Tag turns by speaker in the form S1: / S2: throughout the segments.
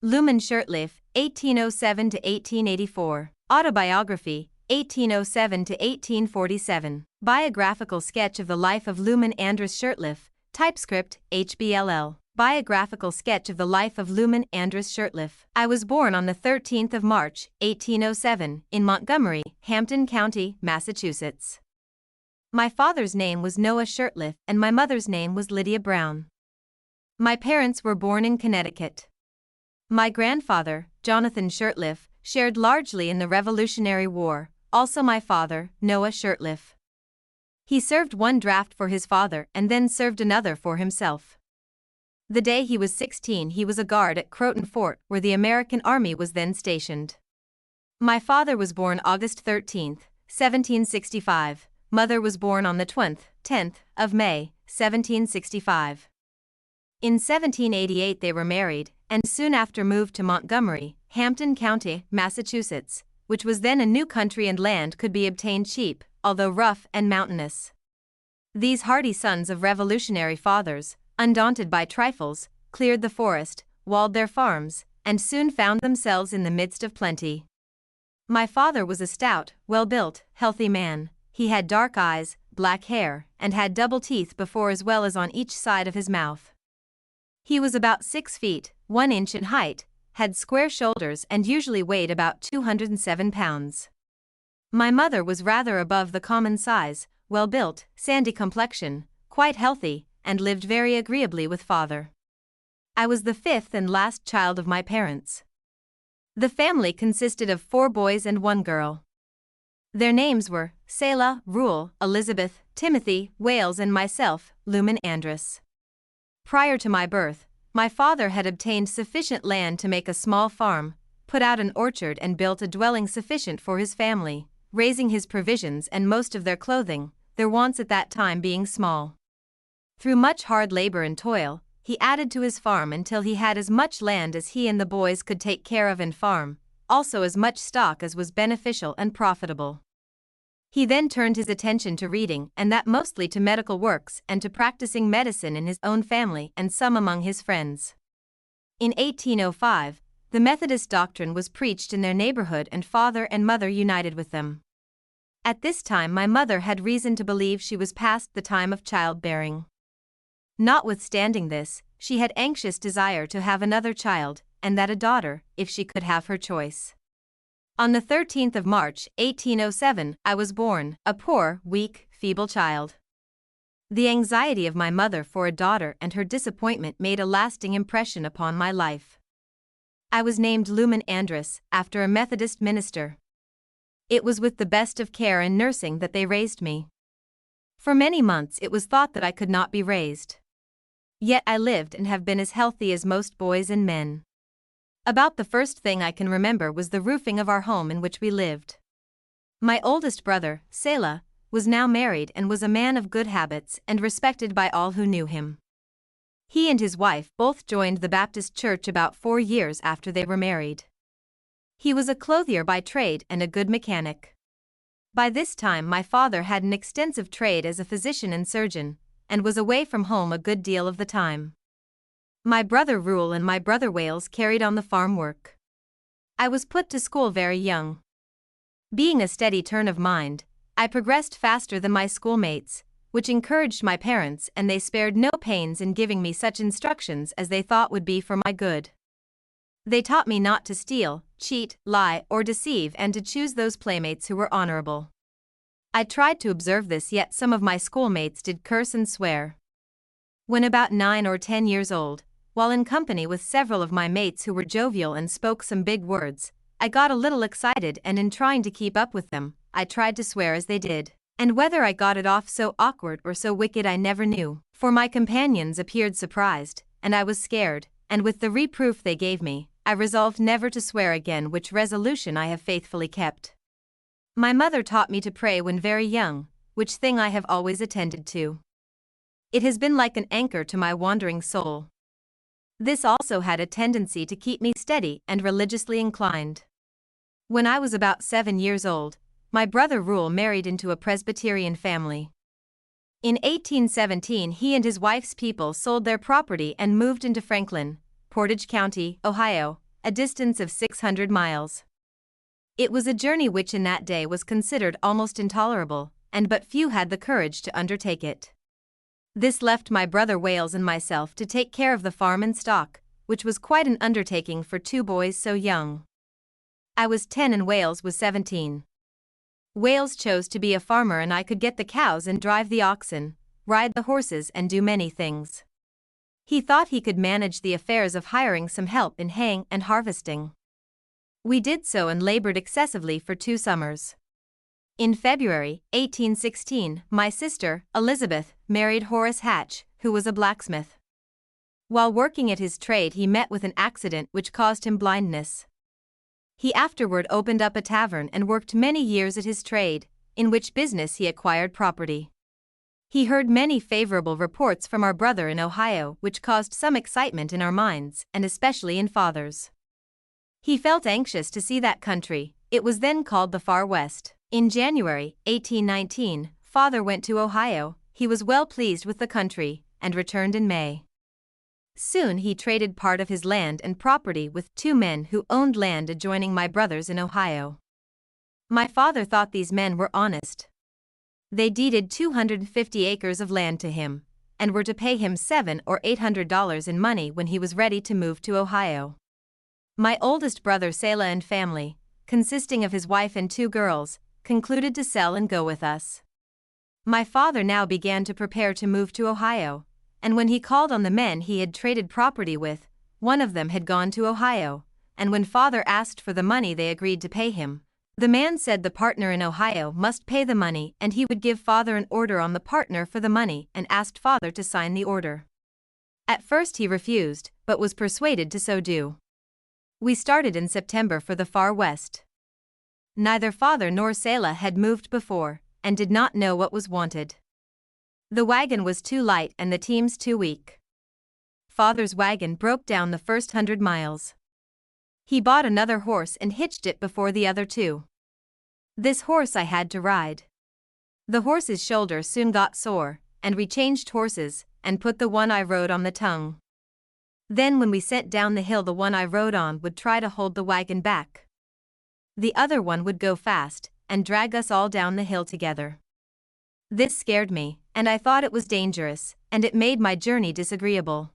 S1: Luman Shurtliff, 1807 to 1884. Autobiography, 1807 to 1847. Biographical sketch of the life of Luman Andrus Shurtliff. Typescript, HBLL. Biographical sketch of the life of Luman Andrus Shurtliff. I was born on the 13th of March, 1807, in Montgomery, Hampden County, Massachusetts. My father's name was Noah Shurtliff and my mother's name was Lydia Brown. My parents were born in Connecticut. My grandfather, Jonathan Shurtliff, shared largely in the Revolutionary War, also my father, Noah Shurtliff. He served one draft for his father and then served another for himself. The day he was 16 he was a guard at Croton Fort where the American Army was then stationed. My father was born August 13, 1765. Mother was born on the 10th of May, 1765. In 1788 they were married, and soon after moved to Montgomery, Hampden County, Massachusetts, which was then a new country and land could be obtained cheap, although rough and mountainous. These hardy sons of revolutionary fathers, undaunted by trifles, cleared the forest, walled their farms, and soon found themselves in the midst of plenty. My father was a stout, well-built, healthy man. He had dark eyes, black hair, and had double teeth before as well as on each side of his mouth. He was about 6 feet, 1 inch in height, had square shoulders and usually weighed about 207 pounds. My mother was rather above the common size, well-built, sandy complexion, quite healthy, and lived very agreeably with father. I was the 5th and last child of my parents. The family consisted of 4 boys and 1 girl. Their names were Selah, Rule, Elizabeth, Timothy, Wales and myself, Luman Andrus. Prior to my birth, my father had obtained sufficient land to make a small farm, put out an orchard and built a dwelling sufficient for his family, raising his provisions and most of their clothing, their wants at that time being small. Through much hard labor and toil, he added to his farm until he had as much land as he and the boys could take care of and farm, also as much stock as was beneficial and profitable. He then turned his attention to reading and that mostly to medical works and to practicing medicine in his own family and some among his friends. In 1805, the Methodist doctrine was preached in their neighborhood and father and mother united with them. At this time my mother had reason to believe she was past the time of childbearing. Notwithstanding this, she had anxious desire to have another child, and that a daughter, if she could have her choice. On the 13th of March, 1807, I was born, a poor, weak, feeble child. The anxiety of my mother for a daughter and her disappointment made a lasting impression upon my life. I was named Luman Andrus, after a Methodist minister. It was with the best of care and nursing that they raised me. For many months it was thought that I could not be raised. Yet I lived and have been as healthy as most boys and men. About the first thing I can remember was the roofing of our home in which we lived. My oldest brother, Selah, was now married and was a man of good habits and respected by all who knew him. He and his wife both joined the Baptist church about 4 years after they were married. He was a clothier by trade and a good mechanic. By this time my father had an extensive trade as a physician and surgeon, and was away from home a good deal of the time. My brother Rule and my brother Wales carried on the farm work. I was put to school very young. Being a steady turn of mind, I progressed faster than my schoolmates, which encouraged my parents and they spared no pains in giving me such instructions as they thought would be for my good. They taught me not to steal, cheat, lie, or deceive and to choose those playmates who were honorable. I tried to observe this, yet some of my schoolmates did curse and swear. When about 9 or 10 years old, while in company with several of my mates who were jovial and spoke some big words, I got a little excited and in trying to keep up with them, I tried to swear as they did. And whether I got it off so awkward or so wicked I never knew, for my companions appeared surprised, and I was scared, and with the reproof they gave me, I resolved never to swear again, which resolution I have faithfully kept. My mother taught me to pray when very young, which thing I have always attended to. It has been like an anchor to my wandering soul. This also had a tendency to keep me steady and religiously inclined. When I was about 7 years old, my brother Rule married into a Presbyterian family. In 1817 he and his wife's people sold their property and moved into Franklin, Portage County, Ohio, a distance of 600 miles. It was a journey which in that day was considered almost intolerable, and but few had the courage to undertake it. This left my brother Wales and myself to take care of the farm and stock, which was quite an undertaking for two boys so young. I was 10 and Wales was 17. Wales chose to be a farmer and I could get the cows and drive the oxen, ride the horses and do many things. He thought he could manage the affairs of hiring some help in haying and harvesting. We did so and labored excessively for 2 summers. In February 1816, my sister, Elizabeth, married Horace Hatch, who was a blacksmith. While working at his trade he met with an accident which caused him blindness. He afterward opened up a tavern and worked many years at his trade, in which business he acquired property. He heard many favorable reports from our brother in Ohio which caused some excitement in our minds, and especially in Father's. He felt anxious to see that country. It was then called the Far West. In January 1819, Father went to Ohio. He was well pleased with the country, and returned in May. Soon he traded part of his land and property with 2 men who owned land adjoining my brother's in Ohio. My father thought these men were honest. They deeded 250 acres of land to him, and were to pay him $700 or $800 in money when he was ready to move to Ohio. My oldest brother Selah and family, consisting of his wife and 2 girls, concluded to sell and go with us. My father now began to prepare to move to Ohio, and when he called on the men he had traded property with, one of them had gone to Ohio, and when Father asked for the money they agreed to pay him. The man said the partner in Ohio must pay the money and he would give Father an order on the partner for the money and asked Father to sign the order. At first he refused, but was persuaded to so do. We started in September for the Far West. Neither Father nor Selah had moved before, and did not know what was wanted. The wagon was too light and the teams too weak. Father's wagon broke down the first 100 miles. He bought another horse and hitched it before the other 2. This horse I had to ride. The horse's shoulder soon got sore, and we changed horses, and put the one I rode on the tongue. Then when we sent down the hill the one I rode on would try to hold the wagon back. The other one would go fast, and drag us all down the hill together. This scared me, and I thought it was dangerous, and it made my journey disagreeable.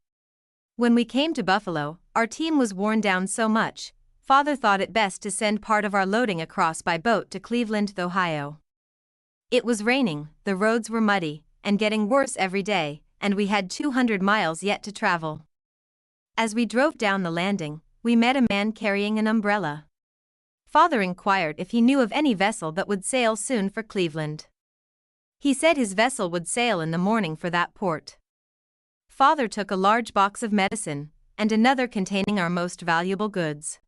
S1: When we came to Buffalo, our team was worn down so much, Father thought it best to send part of our loading across by boat to Cleveland, Ohio. It was raining, the roads were muddy, and getting worse every day, and we had 200 miles yet to travel. As we drove down the landing, we met a man carrying an umbrella. Father inquired if he knew of any vessel that would sail soon for Cleveland. He said his vessel would sail in the morning for that port. Father took a large box of medicine, and another containing our most valuable goods.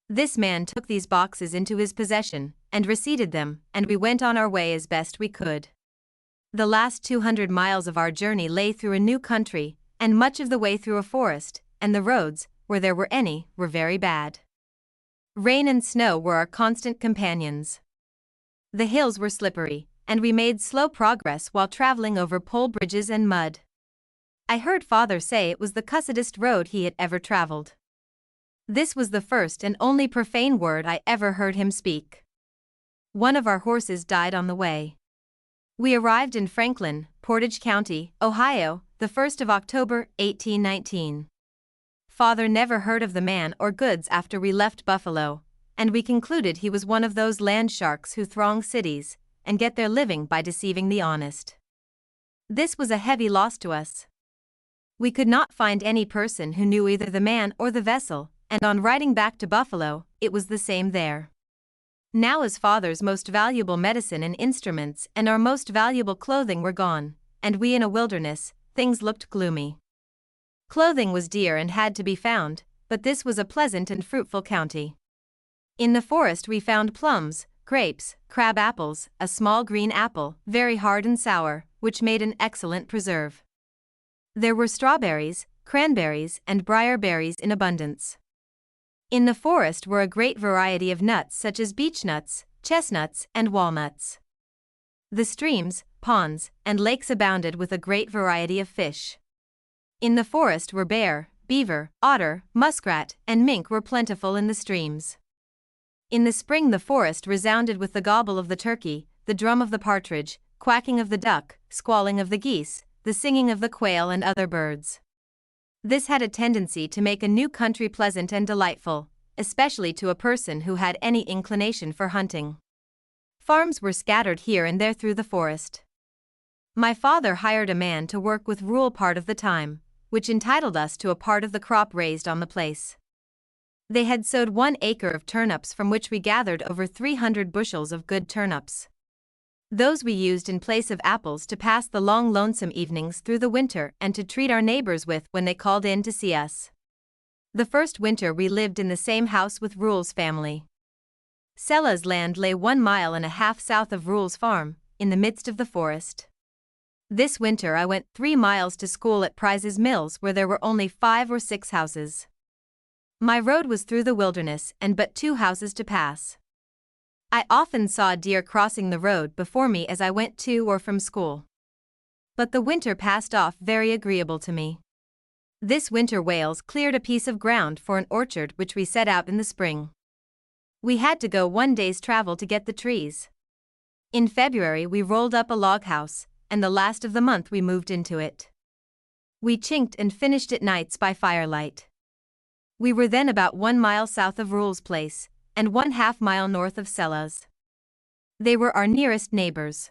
S1: This man took these boxes into his possession, and receipted them, and we went on our way as best we could. The last 200 miles of our journey lay through a new country, and much of the way through a forest, and the roads, where there were any, were very bad. Rain and snow were our constant companions. The hills were slippery, and we made slow progress while traveling over pole bridges and mud. I heard Father say it was the cussedest road he had ever traveled. This was the first and only profane word I ever heard him speak. One of our horses died on the way. We arrived in Franklin, Portage County, Ohio, the 1st of October, 1819. Father never heard of the man or goods after we left Buffalo, and we concluded he was one of those land sharks who throng cities and get their living by deceiving the honest. This was a heavy loss to us. We could not find any person who knew either the man or the vessel, and on riding back to Buffalo, it was the same there. Now as Father's most valuable medicine and instruments and our most valuable clothing were gone, and we in a wilderness, things looked gloomy. Clothing was dear and had to be found, but this was a pleasant and fruitful county. In the forest we found plums, grapes, crab apples, a small green apple, very hard and sour, which made an excellent preserve. There were strawberries, cranberries, and briar berries in abundance. In the forest were a great variety of nuts such as beechnuts, chestnuts, and walnuts. The streams, ponds, and lakes abounded with a great variety of fish. In the forest were bear, beaver, otter, muskrat, and mink were plentiful in the streams. In the spring the forest resounded with the gobble of the turkey, the drum of the partridge, quacking of the duck, squalling of the geese, the singing of the quail and other birds. This had a tendency to make a new country pleasant and delightful, especially to a person who had any inclination for hunting. Farms were scattered here and there through the forest. My father hired a man to work with rural part of the time, which entitled us to a part of the crop raised on the place. They had sowed 1 acre of turnips from which we gathered over 300 bushels of good turnips. Those we used in place of apples to pass the long lonesome evenings through the winter and to treat our neighbors with when they called in to see us. The first winter we lived in the same house with Rule's family. Sella's land lay 1.5 miles south of Rule's farm, in the midst of the forest. This winter I went 3 miles to school at Price's Mills where there were only 5 or 6 houses. My road was through the wilderness and but 2 houses to pass. I often saw a deer crossing the road before me as I went to or from school. But the winter passed off very agreeable to me. This winter Wales cleared a piece of ground for an orchard which we set out in the spring. We had to go 1 day's travel to get the trees. In February we rolled up a log house, and the last of the month we moved into it. We chinked and finished it nights by firelight. We were then about 1 mile south of Rule's place, and 1/2 mile north of Sella's. They were our nearest neighbors.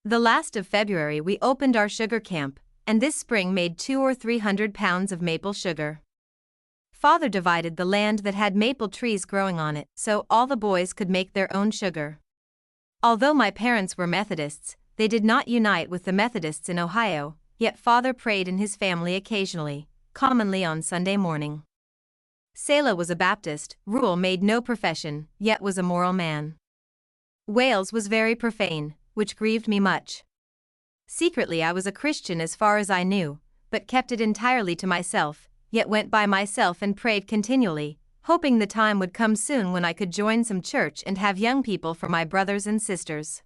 S1: The last of February we opened our sugar camp, and this spring made 200 or 300 pounds of maple sugar. Father divided the land that had maple trees growing on it so all the boys could make their own sugar. Although my parents were Methodists, they did not unite with the Methodists in Ohio, yet Father prayed in his family occasionally, commonly on Sunday morning. Selah was a Baptist, Rule made no profession, yet was a moral man. Wales was very profane, which grieved me much. Secretly I was a Christian as far as I knew, but kept it entirely to myself, yet went by myself and prayed continually, hoping the time would come soon when I could join some church and have young people for my brothers and sisters.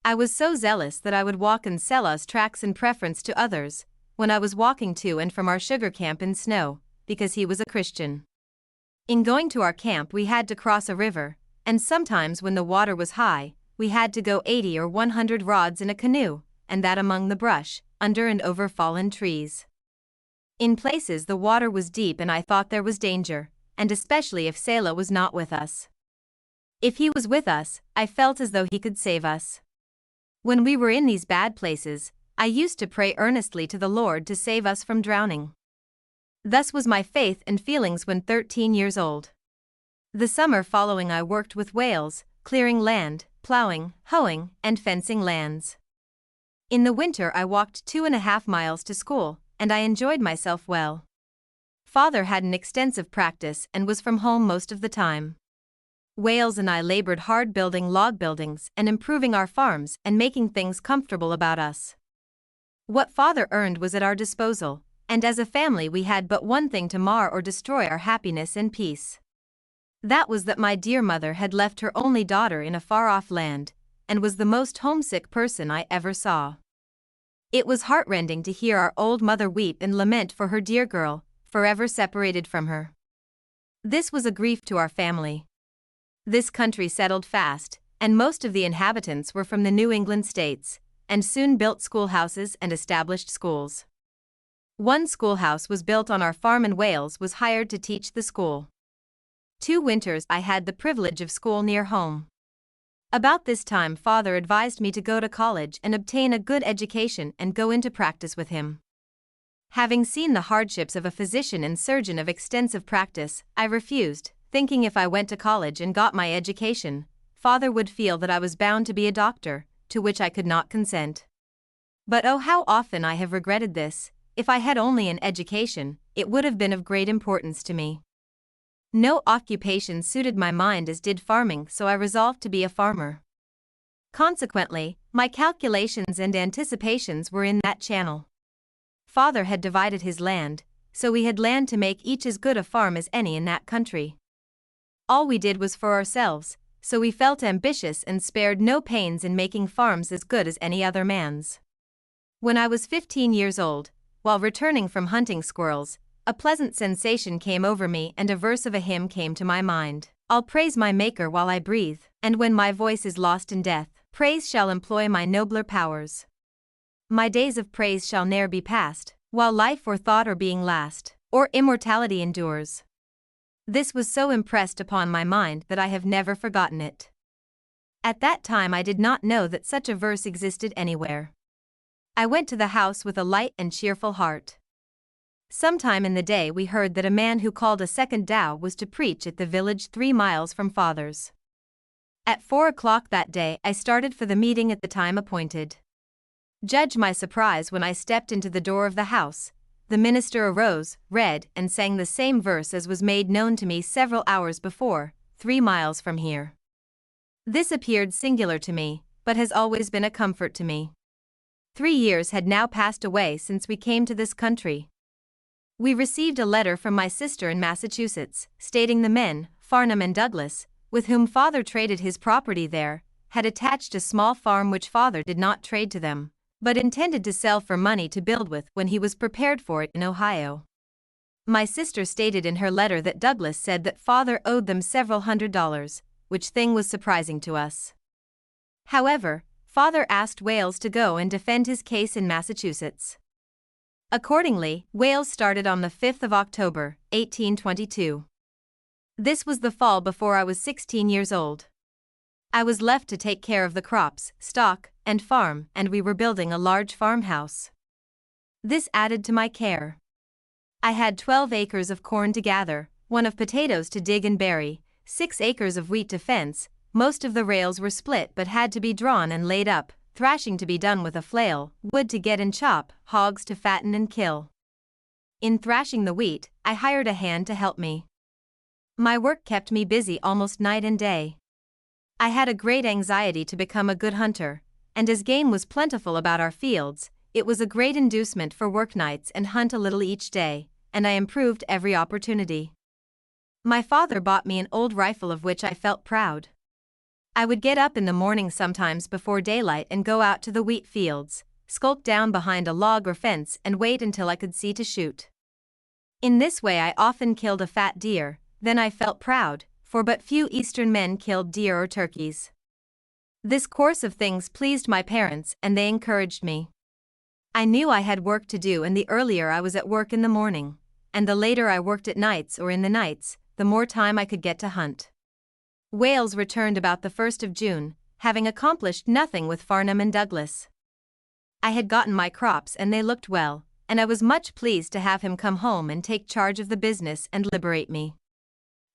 S1: I was so zealous that I would walk in Selah's tracks in preference to others, when I was walking to and from our sugar camp in snow, because he was a Christian. In going to our camp we had to cross a river, and sometimes when the water was high, we had to go 80 or 100 rods in a canoe, and that among the brush, under and over fallen trees. In places the water was deep and I thought there was danger, and especially if Selah was not with us. If he was with us, I felt as though he could save us. When we were in these bad places, I used to pray earnestly to the Lord to save us from drowning. Thus was my faith and feelings when 13 years old. The summer following I worked with Wales, clearing land, plowing, hoeing, and fencing lands. In the winter I walked 2.5 miles to school, and I enjoyed myself well. Father had an extensive practice and was from home most of the time. Wales and I labored hard building log buildings and improving our farms and making things comfortable about us. What Father earned was at our disposal, and as a family we had but one thing to mar or destroy our happiness and peace. That was that my dear mother had left her only daughter in a far-off land, and was the most homesick person I ever saw. It was heartrending to hear our old mother weep and lament for her dear girl, forever separated from her. This was a grief to our family. This country settled fast, and most of the inhabitants were from the New England states, and soon built schoolhouses and established schools. One schoolhouse was built on our farm in Wales was hired to teach the school. 2 winters I had the privilege of school near home. About this time Father advised me to go to college and obtain a good education and go into practice with him. Having seen the hardships of a physician and surgeon of extensive practice, I refused, thinking if I went to college and got my education, Father would feel that I was bound to be a doctor, to which I could not consent. But oh, how often I have regretted this. If I had only an education, it would have been of great importance to me. No occupation suited my mind as did farming, so I resolved to be a farmer. Consequently, my calculations and anticipations were in that channel. Father had divided his land, so we had land to make each as good a farm as any in that country. All we did was for ourselves, so we felt ambitious and spared no pains in making farms as good as any other man's. When I was 15 years old, while returning from hunting squirrels, a pleasant sensation came over me and a verse of a hymn came to my mind. I'll praise my Maker while I breathe, and when my voice is lost in death, praise shall employ my nobler powers. My days of praise shall ne'er be past, while life or thought or being last, or immortality endures. This was so impressed upon my mind that I have never forgotten it. At that time I did not know that such a verse existed anywhere. I went to the house with a light and cheerful heart. Sometime in the day we heard that a man who called a second Tao was to preach at the village 3 miles from father's. At 4 o'clock that day I started for the meeting at the time appointed. Judge my surprise when I stepped into the door of the house. The minister arose, read, and sang the same verse as was made known to me several hours before, 3 miles from here. This appeared singular to me, but has always been a comfort to me. 3 years had now passed away since we came to this country. We received a letter from my sister in Massachusetts, stating the men, Farnham and Douglas, with whom father traded his property there, had attached a small farm which father did not trade to them, but intended to sell for money to build with when he was prepared for it in Ohio. My sister stated in her letter that Douglas said that father owed them several $100s, which thing was surprising to us. However, father asked Wales to go and defend his case in Massachusetts. Accordingly, Wales started on the 5th of October, 1822. This was the fall before I was 16 years old. I was left to take care of the crops, stock, and farm, and we were building a large farmhouse. This added to my care. I had 12 acres of corn to gather, 1 of potatoes to dig and bury, 6 acres of wheat to fence. Most of the rails were split but had to be drawn and laid up, thrashing to be done with a flail, wood to get and chop, hogs to fatten and kill. In thrashing the wheat, I hired a hand to help me. My work kept me busy almost night and day. I had a great anxiety to become a good hunter, and as game was plentiful about our fields, it was a great inducement for work nights and hunt a little each day, and I improved every opportunity. My father bought me an old rifle of which I felt proud. I would get up in the morning sometimes before daylight and go out to the wheat fields, skulk down behind a log or fence and wait until I could see to shoot. In this way I often killed a fat deer, then I felt proud, for but few Eastern men killed deer or turkeys. This course of things pleased my parents and they encouraged me. I knew I had work to do, and the earlier I was at work in the morning, and the later I worked at nights or in the nights, the more time I could get to hunt. Wales returned about the 1st of June, having accomplished nothing with Farnham and Douglas. I had gotten my crops and they looked well, and I was much pleased to have him come home and take charge of the business and liberate me.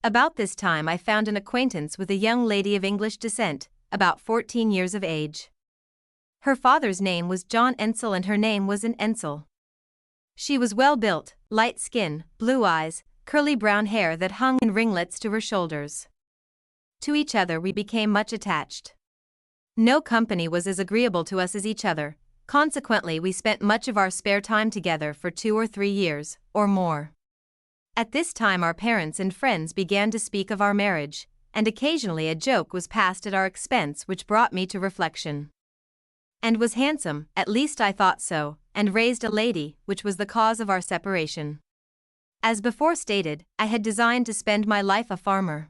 S1: About this time I found an acquaintance with a young lady of English descent, about 14 years of age. Her father's name was John Ensel and her name was Ensel. She was well built, light skin, blue eyes, curly brown hair that hung in ringlets to her shoulders. To each other we became much attached. No company was as agreeable to us as each other, consequently we spent much of our spare time together for 2 or 3 years, or more. At this time our parents and friends began to speak of our marriage, and occasionally a joke was passed at our expense which brought me to reflection. And was handsome, at least I thought so, and raised a lady, which was the cause of our separation. As before stated, I had designed to spend my life a farmer.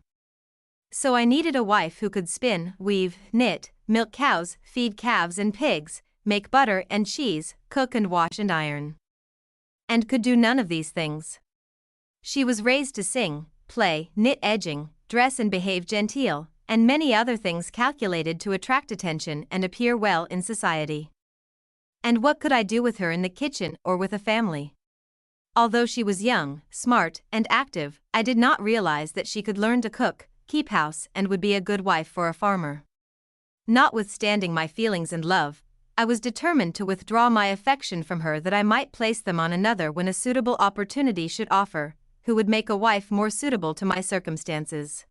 S1: So I needed a wife who could spin, weave, knit, milk cows, feed calves and pigs, make butter and cheese, cook and wash and iron. And could do none of these things. She was raised to sing, play, knit edging, dress and behave genteel, and many other things calculated to attract attention and appear well in society. And what could I do with her in the kitchen or with a family? Although she was young, smart, and active, I did not realize that she could learn to cook, keep house, and would be a good wife for a farmer. Notwithstanding my feelings and love, I was determined to withdraw my affection from her that I might place them on another when a suitable opportunity should offer, who would make a wife more suitable to my circumstances.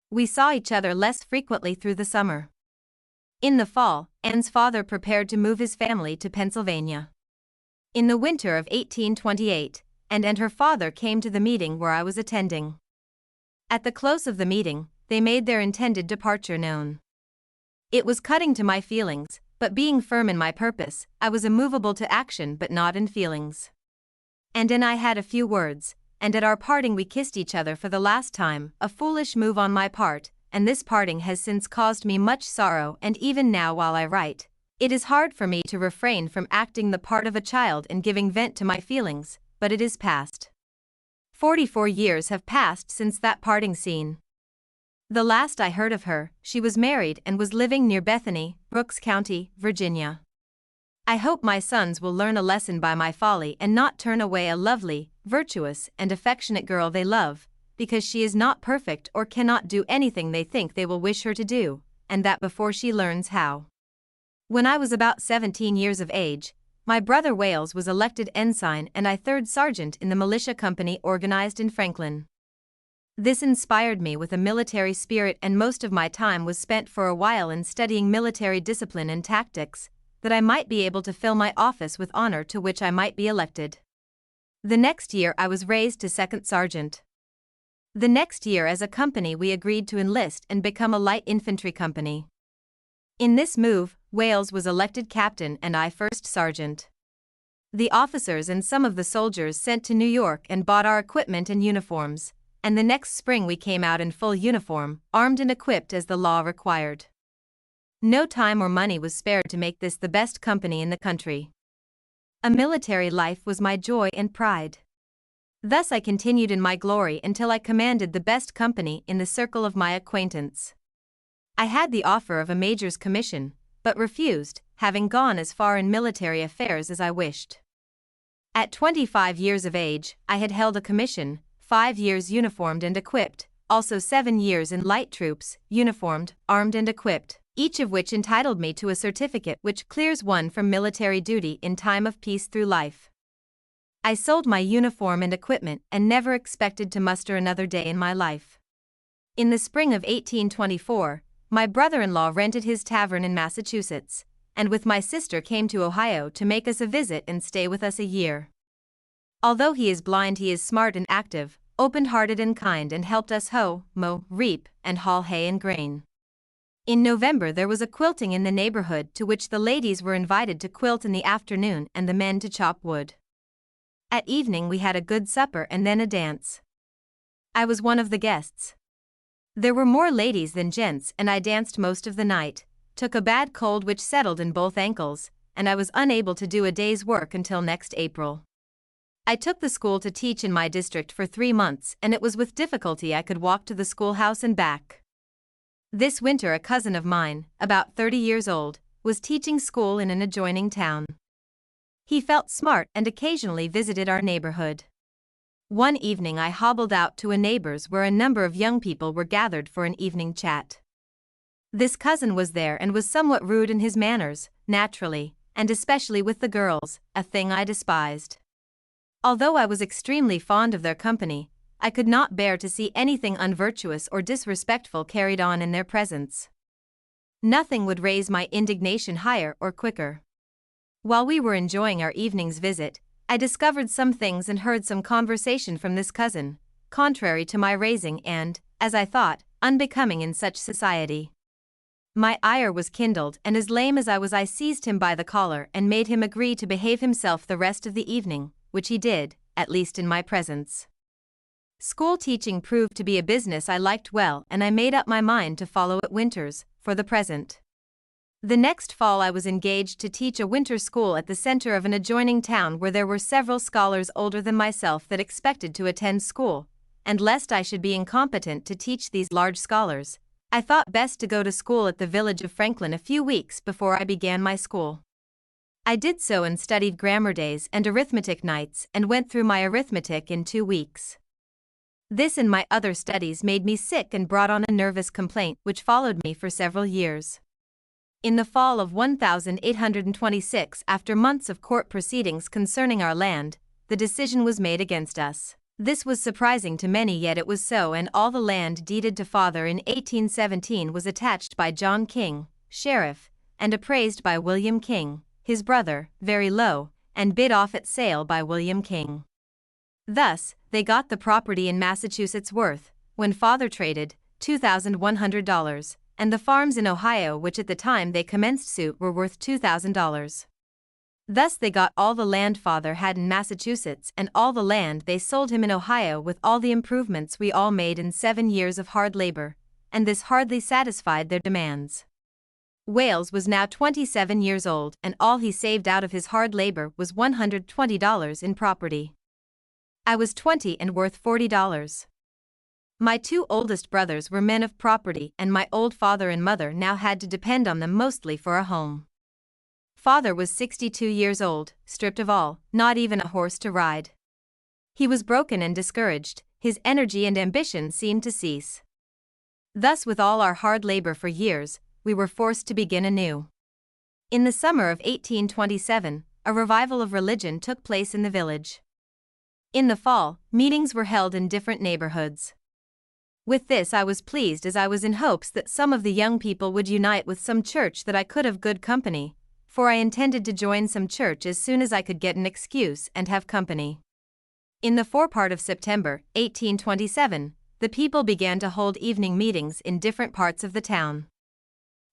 S1: We saw each other less frequently through the summer. In the fall, Anne's father prepared to move his family to Pennsylvania. In the winter of 1828, Anne and her father came to the meeting where I was attending. At the close of the meeting, they made their intended departure known. It was cutting to my feelings, but being firm in my purpose, I was immovable to action but not in feelings. And I had a few words, and at our parting we kissed each other for the last time, a foolish move on my part, and this parting has since caused me much sorrow, and even now while I write, it is hard for me to refrain from acting the part of a child and giving vent to my feelings, but it is past. 44 years have passed since that parting scene. The last I heard of her, she was married and was living near Bethany, Brooks County, Virginia. I hope my sons will learn a lesson by my folly and not turn away a lovely, virtuous, and affectionate girl they love, because she is not perfect or cannot do anything they think they will wish her to do, and that before she learns how. When I was about 17 years of age, my brother Wales was elected ensign and I third sergeant in the militia company organized in Franklin. This inspired me with a military spirit, and most of my time was spent for a while in studying military discipline and tactics, that I might be able to fill my office with honor to which I might be elected. The next year I was raised to second sergeant. The next year as a company we agreed to enlist and become a light infantry company. In this move, Wales was elected captain and I first sergeant. The officers and some of the soldiers sent to New York and bought our equipment and uniforms, and the next spring we came out in full uniform, armed and equipped as the law required. No time or money was spared to make this the best company in the country. A military life was my joy and pride. Thus I continued in my glory until I commanded the best company in the circle of my acquaintance. I had the offer of a major's commission, but refused, having gone as far in military affairs as I wished. At 25 years of age, I had held a commission, 5 years uniformed and equipped, also 7 years in light troops, uniformed, armed and equipped, each of which entitled me to a certificate which clears one from military duty in time of peace through life. I sold my uniform and equipment and never expected to muster another day in my life. In the spring of 1824, my brother-in-law rented his tavern in Massachusetts, and with my sister came to Ohio to make us a visit and stay with us a year. Although he is blind, he is smart and active, open-hearted and kind, and helped us hoe, mow, reap, and haul hay and grain. In November there was a quilting in the neighborhood to which the ladies were invited to quilt in the afternoon and the men to chop wood. At evening we had a good supper and then a dance. I was one of the guests. There were more ladies than gents and I danced most of the night, took a bad cold which settled in both ankles, and I was unable to do a day's work until next April. I took the school to teach in my district for 3 months, and it was with difficulty I could walk to the schoolhouse and back. This winter a cousin of mine, about 30 years old, was teaching school in an adjoining town. He felt smart and occasionally visited our neighborhood. One evening I hobbled out to a neighbor's where a number of young people were gathered for an evening chat. This cousin was there and was somewhat rude in his manners, naturally, and especially with the girls, a thing I despised. Although I was extremely fond of their company, I could not bear to see anything unvirtuous or disrespectful carried on in their presence. Nothing would raise my indignation higher or quicker. While we were enjoying our evening's visit, I discovered some things and heard some conversation from this cousin, contrary to my raising and, as I thought, unbecoming in such society. My ire was kindled, and as lame as I was I seized him by the collar and made him agree to behave himself the rest of the evening, which he did, at least in my presence. School teaching proved to be a business I liked well, and I made up my mind to follow it winters, for the present. The next fall I was engaged to teach a winter school at the center of an adjoining town where there were several scholars older than myself that expected to attend school, and lest I should be incompetent to teach these large scholars, I thought best to go to school at the village of Franklin a few weeks before I began my school. I did so and studied grammar days and arithmetic nights and went through my arithmetic in 2 weeks. This and my other studies made me sick and brought on a nervous complaint which followed me for several years. In the fall of 1826, after months of court proceedings concerning our land, the decision was made against us. This was surprising to many, yet it was so, and all the land deeded to father in 1817 was attached by John King, sheriff, and appraised by William King, his brother, very low, and bid off at sale by William King. Thus, they got the property in Massachusetts worth, when father traded, $2,100, and the farms in Ohio which at the time they commenced suit were worth $2,000. Thus they got all the land father had in Massachusetts and all the land they sold him in Ohio with all the improvements we all made in 7 years of hard labor, and this hardly satisfied their demands. Wales was now 27 years old and all he saved out of his hard labor was $120 in property. I was 20 and worth $40. My 2 oldest brothers were men of property and my old father and mother now had to depend on them mostly for a home. Father was 62 years old, stripped of all, not even a horse to ride. He was broken and discouraged, his energy and ambition seemed to cease. Thus with all our hard labor for years, we were forced to begin anew. In the summer of 1827, a revival of religion took place in the village. In the fall, meetings were held in different neighborhoods. With this I was pleased as I was in hopes that some of the young people would unite with some church that I could have good company, for I intended to join some church as soon as I could get an excuse and have company. In the forepart of September, 1827, the people began to hold evening meetings in different parts of the town.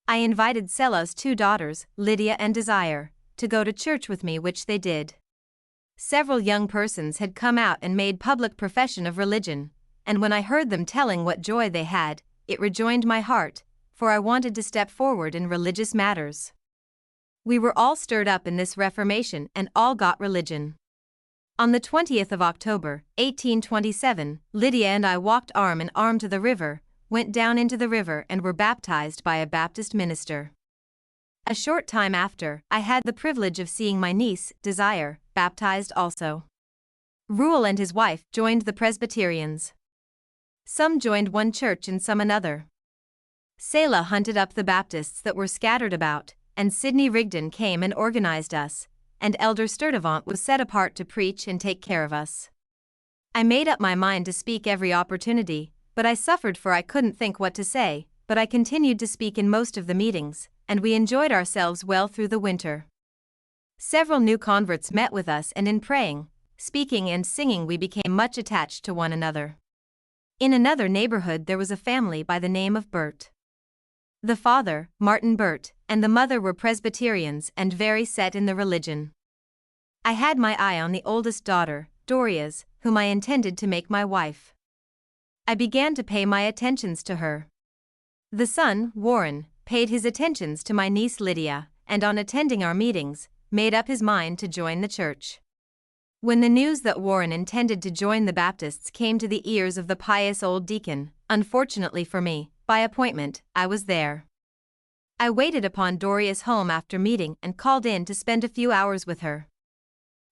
S1: I invited Selah's 2 daughters, Lydia and Desire, to go to church with me, which they did. Several young persons had come out and made public profession of religion, and when I heard them telling what joy they had, it rejoined my heart, for I wanted to step forward in religious matters. We were all stirred up in this reformation and all got religion. On the 20th of October, 1827, Lydia and I walked arm in arm to the river, went down into the river and were baptized by a Baptist minister. A short time after, I had the privilege of seeing my niece, Desire, baptized also. Reuel and his wife joined the Presbyterians. Some joined one church and some another. Selah hunted up the Baptists that were scattered about, and Sidney Rigdon came and organized us, and Elder Sturtevant was set apart to preach and take care of us. I made up my mind to speak every opportunity, but I suffered for I couldn't think what to say, but I continued to speak in most of the meetings, and we enjoyed ourselves well through the winter. Several new converts met with us and in praying, speaking and singing we became much attached to one another. In another neighborhood there was a family by the name of Burt. The father, Martin Burt, and the mother were Presbyterians and very set in the religion. I had my eye on the oldest daughter, Doria's, whom I intended to make my wife. I began to pay my attentions to her. The son, Warren, paid his attentions to my niece Lydia, and on attending our meetings, made up his mind to join the church. When the news that Warren intended to join the Baptists came to the ears of the pious old deacon, unfortunately for me, by appointment, I was there. I waited upon Doria's home after meeting and called in to spend a few hours with her.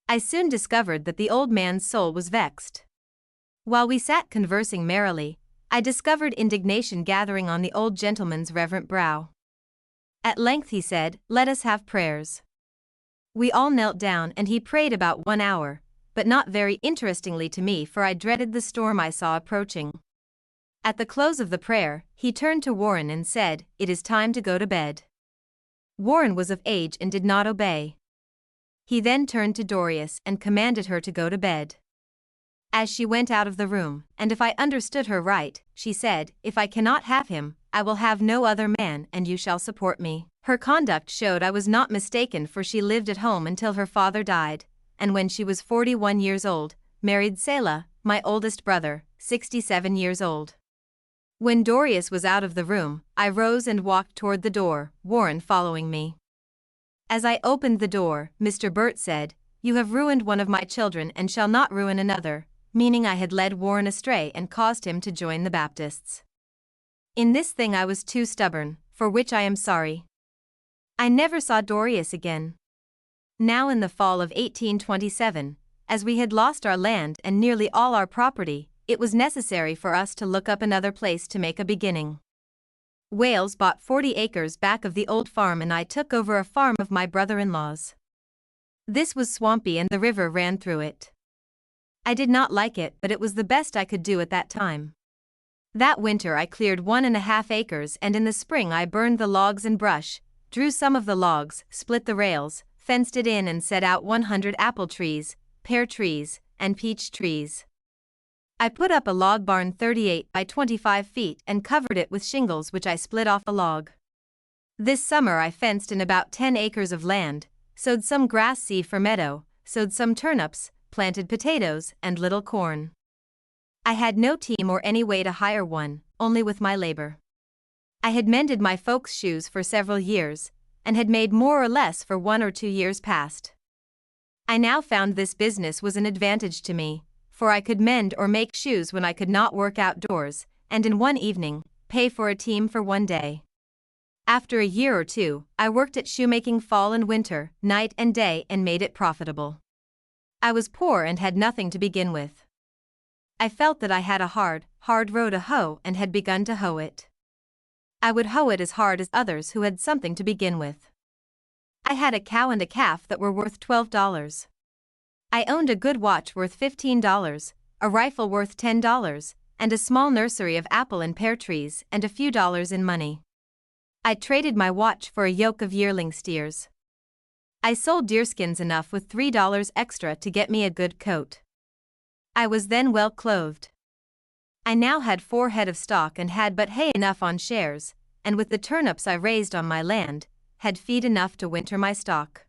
S1: I soon discovered that the old man's soul was vexed. While we sat conversing merrily, I discovered indignation gathering on the old gentleman's reverent brow. At length he said, "Let us have prayers." We all knelt down and he prayed about 1 hour, but not very interestingly to me, for I dreaded the storm I saw approaching. At the close of the prayer, he turned to Warren and said, "It is time to go to bed." Warren was of age and did not obey. He then turned to Doris and commanded her to go to bed. As she went out of the room, and if I understood her right, she said, "If I cannot have him, I will have no other man and you shall support me." Her conduct showed I was not mistaken, for she lived at home until her father died, and when she was 41 years old, married Selah, my oldest brother, 67 years old. When Dorius was out of the room, I rose and walked toward the door, Warren following me. As I opened the door, Mr. Burt said, "You have ruined one of my children and shall not ruin another," meaning I had led Warren astray and caused him to join the Baptists. In this thing I was too stubborn, for which I am sorry. I never saw Dorius again. Now in the fall of 1827, as we had lost our land and nearly all our property, it was necessary for us to look up another place to make a beginning. Wales bought 40 acres back of the old farm and I took over a farm of my brother-in-law's. This was swampy and the river ran through it. I did not like it, but it was the best I could do at that time. That winter I cleared 1.5 acres and in the spring I burned the logs and brush, drew some of the logs, split the rails, fenced it in and set out 100 apple trees, pear trees, and peach trees. I put up a log barn 38 by 25 feet and covered it with shingles which I split off a log. This summer I fenced in about 10 acres of land, sowed some grass seed for meadow, sowed some turnips, planted potatoes, and little corn. I had no team or any way to hire one, only with my labor. I had mended my folks' shoes for several years, and had made more or less for 1 or 2 years past. I now found this business was an advantage to me, for I could mend or make shoes when I could not work outdoors, and in one evening, pay for a team for one day. After a year or two, I worked at shoemaking fall and winter, night and day, and made it profitable. I was poor and had nothing to begin with. I felt that I had a hard row to hoe and had begun to hoe it. I would hoe it as hard as others who had something to begin with. I had a cow and a calf that were worth $12. I owned a good watch worth $15, a rifle worth $10, and a small nursery of apple and pear trees and a few dollars in money. I traded my watch for a yoke of yearling steers. I sold deerskins enough with $3 extra to get me a good coat. I was then well clothed. I now had 4 head of stock and had but hay enough on shares, and with the turnips I raised on my land, had feed enough to winter my stock.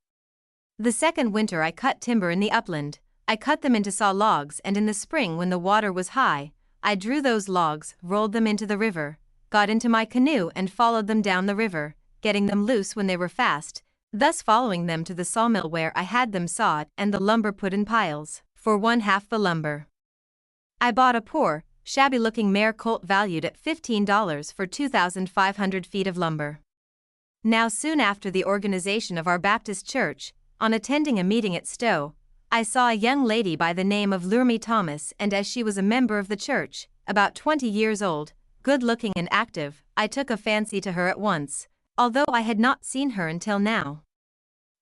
S1: The second winter I cut timber in the upland. I cut them into saw logs, and in the spring when the water was high, I drew those logs, rolled them into the river, got into my canoe and followed them down the river, getting them loose when they were fast, thus following them to the sawmill where I had them sawed and the lumber put in piles, for 1/2 the lumber. I bought a poor, shabby-looking mare colt valued at $15 for 2,500 feet of lumber. Now soon after the organization of our Baptist church, on attending a meeting at Stowe, I saw a young lady by the name of Luman Thomas, and as she was a member of the church, about 20 years old, good-looking and active, I took a fancy to her at once, although I had not seen her until now.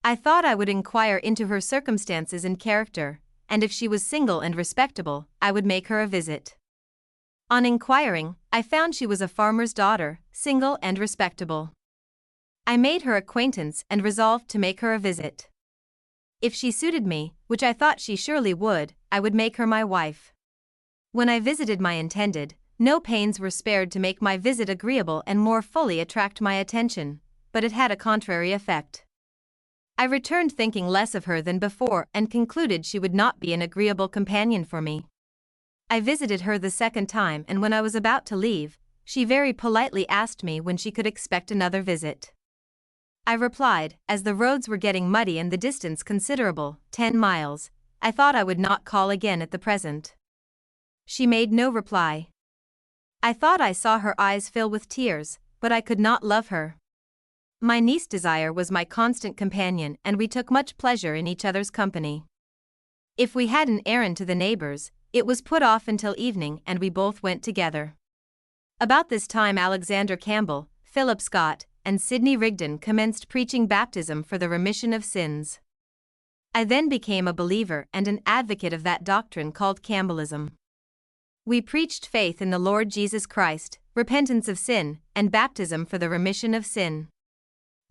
S1: I thought I would inquire into her circumstances and character, and if she was single and respectable, I would make her a visit. On inquiring, I found she was a farmer's daughter, single and respectable. I made her acquaintance and resolved to make her a visit. If she suited me, which I thought she surely would, I would make her my wife. When I visited my intended, no pains were spared to make my visit agreeable and more fully attract my attention, but it had a contrary effect. I returned thinking less of her than before and concluded she would not be an agreeable companion for me. I visited her the second time, and when I was about to leave, she very politely asked me when she could expect another visit. I replied, as the roads were getting muddy and the distance considerable, 10 miles, I thought I would not call again at the present. She made no reply. I thought I saw her eyes fill with tears, but I could not love her. My niece Desire was my constant companion, and we took much pleasure in each other's company. If we had an errand to the neighbors, it was put off until evening and we both went together. About this time Alexander Campbell, Philip Scott, and Sidney Rigdon commenced preaching baptism for the remission of sins. I then became a believer and an advocate of that doctrine called Campbellism. We preached faith in the Lord Jesus Christ, repentance of sin, and baptism for the remission of sin.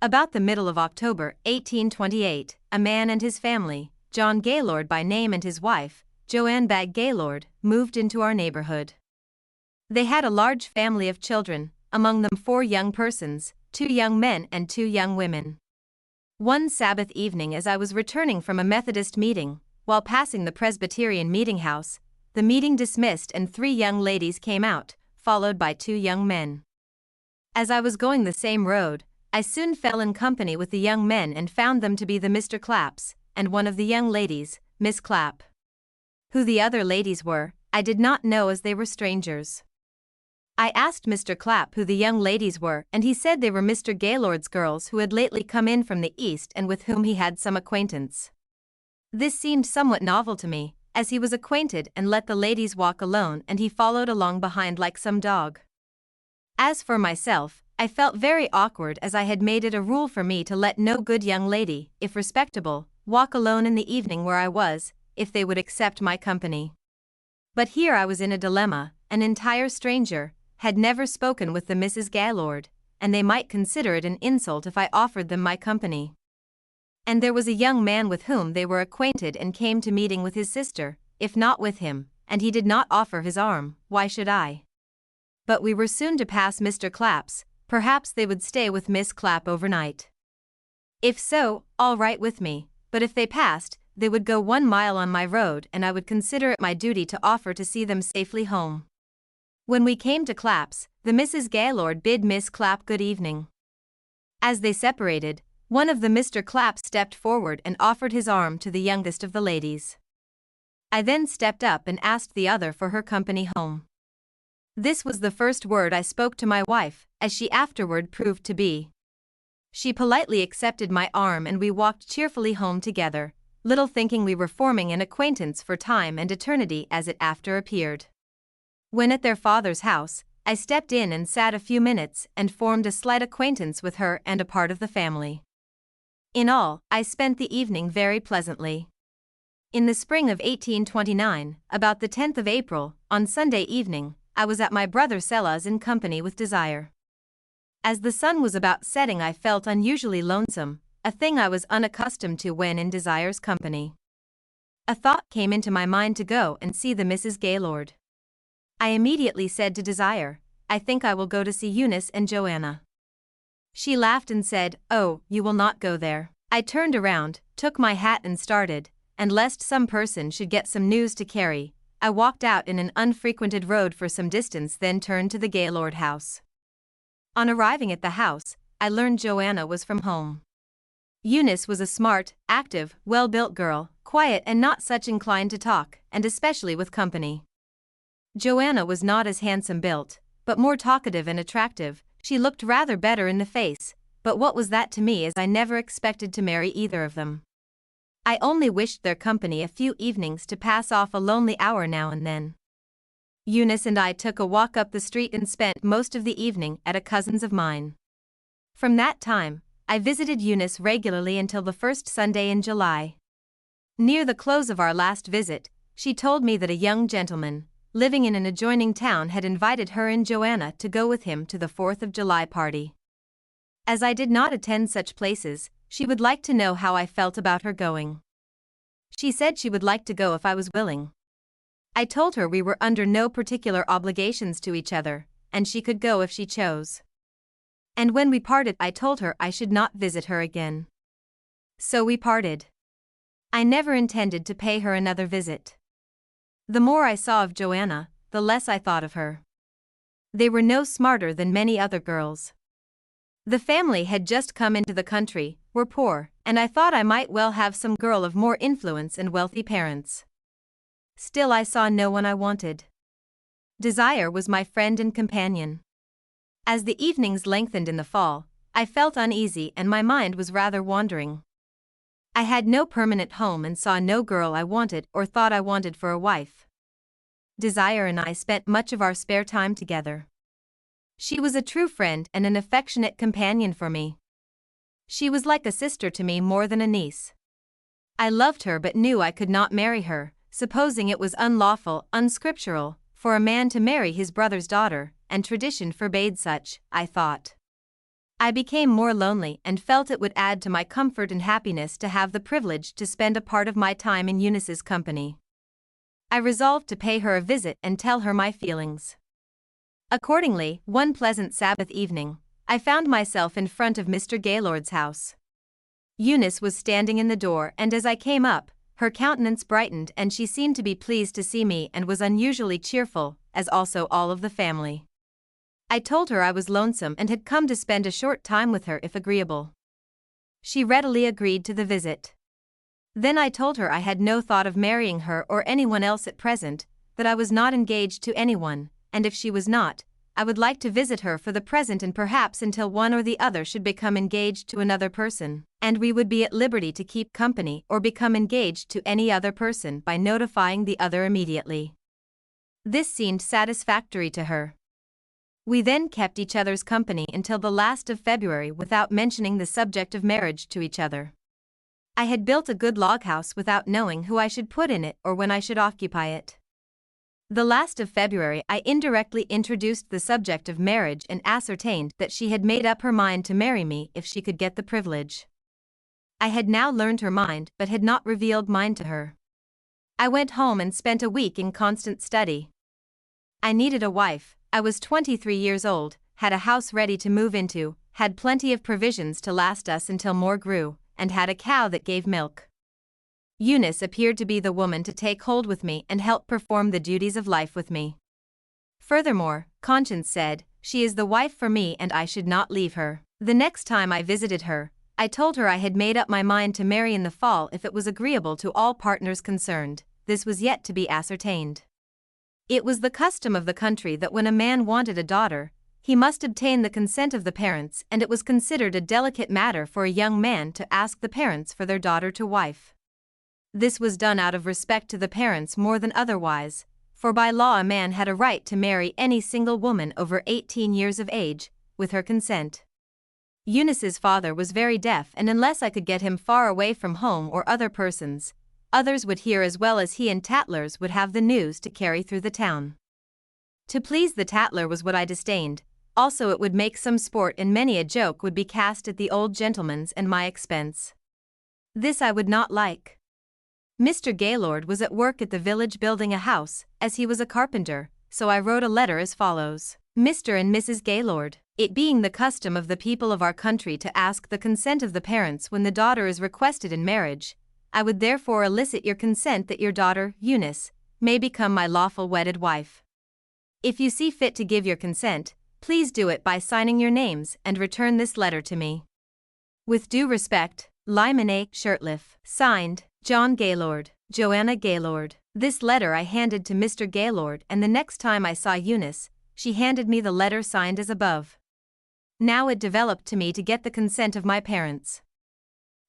S1: About the middle of October 1828, a man and his family, John Gaylord by name, and his wife, Joanne Bagg Gaylord, moved into our neighborhood. They had a large family of children, among them 4 young persons, 2 young men and 2 young women. One Sabbath evening, as I was returning from a Methodist meeting, while passing the Presbyterian meeting house, the meeting dismissed and 3 young ladies came out, followed by 2 young men. As I was going the same road, I soon fell in company with the young men and found them to be the Mr. Clapps, and one of the young ladies, Miss Clapp. Who the other ladies were, I did not know, as they were strangers. I asked Mr. Clapp who the young ladies were, and he said they were Mr. Gaylord's girls who had lately come in from the East and with whom he had some acquaintance. This seemed somewhat novel to me, as he was acquainted and let the ladies walk alone and he followed along behind like some dog. As for myself, I felt very awkward, as I had made it a rule for me to let no good young lady, if respectable, walk alone in the evening where I was, if they would accept my company. But here I was in a dilemma. An entire stranger, had never spoken with the Mrs. Gaylord, and they might consider it an insult if I offered them my company. And there was a young man with whom they were acquainted and came to meeting with his sister, if not with him, and he did not offer his arm. Why should I? But we were soon to pass Mr. Clapp's, perhaps they would stay with Miss Clapp overnight. If so, all right with me, but if they passed, they would go 1 mile on my road and I would consider it my duty to offer to see them safely home. When we came to Clapp's, the Mrs. Gaylord bid Miss Clapp good evening. As they separated, one of the Mr. Clapp stepped forward and offered his arm to the youngest of the ladies. I then stepped up and asked the other for her company home. This was the first word I spoke to my wife, as she afterward proved to be. She politely accepted my arm and we walked cheerfully home together, little thinking we were forming an acquaintance for time and eternity as it after appeared. When at their father's house, I stepped in and sat a few minutes and formed a slight acquaintance with her and a part of the family. In all, I spent the evening very pleasantly. In the spring of 1829, about the 10th of April, on Sunday evening, I was at my brother Sella's in company with Desire. As the sun was about setting I felt unusually lonesome, a thing I was unaccustomed to when in Desire's company. A thought came into my mind to go and see the Mrs. Gaylord. I immediately said to Desire, "I think I will go to see Eunice and Joanna." She laughed and said, "Oh, you will not go there." I turned around, took my hat and started, and lest some person should get some news to carry, I walked out in an unfrequented road for some distance, then turned to the Gaylord house. On arriving at the house, I learned Joanna was from home. Eunice was a smart, active, well-built girl, quiet and not such inclined to talk, and especially with company. Joanna was not as handsome built, but more talkative and attractive. She looked rather better in the face, but what was that to me, as I never expected to marry either of them. I only wished their company a few evenings to pass off a lonely hour now and then. Eunice and I took a walk up the street and spent most of the evening at a cousin's of mine. From that time, I visited Eunice regularly until the first Sunday in July. Near the close of our last visit, she told me that a young gentleman, living in an adjoining town, had invited her and Joanna to go with him to the 4th of July party. As I did not attend such places, she would like to know how I felt about her going. She said she would like to go if I was willing. I told her we were under no particular obligations to each other, and she could go if she chose. And when we parted, I told her I should not visit her again. So we parted. I never intended to pay her another visit. The more I saw of Joanna, the less I thought of her. They were no smarter than many other girls. The family had just come into the country, were poor, and I thought I might well have some girl of more influence and wealthy parents. Still I saw no one I wanted. Desire was my friend and companion. As the evenings lengthened in the fall, I felt uneasy and my mind was rather wandering. I had no permanent home and saw no girl I wanted or thought I wanted for a wife. Desire and I spent much of our spare time together. She was a true friend and an affectionate companion for me. She was like a sister to me more than a niece. I loved her but knew I could not marry her, supposing it was unlawful, unscriptural, for a man to marry his brother's daughter, and tradition forbade such, I thought. I became more lonely and felt it would add to my comfort and happiness to have the privilege to spend a part of my time in Eunice's company. I resolved to pay her a visit and tell her my feelings. Accordingly, one pleasant Sabbath evening, I found myself in front of Mr. Gaylord's house. Eunice was standing in the door, and as I came up, her countenance brightened and she seemed to be pleased to see me and was unusually cheerful, as also all of the family. I told her I was lonesome and had come to spend a short time with her if agreeable. She readily agreed to the visit. Then I told her I had no thought of marrying her or anyone else at present, that I was not engaged to anyone, and if she was not, I would like to visit her for the present and perhaps until one or the other should become engaged to another person, and we would be at liberty to keep company or become engaged to any other person by notifying the other immediately. This seemed satisfactory to her. We then kept each other's company until the last of February without mentioning the subject of marriage to each other. I had built a good log house without knowing who I should put in it or when I should occupy it. The last of February I indirectly introduced the subject of marriage and ascertained that she had made up her mind to marry me if she could get the privilege. I had now learned her mind but had not revealed mine to her. I went home and spent a week in constant study. I needed a wife, I was 23 years old, had a house ready to move into, had plenty of provisions to last us until more grew, and had a cow that gave milk. Eunice appeared to be the woman to take hold with me and help perform the duties of life with me. Furthermore, conscience said, she is the wife for me and I should not leave her. The next time I visited her, I told her I had made up my mind to marry in the fall if it was agreeable to all partners concerned. This was yet to be ascertained. It was the custom of the country that when a man wanted a daughter, he must obtain the consent of the parents, and it was considered a delicate matter for a young man to ask the parents for their daughter to wife. This was done out of respect to the parents more than otherwise, for by law a man had a right to marry any single woman over 18 years of age, with her consent. Eunice's father was very deaf, and unless I could get him far away from home or other persons, others would hear as well as he, and tattlers would have the news to carry through the town. To please the tattler was what I disdained, also it would make some sport, and many a joke would be cast at the old gentleman's and my expense. This I would not like. Mr. Gaylord was at work at the village building a house, as he was a carpenter, so I wrote a letter as follows. Mr. and Mrs. Gaylord, it being the custom of the people of our country to ask the consent of the parents when the daughter is requested in marriage, I would therefore elicit your consent that your daughter, Eunice, may become my lawful wedded wife. If you see fit to give your consent, please do it by signing your names and return this letter to me. With due respect, Lyman A. Shurtliff. Signed, John Gaylord, Joanna Gaylord. This letter I handed to Mr. Gaylord, and the next time I saw Eunice, she handed me the letter signed as above. Now it developed to me to get the consent of my parents.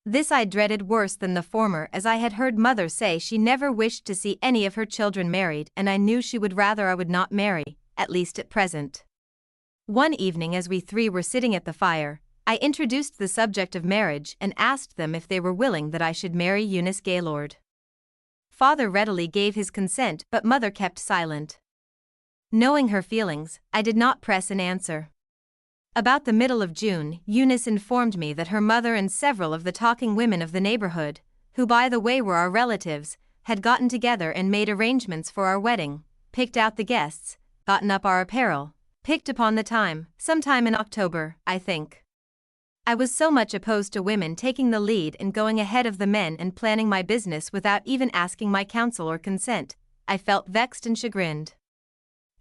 S1: This I dreaded worse than the former, as I had heard mother say she never wished to see any of her children married, and I knew she would rather I would not marry, at least at present. One evening as we three were sitting at the fire, I introduced the subject of marriage and asked them if they were willing that I should marry Eunice Gaylord. Father readily gave his consent, but mother kept silent. Knowing her feelings, I did not press an answer. About the middle of June, Eunice informed me that her mother and several of the talking women of the neighborhood, who by the way were our relatives, had gotten together and made arrangements for our wedding, picked out the guests, gotten up our apparel, picked upon the time, sometime in October, I think. I was so much opposed to women taking the lead and going ahead of the men and planning my business without even asking my counsel or consent, I felt vexed and chagrined.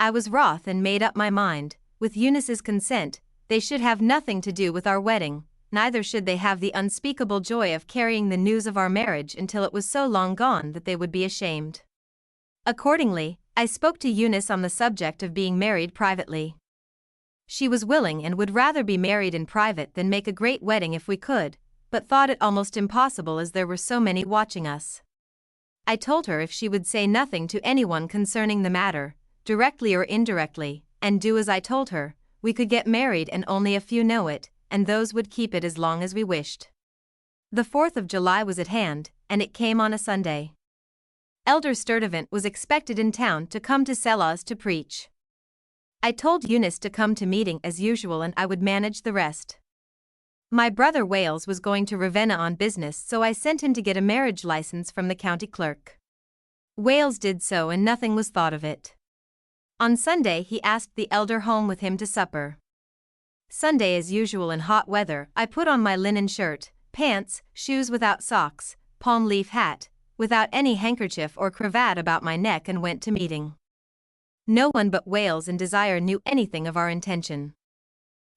S1: I was wroth and made up my mind, with Eunice's consent, they should have nothing to do with our wedding, neither should they have the unspeakable joy of carrying the news of our marriage until it was so long gone that they would be ashamed. Accordingly, I spoke to Eunice on the subject of being married privately. She was willing and would rather be married in private than make a great wedding if we could, but thought it almost impossible as there were so many watching us. I told her if she would say nothing to anyone concerning the matter, directly or indirectly, and do as I told her, we could get married and only a few know it, and those would keep it as long as we wished. The 4th of July was at hand, and it came on a Sunday. Elder Sturtevant was expected in town to come to Sellers to preach. I told Eunice to come to meeting as usual and I would manage the rest. My brother Wales was going to Ravenna on business, so I sent him to get a marriage license from the county clerk. Wales did so and nothing was thought of it. On Sunday he asked the elder home with him to supper. Sunday as usual in hot weather, I put on my linen shirt, pants, shoes without socks, palm leaf hat, without any handkerchief or cravat about my neck and went to meeting. No one but Wales and Desire knew anything of our intention.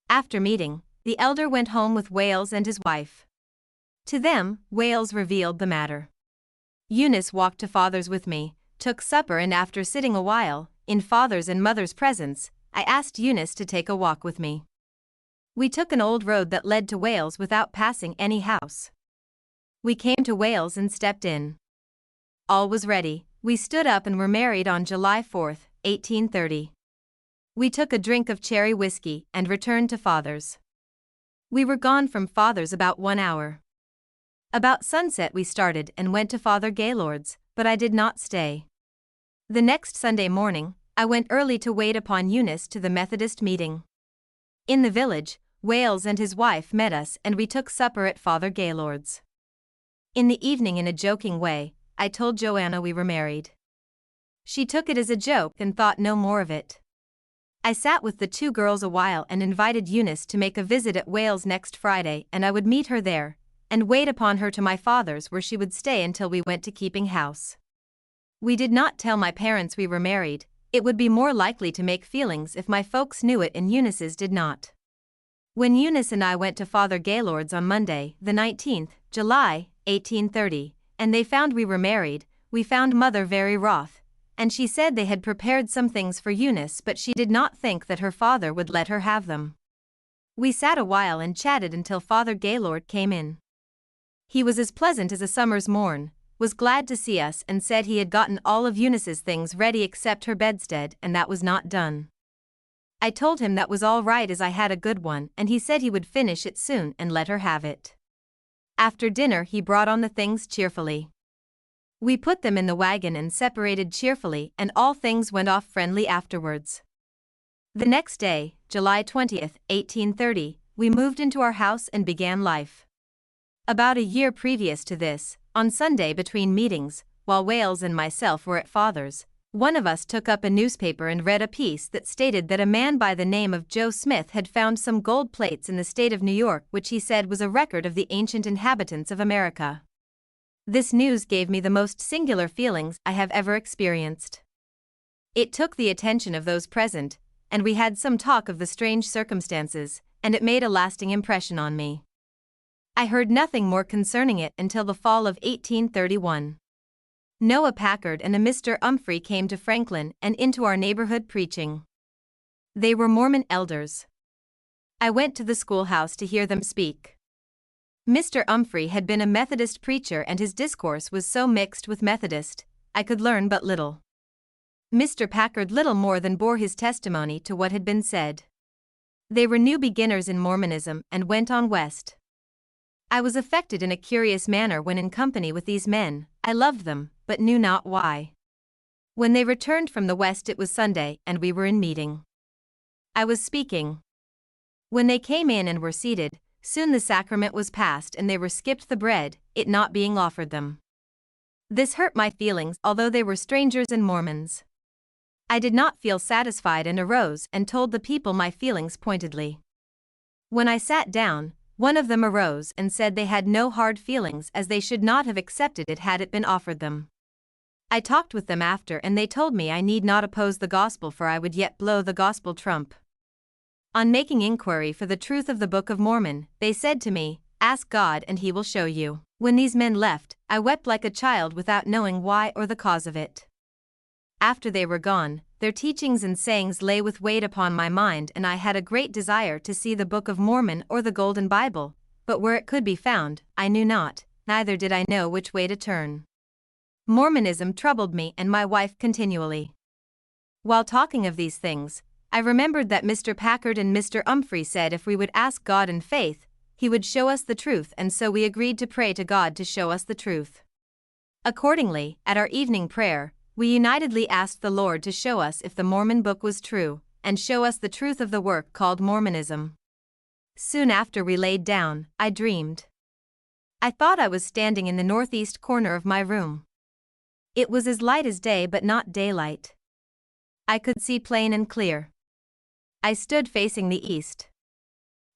S1: After meeting, the elder went home with Wales and his wife. To them, Wales revealed the matter. Eunice walked to father's with me, took supper, and after sitting a while, in father's and mother's presence, I asked Eunice to take a walk with me. We took an old road that led to Wales without passing any house. We came to Wales and stepped in. All was ready, we stood up and were married on July 4th, 1830. We took a drink of cherry whiskey and returned to father's. We were gone from father's about 1 hour. About sunset we started and went to Father Gaylord's, but I did not stay. The next Sunday morning, I went early to wait upon Eunice to the Methodist meeting. In the village, Wales and his wife met us and we took supper at Father Gaylord's. In the evening, in a joking way, I told Joanna we were married. She took it as a joke and thought no more of it. I sat with the two girls a while and invited Eunice to make a visit at Wales next Friday, and I would meet her there, and wait upon her to my father's, where she would stay until we went to keeping house. We did not tell my parents we were married. It would be more likely to make feelings if my folks knew it and Eunice's did not. When Eunice and I went to Father Gaylord's on Monday, the 19th, July, 1830, and they found we were married, we found Mother very wroth, and she said they had prepared some things for Eunice, but she did not think that her father would let her have them. We sat a while and chatted until Father Gaylord came in. He was as pleasant as a summer's morn, was glad to see us, and said he had gotten all of Eunice's things ready except her bedstead, and that was not done. I told him that was all right, as I had a good one, and he said he would finish it soon and let her have it. After dinner he brought on the things cheerfully. We put them in the wagon and separated cheerfully, and all things went off friendly afterwards. The next day, July 20th, 1830, we moved into our house and began life. About a year previous to this, on Sunday between meetings, while Wales and myself were at Father's, one of us took up a newspaper and read a piece that stated that a man by the name of Joe Smith had found some gold plates in the state of New York, which he said was a record of the ancient inhabitants of America. This news gave me the most singular feelings I have ever experienced. It took the attention of those present, and we had some talk of the strange circumstances, and it made a lasting impression on me. I heard nothing more concerning it until the fall of 1831. Noah Packard and a Mr. Humphrey came to Franklin and into our neighborhood preaching. They were Mormon elders. I went to the schoolhouse to hear them speak. Mr. Humphrey had been a Methodist preacher, and his discourse was so mixed with Methodist, I could learn but little. Mr. Packard little more than bore his testimony to what had been said. They were new beginners in Mormonism and went on west. I was affected in a curious manner when in company with these men. I loved them, but knew not why. When they returned from the west, it was Sunday, and we were in meeting. I was speaking. When they came in and were seated, soon the sacrament was passed and they were skipped the bread, it not being offered them. This hurt my feelings, although they were strangers and Mormons. I did not feel satisfied and arose and told the people my feelings pointedly. When I sat down, one of them arose and said they had no hard feelings, as they should not have accepted it had it been offered them. I talked with them after, and they told me I need not oppose the gospel, for I would yet blow the gospel trump. On making inquiry for the truth of the Book of Mormon, they said to me, "Ask God and He will show you." When these men left, I wept like a child without knowing why or the cause of it. After they were gone, their teachings and sayings lay with weight upon my mind, and I had a great desire to see the Book of Mormon or the Golden Bible, but where it could be found, I knew not, neither did I know which way to turn. Mormonism troubled me and my wife continually. While talking of these things, I remembered that Mr. Packard and Mr. Humphrey said if we would ask God in faith, He would show us the truth, and so we agreed to pray to God to show us the truth. Accordingly, at our evening prayer, we unitedly asked the Lord to show us if the Mormon book was true, and show us the truth of the work called Mormonism. Soon after we laid down, I dreamed. I thought I was standing in the northeast corner of my room. It was as light as day but not daylight. I could see plain and clear. I stood facing the east.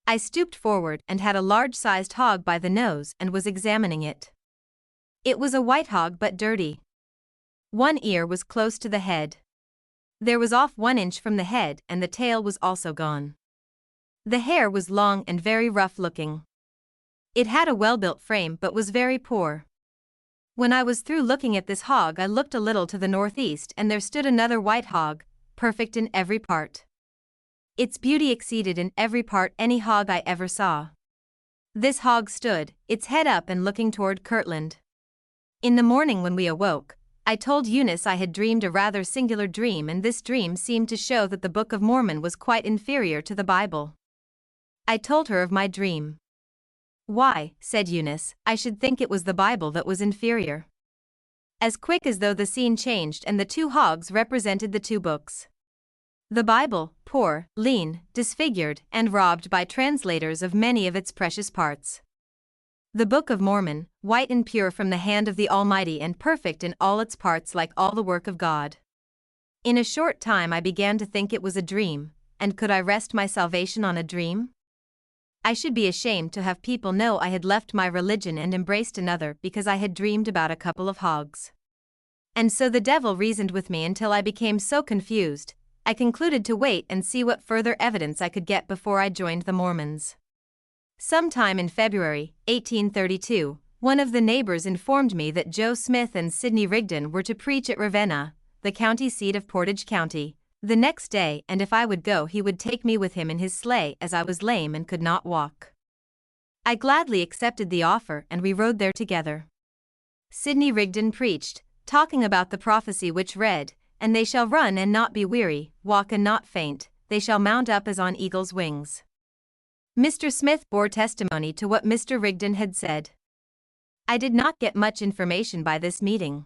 S1: I stooped forward and had a large-sized hog by the nose and was examining it. It was a white hog but dirty. One ear was close to the head. There was off 1 inch from the head, and the tail was also gone. The hair was long and very rough-looking. It had a well-built frame but was very poor. When I was through looking at this hog, I looked a little to the northeast, and there stood another white hog, perfect in every part. Its beauty exceeded in every part any hog I ever saw. This hog stood, its head up and looking toward Kirtland. In the morning when we awoke, I told Eunice I had dreamed a rather singular dream, and this dream seemed to show that the Book of Mormon was quite inferior to the Bible. I told her of my dream. "Why," said Eunice, "I should think it was the Bible that was inferior." As quick as though the scene changed, and the two hogs represented the two books. The Bible, poor, lean, disfigured, and robbed by translators of many of its precious parts. The Book of Mormon, white and pure from the hand of the Almighty and perfect in all its parts like all the work of God. In a short time I began to think it was a dream, and could I rest my salvation on a dream? I should be ashamed to have people know I had left my religion and embraced another because I had dreamed about a couple of hogs. And so the devil reasoned with me until I became so confused, I concluded to wait and see what further evidence I could get before I joined the Mormons. Sometime in February, 1832, one of the neighbors informed me that Joe Smith and Sidney Rigdon were to preach at Ravenna, the county seat of Portage County, the next day, and if I would go he would take me with him in his sleigh as I was lame and could not walk. I gladly accepted the offer and we rode there together. Sidney Rigdon preached, talking about the prophecy which read, "And they shall run and not be weary, walk and not faint, they shall mount up as on eagle's wings." Mr. Smith bore testimony to what Mr. Rigdon had said. I did not get much information by this meeting.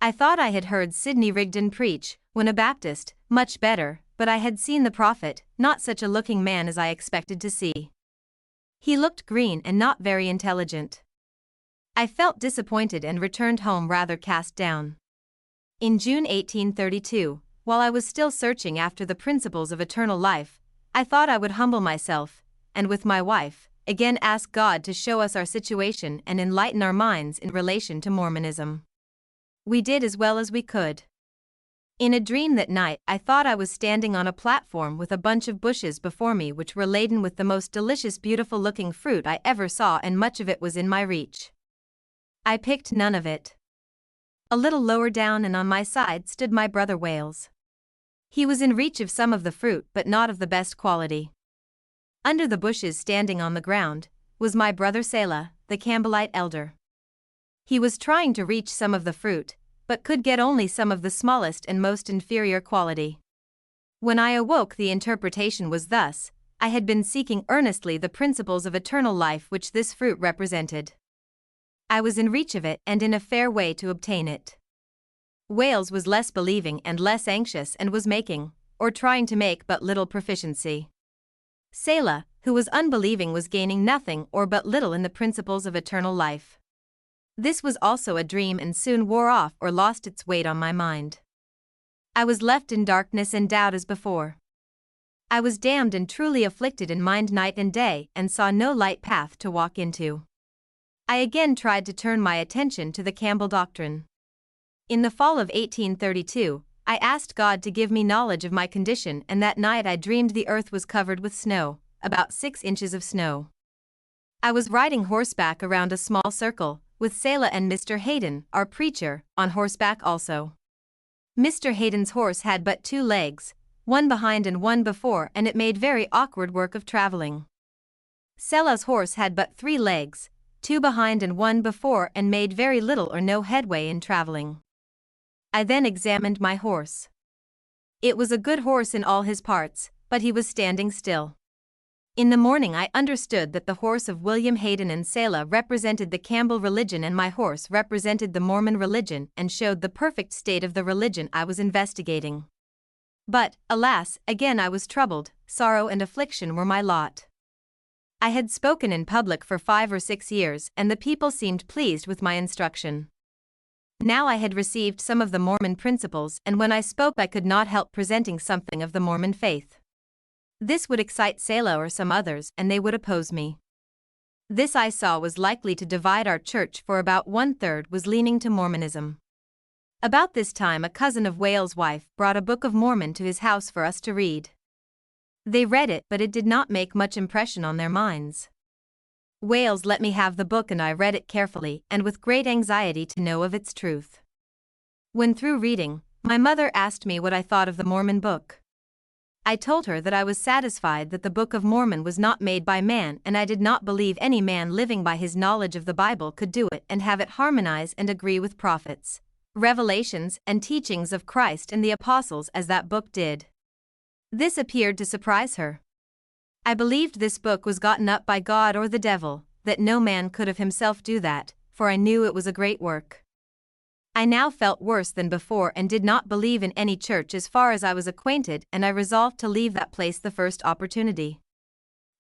S1: I thought I had heard Sidney Rigdon preach, when a Baptist, much better, but I had seen the prophet, not such a looking man as I expected to see. He looked green and not very intelligent. I felt disappointed and returned home rather cast down. In June 1832, while I was still searching after the principles of eternal life, I thought I would humble myself, and with my wife, again ask God to show us our situation and enlighten our minds in relation to Mormonism. We did as well as we could. In a dream that night, I thought I was standing on a platform with a bunch of bushes before me which were laden with the most delicious beautiful-looking fruit I ever saw, and much of it was in my reach. I picked none of it. A little lower down and on my side stood my brother Wales. He was in reach of some of the fruit but not of the best quality. Under the bushes, standing on the ground, was my brother Selah, the Campbellite elder. He was trying to reach some of the fruit, but could get only some of the smallest and most inferior quality. When I awoke, the interpretation was thus: I had been seeking earnestly the principles of eternal life which this fruit represented. I was in reach of it and in a fair way to obtain it. Wales was less believing and less anxious and was making, or trying to make, but little proficiency. Selah, who was unbelieving, was gaining nothing or but little in the principles of eternal life. This was also a dream and soon wore off or lost its weight on my mind. I was left in darkness and doubt as before. I was damned and truly afflicted in mind night and day, and saw no light path to walk into. I again tried to turn my attention to the Campbell doctrine. In the fall of 1832, I asked God to give me knowledge of my condition, and that night I dreamed the earth was covered with snow, about 6 inches of snow. I was riding horseback around a small circle, with Selah and Mr. Hayden, our preacher, on horseback also. Mr. Hayden's horse had but 2 legs, one behind and one before, and it made very awkward work of traveling. Selah's horse had but 3 legs, 2 behind and 1 before, and made very little or no headway in traveling. I then examined my horse. It was a good horse in all his parts, but he was standing still. In the morning I understood that the horse of William Hayden and Selah represented the Campbell religion and my horse represented the Mormon religion, and showed the perfect state of the religion I was investigating. But, alas, again I was troubled, sorrow and affliction were my lot. I had spoken in public for 5 or 6 years, and the people seemed pleased with my instruction. Now I had received some of the Mormon principles, and when I spoke I could not help presenting something of the Mormon faith. This would excite Selah or some others, and they would oppose me. This I saw was likely to divide our church, for about 1/3 was leaning to Mormonism. About this time a cousin of Wales' wife brought a Book of Mormon to his house for us to read. They read it, but it did not make much impression on their minds. Wales let me have the book and I read it carefully and with great anxiety to know of its truth. When through reading, my mother asked me what I thought of the Mormon book. I told her that I was satisfied that the Book of Mormon was not made by man, and I did not believe any man living by his knowledge of the Bible could do it and have it harmonize and agree with prophets, revelations, and teachings of Christ and the apostles as that book did. This appeared to surprise her. I believed this book was gotten up by God or the devil, that no man could of himself do that, for I knew it was a great work. I now felt worse than before and did not believe in any church as far as I was acquainted, and I resolved to leave that place the first opportunity.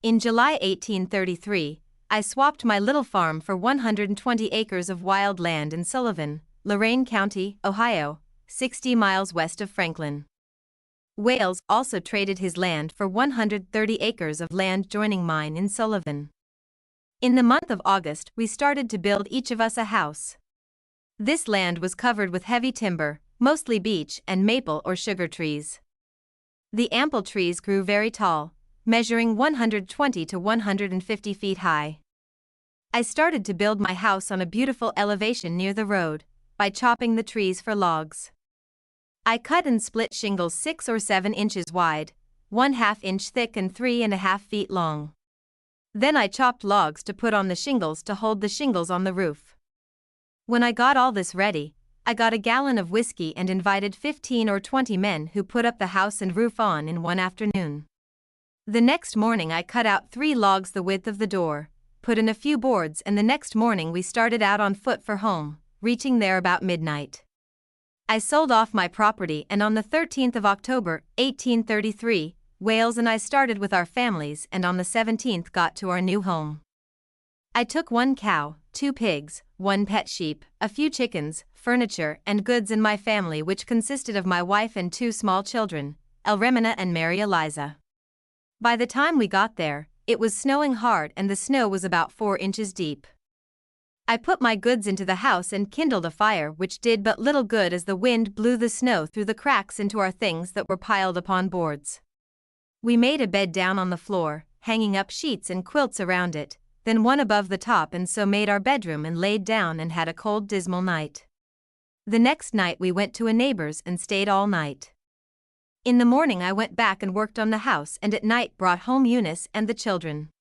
S1: In July 1833, I swapped my little farm for 120 acres of wild land in Sullivan, Lorain County, Ohio, 60 miles west of Franklin. Wales also traded his land for 130 acres of land joining mine in Sullivan. In the month of August, we started to build each of us a house. This land was covered with heavy timber, mostly beech and maple or sugar trees. The ample trees grew very tall, measuring 120 to 150 feet high. I started to build my house on a beautiful elevation near the road, by chopping the trees for logs. I cut and split shingles 6 or 7 inches wide, 1/2 inch thick and 3.5 feet long. Then I chopped logs to put on the shingles to hold the shingles on the roof. When I got all this ready, I got a gallon of whiskey and invited 15 or 20 men who put up the house and roof on in one afternoon. The next morning I cut out 3 logs the width of the door, put in a few boards, and the next morning we started out on foot for home, reaching there about midnight. I sold off my property, and on the 13th of October, 1833, Wales and I started with our families, and on the 17th got to our new home. I took 1 cow, 2 pigs, 1 pet sheep, a few chickens, furniture, and goods in my family, which consisted of my wife and 2 small children, Elremina and Mary Eliza. By the time we got there, it was snowing hard and the snow was about 4 inches deep. I put my goods into the house and kindled a fire, which did but little good as the wind blew the snow through the cracks into our things that were piled upon boards. We made a bed down on the floor, hanging up sheets and quilts around it, then one above the top, and so made our bedroom and laid down and had a cold, dismal night. The next night we went to a neighbor's and stayed all night. In the morning I went back and worked on the house, and at night brought home Eunice and the children.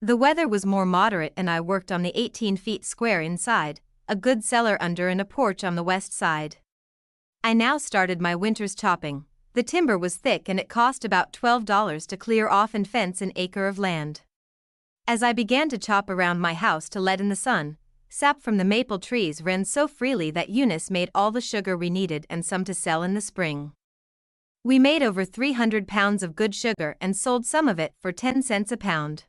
S1: The weather was more moderate and I worked on the 18 feet square inside, a good cellar under and a porch on the west side. I now started my winter's chopping. The timber was thick and it cost about $12 to clear off and fence an acre of land. As I began to chop around my house to let in the sun, sap from the maple trees ran so freely that Eunice made all the sugar we needed and some to sell in the spring. We made over 300 pounds of good sugar and sold some of it for 10 cents a pound.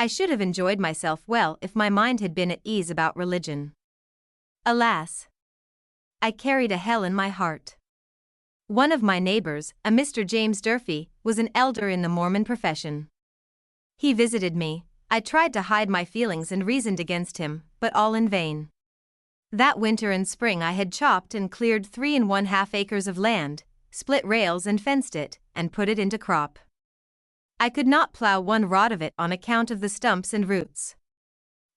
S1: I should have enjoyed myself well if my mind had been at ease about religion. Alas! I carried a hell in my heart. One of my neighbors, a Mr. James Durfee, was an elder in the Mormon profession. He visited me. I tried to hide my feelings and reasoned against him, but all in vain. That winter and spring I had chopped and cleared 3.5 acres of land, split rails and fenced it, and put it into crop. I could not plow 1 rod of it on account of the stumps and roots.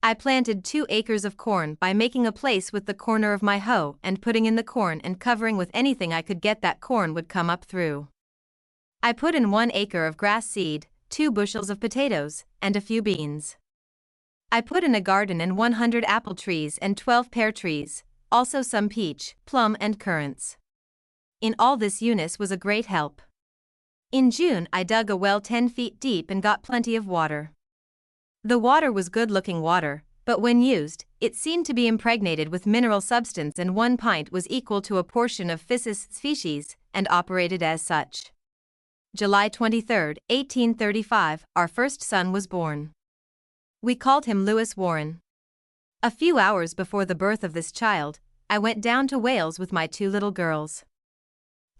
S1: I planted 2 acres of corn by making a place with the corner of my hoe and putting in the corn and covering with anything I could get that corn would come up through. I put in 1 acre of grass seed, 2 bushels of potatoes, and a few beans. I put in a garden and 100 apple trees and 12 pear trees, also some peach, plum and currants. In all this Eunice was a great help. In June I dug a well 10 feet deep and got plenty of water. The water was good-looking water, but when used, it seemed to be impregnated with mineral substance, and 1 pint was equal to a portion of Physis species, and operated as such. July 23, 1835, our first son was born. We called him Lewis Warren. A few hours before the birth of this child, I went down to Wales with my 2 little girls.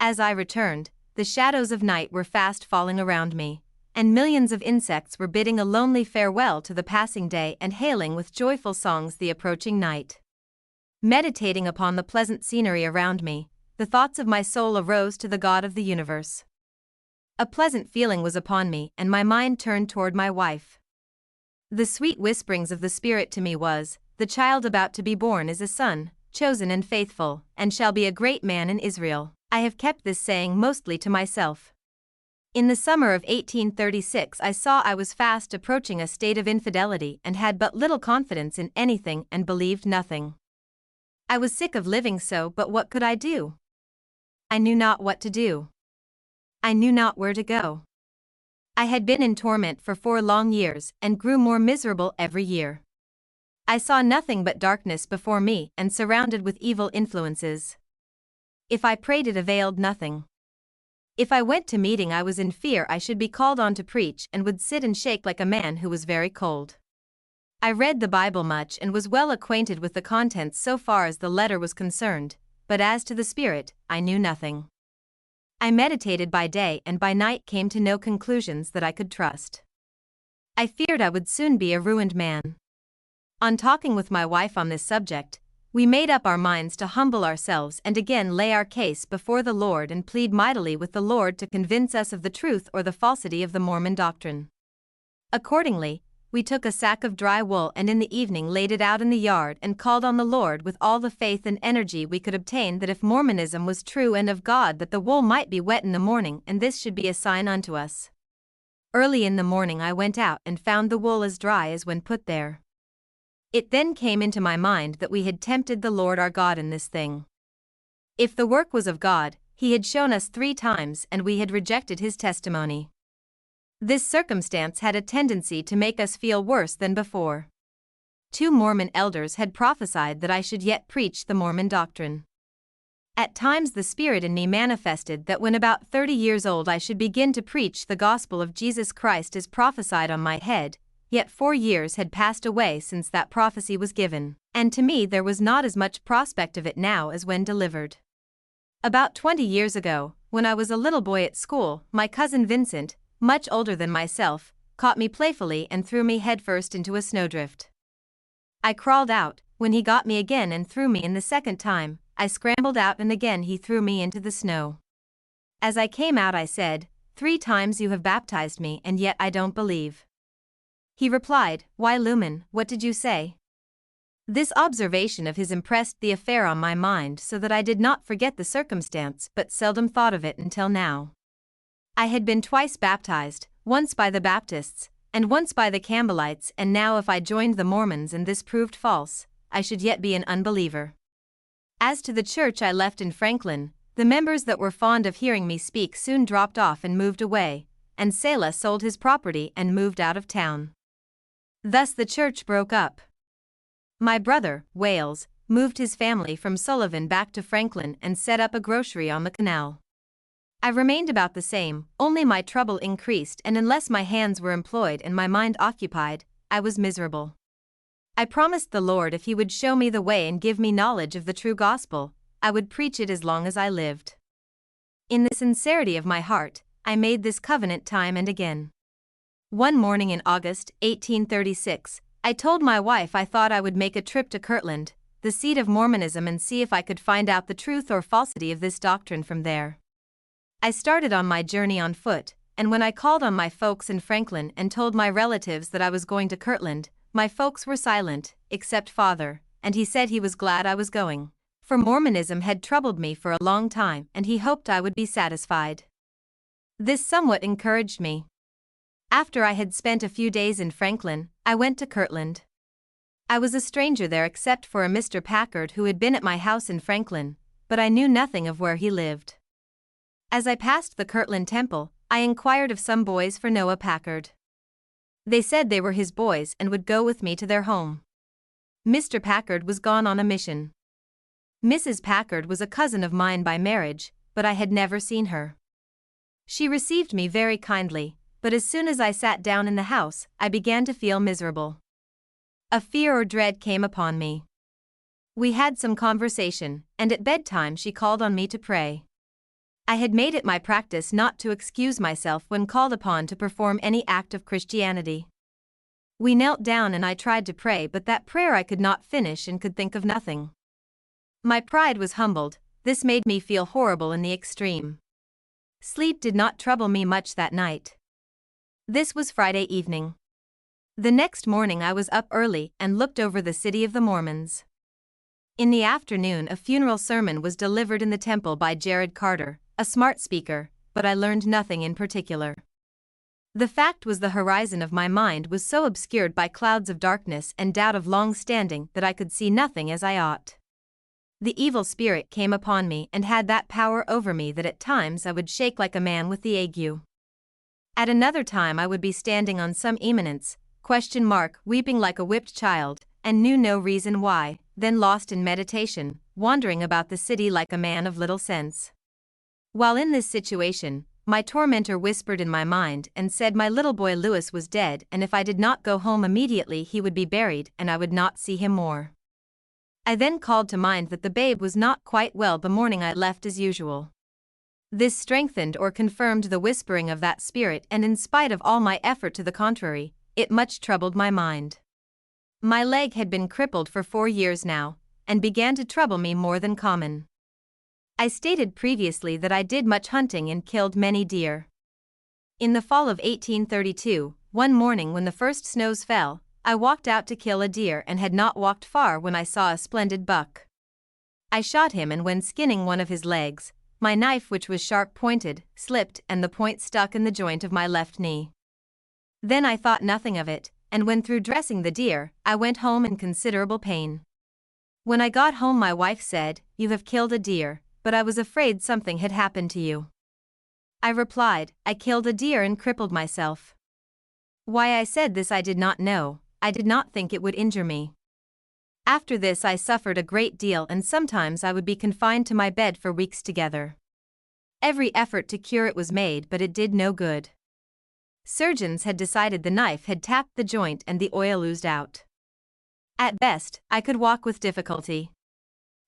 S1: As I returned, the shadows of night were fast falling around me, and millions of insects were bidding a lonely farewell to the passing day and hailing with joyful songs the approaching night. Meditating upon the pleasant scenery around me, the thoughts of my soul arose to the God of the universe. A pleasant feeling was upon me, and my mind turned toward my wife. The sweet whisperings of the Spirit to me was, "The child about to be born is a son, chosen and faithful, and shall be a great man in Israel." I have kept this saying mostly to myself. In the summer of 1836 I saw I was fast approaching a state of infidelity and had but little confidence in anything and believed nothing. I was sick of living so, but what could I do? I knew not what to do. I knew not where to go. I had been in torment for 4 long years and grew more miserable every year. I saw nothing but darkness before me and surrounded with evil influences. If I prayed it availed nothing. If I went to meeting I was in fear I should be called on to preach and would sit and shake like a man who was very cold. I read the Bible much and was well acquainted with the contents so far as the letter was concerned, but as to the spirit, I knew nothing. I meditated by day and by night, came to no conclusions that I could trust. I feared I would soon be a ruined man. On talking with my wife on this subject, we made up our minds to humble ourselves and again lay our case before the Lord and plead mightily with the Lord to convince us of the truth or the falsity of the Mormon doctrine. Accordingly, we took a sack of dry wool and in the evening laid it out in the yard and called on the Lord with all the faith and energy we could obtain that if Mormonism was true and of God, that the wool might be wet in the morning, and this should be a sign unto us. Early in the morning I went out and found the wool as dry as when put there. It then came into my mind that we had tempted the Lord our God in this thing. If the work was of God, He had shown us 3 times and we had rejected His testimony. This circumstance had a tendency to make us feel worse than before. 2 Mormon elders had prophesied that I should yet preach the Mormon doctrine. At times the Spirit in me manifested that when about 30 years old I should begin to preach the gospel of Jesus Christ as prophesied on my head. Yet 4 years had passed away since that prophecy was given, and to me there was not as much prospect of it now as when delivered. About 20 years ago, when I was a little boy at school, my cousin Vincent, much older than myself, caught me playfully and threw me headfirst into a snowdrift. I crawled out. When he got me again and threw me in the second time, I scrambled out and again he threw me into the snow. As I came out I said, 3 times you have baptized me and yet I don't believe. He replied, Why Luman, what did you say? This observation of his impressed the affair on my mind so that I did not forget the circumstance but seldom thought of it until now. I had been twice baptized, once by the Baptists, and once by the Campbellites, and now if I joined the Mormons and this proved false, I should yet be an unbeliever. As to the church I left in Franklin, the members that were fond of hearing me speak soon dropped off and moved away, and Selah sold his property and moved out of town. Thus the church broke up. My brother, Wales, moved his family from Sullivan back to Franklin and set up a grocery on the canal. I remained about the same, only my trouble increased, and unless my hands were employed and my mind occupied, I was miserable. I promised the Lord if He would show me the way and give me knowledge of the true gospel, I would preach it as long as I lived. In the sincerity of my heart, I made this covenant time and again. One morning in August, 1836, I told my wife I thought I would make a trip to Kirtland, the seat of Mormonism, and see if I could find out the truth or falsity of this doctrine from there. I started on my journey on foot, and when I called on my folks in Franklin and told my relatives that I was going to Kirtland, my folks were silent, except Father, and he said he was glad I was going, for Mormonism had troubled me for a long time and he hoped I would be satisfied. This somewhat encouraged me. After I had spent a few days in Franklin, I went to Kirtland. I was a stranger there except for a Mr. Packard who had been at my house in Franklin, but I knew nothing of where he lived. As I passed the Kirtland Temple, I inquired of some boys for Noah Packard. They said they were his boys and would go with me to their home. Mr. Packard was gone on a mission. Mrs. Packard was a cousin of mine by marriage, but I had never seen her. She received me very kindly, but as soon as I sat down in the house, I began to feel miserable. A fear or dread came upon me. We had some conversation, and at bedtime she called on me to pray. I had made it my practice not to excuse myself when called upon to perform any act of Christianity. We knelt down and I tried to pray, but that prayer I could not finish and could think of nothing. My pride was humbled. This made me feel horrible in the extreme. Sleep did not trouble me much that night. This was Friday evening. The next morning I was up early and looked over the city of the Mormons. In the afternoon a funeral sermon was delivered in the temple by Jared Carter, a smart speaker, but I learned nothing in particular. The fact was the horizon of my mind was so obscured by clouds of darkness and doubt of long standing that I could see nothing as I ought. The evil spirit came upon me and had that power over me that at times I would shake like a man with the ague. At another time I would be standing on some eminence, weeping like a whipped child, and knew no reason why, then lost in meditation, wandering about the city like a man of little sense. While in this situation, my tormentor whispered in my mind and said my little boy Louis was dead, and if I did not go home immediately he would be buried and I would not see him more. I then called to mind that the babe was not quite well the morning I left as usual. This strengthened or confirmed the whispering of that spirit, and in spite of all my effort to the contrary, it much troubled my mind. My leg had been crippled for 4 years now, and began to trouble me more than common. I stated previously that I did much hunting and killed many deer. In the fall of 1832, one morning when the first snows fell, I walked out to kill a deer and had not walked far when I saw a splendid buck. I shot him, and when skinning one of his legs, my knife, which was sharp-pointed, slipped and the point stuck in the joint of my left knee. Then I thought nothing of it, and when through dressing the deer, I went home in considerable pain. When I got home, my wife said, "You have killed a deer, but I was afraid something had happened to you." I replied, "I killed a deer and crippled myself." Why I said this I did not know. I did not think it would injure me. After this I suffered a great deal, and sometimes I would be confined to my bed for weeks together. Every effort to cure it was made, but it did no good. Surgeons had decided the knife had tapped the joint and the oil oozed out. At best, I could walk with difficulty.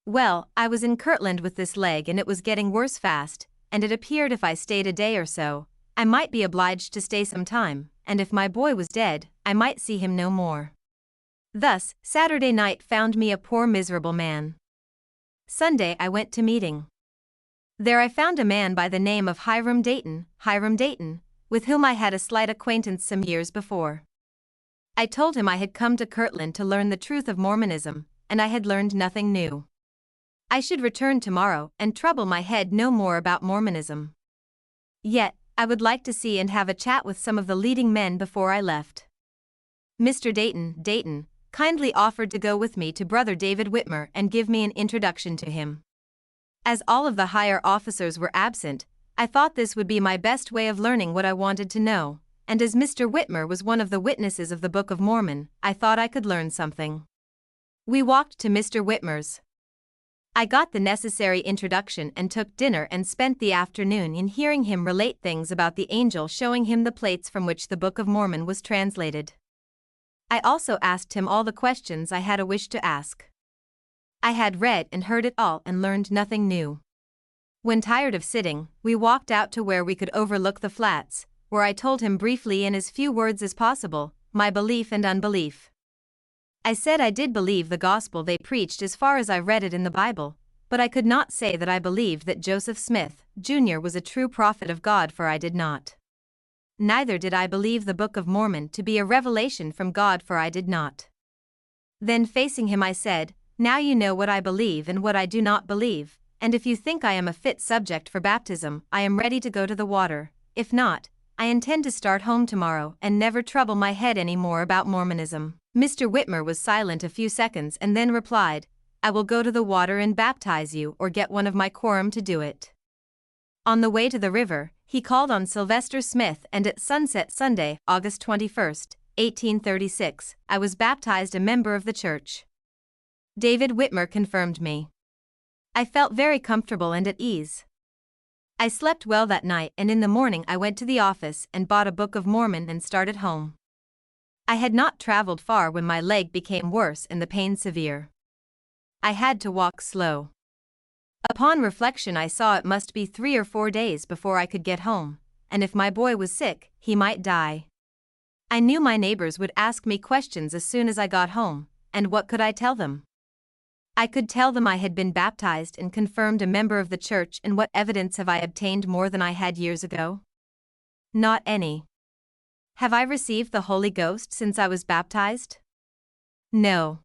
S1: Well, I was in Kirtland with this leg, and it was getting worse fast, and it appeared if I stayed a day or so, I might be obliged to stay some time, and if my boy was dead, I might see him no more. Thus, Saturday night found me a poor miserable man. Sunday I went to meeting. There I found a man by the name of Hiram Dayton, with whom I had a slight acquaintance some years before. I told him I had come to Kirtland to learn the truth of Mormonism, and I had learned nothing new. I should return tomorrow and trouble my head no more about Mormonism. Yet, I would like to see and have a chat with some of the leading men before I left. Mr. Dayton, kindly offered to go with me to Brother David Whitmer and give me an introduction to him. As all of the higher officers were absent, I thought this would be my best way of learning what I wanted to know, and as Mr. Whitmer was one of the witnesses of the Book of Mormon, I thought I could learn something. We walked to Mr. Whitmer's. I got the necessary introduction and took dinner and spent the afternoon in hearing him relate things about the angel showing him the plates from which the Book of Mormon was translated. I also asked him all the questions I had a wish to ask. I had read and heard it all and learned nothing new. When tired of sitting, we walked out to where we could overlook the flats, where I told him briefly in as few words as possible, my belief and unbelief. I said I did believe the gospel they preached as far as I read it in the Bible, but I could not say that I believed that Joseph Smith, Jr. was a true prophet of God, for I did not. Neither did I believe the Book of Mormon to be a revelation from God, for I did not. Then facing him I said, "Now you know what I believe and what I do not believe, and if you think I am a fit subject for baptism, I am ready to go to the water. If not, I intend to start home tomorrow and never trouble my head any more about Mormonism." Mr. Whitmer was silent a few seconds and then replied, "I will go to the water and baptize you, or get one of my quorum to do it." On the way to the river, he called on Sylvester Smith, and at sunset Sunday, August 21, 1836, I was baptized a member of the church. David Whitmer confirmed me. I felt very comfortable and at ease. I slept well that night, and in the morning I went to the office and bought a Book of Mormon and started home. I had not traveled far when my leg became worse and the pain severe. I had to walk slow. Upon reflection I saw it must be 3 or 4 days before I could get home, and if my boy was sick, he might die. I knew my neighbors would ask me questions as soon as I got home, and what could I tell them? I could tell them I had been baptized and confirmed a member of the church, and what evidence have I obtained more than I had years ago? Not any. Have I received the Holy Ghost since I was baptized? No.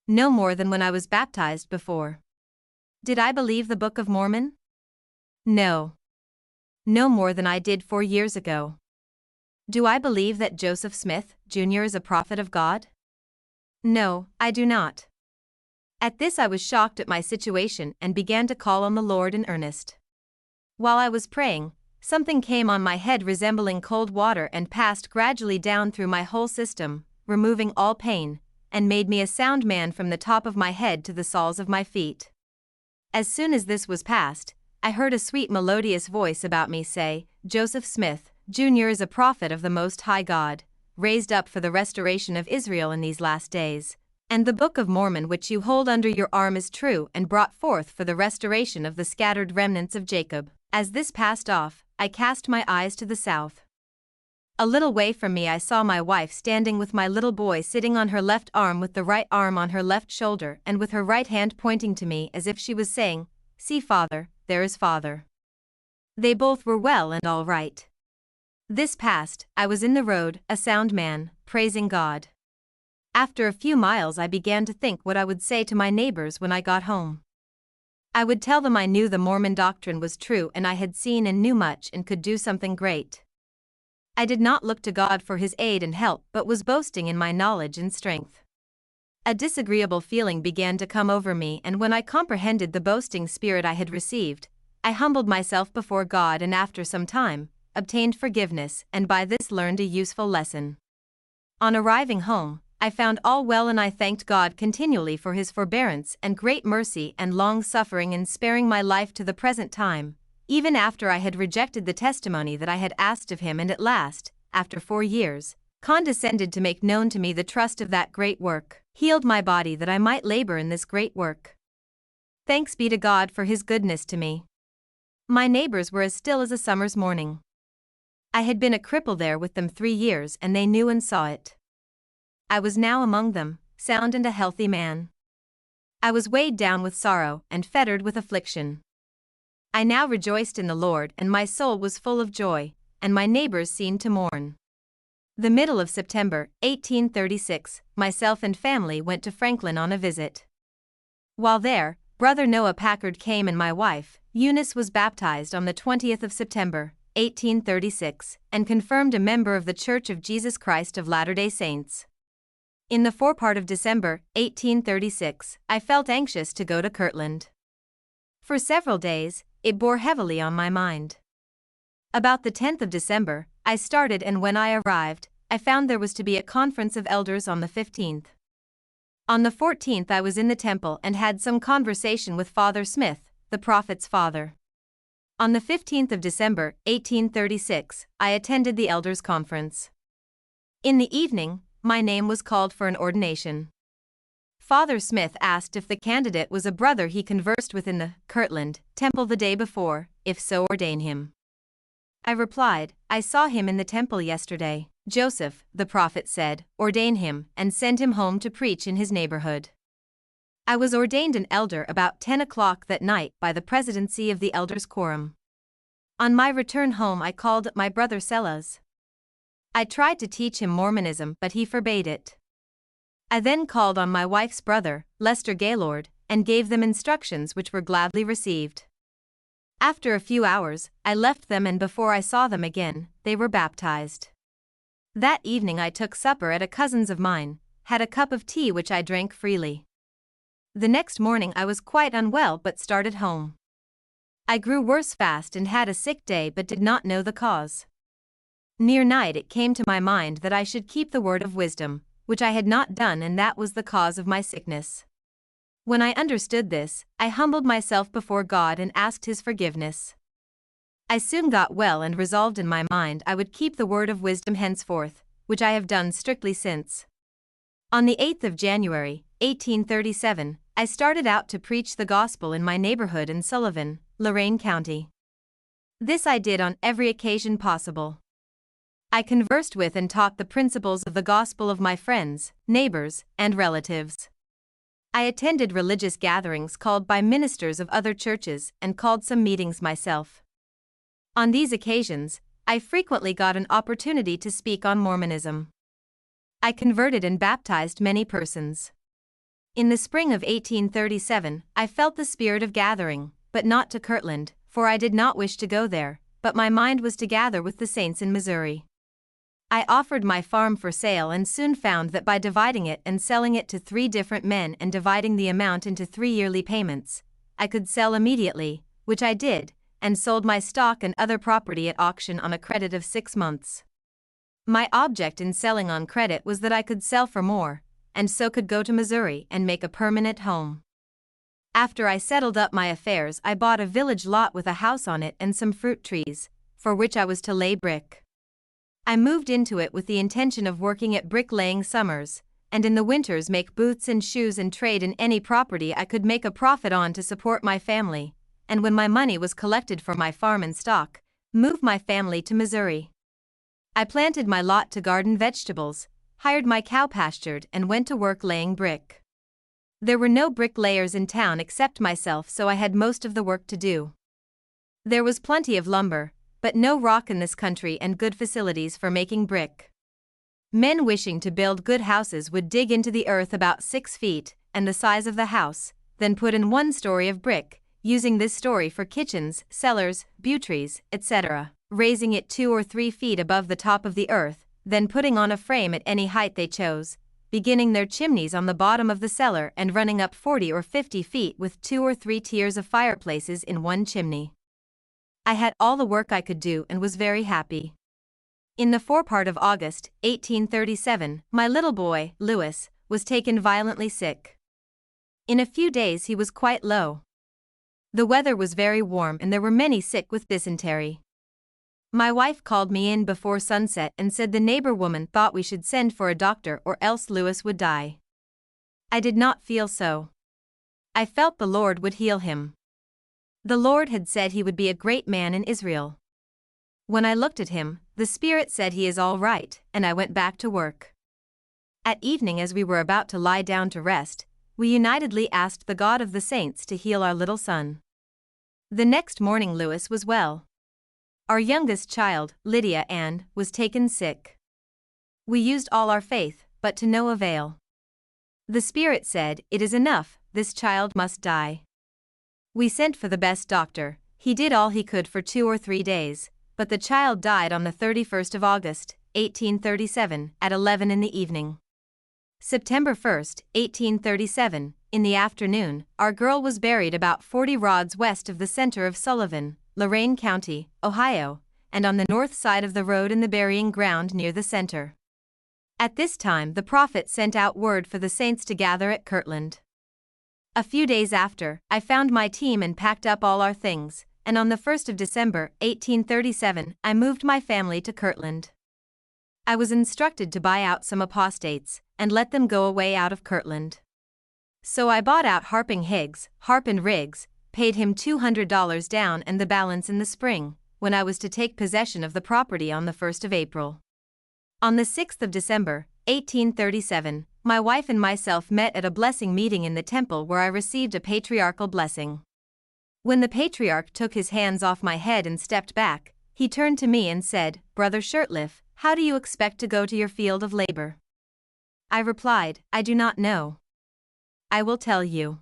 S1: No more than when I was baptized before. Did I believe the Book of Mormon? No. No more than I did 4 years ago. Do I believe that Joseph Smith, Jr. is a prophet of God? No, I do not. At this I was shocked at my situation and began to call on the Lord in earnest. While I was praying, something came on my head resembling cold water and passed gradually down through my whole system, removing all pain, and made me a sound man from the top of my head to the soles of my feet. As soon as this was past, I heard a sweet melodious voice about me say, "Joseph Smith, Jr. is a prophet of the Most High God, raised up for the restoration of Israel in these last days, and the Book of Mormon which you hold under your arm is true and brought forth for the restoration of the scattered remnants of Jacob." As this passed off, I cast my eyes to the south. A little way from me I saw my wife standing with my little boy sitting on her left arm with the right arm on her left shoulder and with her right hand pointing to me as if she was saying, "See father, there is father." They both were well and all right. This passed, I was in the road, a sound man, praising God. After a few miles I began to think what I would say to my neighbors when I got home. I would tell them I knew the Mormon doctrine was true and I had seen and knew much and could do something great. I did not look to God for his aid and help but was boasting in my knowledge and strength. A disagreeable feeling began to come over me, and when I comprehended the boasting spirit I had received, I humbled myself before God and after some time, obtained forgiveness and by this learned a useful lesson. On arriving home, I found all well and I thanked God continually for his forbearance and great mercy and long-suffering in sparing my life to the present time, even after I had rejected the testimony that I had asked of him, and at last, after 4 years, condescended to make known to me the trust of that great work, healed my body that I might labor in this great work. Thanks be to God for his goodness to me. My neighbors were as still as a summer's morning. I had been a cripple there with them 3 years and they knew and saw it. I was now among them, sound and a healthy man. I was weighed down with sorrow and fettered with affliction. I now rejoiced in the Lord and my soul was full of joy, and my neighbors seemed to mourn. The middle of September, 1836, myself and family went to Franklin on a visit. While there, Brother Noah Packard came and my wife, Eunice, was baptized on the 20th of September, 1836, and confirmed a member of the Church of Jesus Christ of Latter-day Saints. In the forepart of December, 1836, I felt anxious to go to Kirtland. For several days, it bore heavily on my mind. About the 10th of December, I started, and when I arrived, I found there was to be a conference of elders on the 15th. On the 14th I was in the temple and had some conversation with Father Smith, the prophet's father. On the 15th of December, 1836, I attended the elders' conference. In the evening, my name was called for an ordination. Father Smith asked if the candidate was a brother he conversed with in the Kirtland temple the day before, if so ordain him. I replied, "I saw him in the temple yesterday." "Joseph," the prophet said, "ordain him and send him home to preach in his neighborhood." I was ordained an elder about 10 o'clock that night by the presidency of the elders' quorum. On my return home I called at my brother Sella's. I tried to teach him Mormonism but he forbade it. I then called on my wife's brother, Lester Gaylord, and gave them instructions which were gladly received. After a few hours, I left them, and before I saw them again, they were baptized. That evening I took supper at a cousin's of mine, had a cup of tea which I drank freely. The next morning I was quite unwell but started home. I grew worse fast and had a sick day but did not know the cause. Near night it came to my mind that I should keep the word of wisdom, which I had not done, and that was the cause of my sickness. When I understood this, I humbled myself before God and asked his forgiveness. I soon got well and resolved in my mind I would keep the word of wisdom henceforth, which I have done strictly since. On the 8th of January, 1837, I started out to preach the gospel in my neighborhood in Sullivan, Lorain County. This I did on every occasion possible. I conversed with and taught the principles of the gospel of my friends, neighbors, and relatives. I attended religious gatherings called by ministers of other churches and called some meetings myself. On these occasions, I frequently got an opportunity to speak on Mormonism. I converted and baptized many persons. In the spring of 1837, I felt the spirit of gathering, but not to Kirtland, for I did not wish to go there, but my mind was to gather with the saints in Missouri. I offered my farm for sale and soon found that by dividing it and selling it to 3 different men and dividing the amount into 3 yearly payments, I could sell immediately, which I did, and sold my stock and other property at auction on a credit of 6 months. My object in selling on credit was that I could sell for more, and so could go to Missouri and make a permanent home. After I settled up my affairs, I bought a village lot with a house on it and some fruit trees, for which I was to lay brick. I moved into it with the intention of working at bricklaying summers, and in the winters make boots and shoes and trade in any property I could make a profit on to support my family, and when my money was collected for my farm and stock, moved my family to Missouri. I planted my lot to garden vegetables, hired my cow pastured, and went to work laying brick. There were no bricklayers in town except myself, so I had most of the work to do. There was plenty of lumber, but no rock in this country and good facilities for making brick. Men wishing to build good houses would dig into the earth about 6 feet and the size of the house, then put in 1 story of brick, using this story for kitchens, cellars, buteries, etc., raising it 2 or 3 feet above the top of the earth, then putting on a frame at any height they chose, beginning their chimneys on the bottom of the cellar and running up 40 or 50 feet with 2 or 3 tiers of fireplaces in one chimney. I had all the work I could do and was very happy. In the forepart of August, 1837, my little boy, Louis, was taken violently sick. In a few days he was quite low. The weather was very warm and there were many sick with dysentery. My wife called me in before sunset and said the neighbor woman thought we should send for a doctor or else Louis would die. I did not feel so. I felt the Lord would heal him. The Lord had said he would be a great man in Israel. When I looked at him, the Spirit said he is all right, and I went back to work. At evening, as we were about to lie down to rest, we unitedly asked the God of the saints to heal our little son. The next morning Louis was well. Our youngest child, Lydia Ann, was taken sick. We used all our faith, but to no avail. The Spirit said, "It is enough, this child must die." We sent for the best doctor. He did all he could for 2 or 3 days, but the child died on the 31st of August, 1837, at 11 in the evening. September 1st, 1837, in the afternoon, our girl was buried about 40 rods west of the center of Sullivan, Lorain County, Ohio, and on the north side of the road in the burying ground near the center. At this time the prophet sent out word for the saints to gather at Kirtland. A few days after, I found my team and packed up all our things, and on the 1st of December, 1837, I moved my family to Kirtland. I was instructed to buy out some apostates, and let them go away out of Kirtland. So I bought out Harping Higgs, Harp and Riggs, paid him $200 down and the balance in the spring, when I was to take possession of the property on the 1st of April. On the 6th of December, 1837, my wife and myself met at a blessing meeting in the temple where I received a patriarchal blessing. When the patriarch took his hands off my head and stepped back, he turned to me and said, "Brother Shurtliff, how do you expect to go to your field of labor?" I replied, "I do not know." "I will tell you.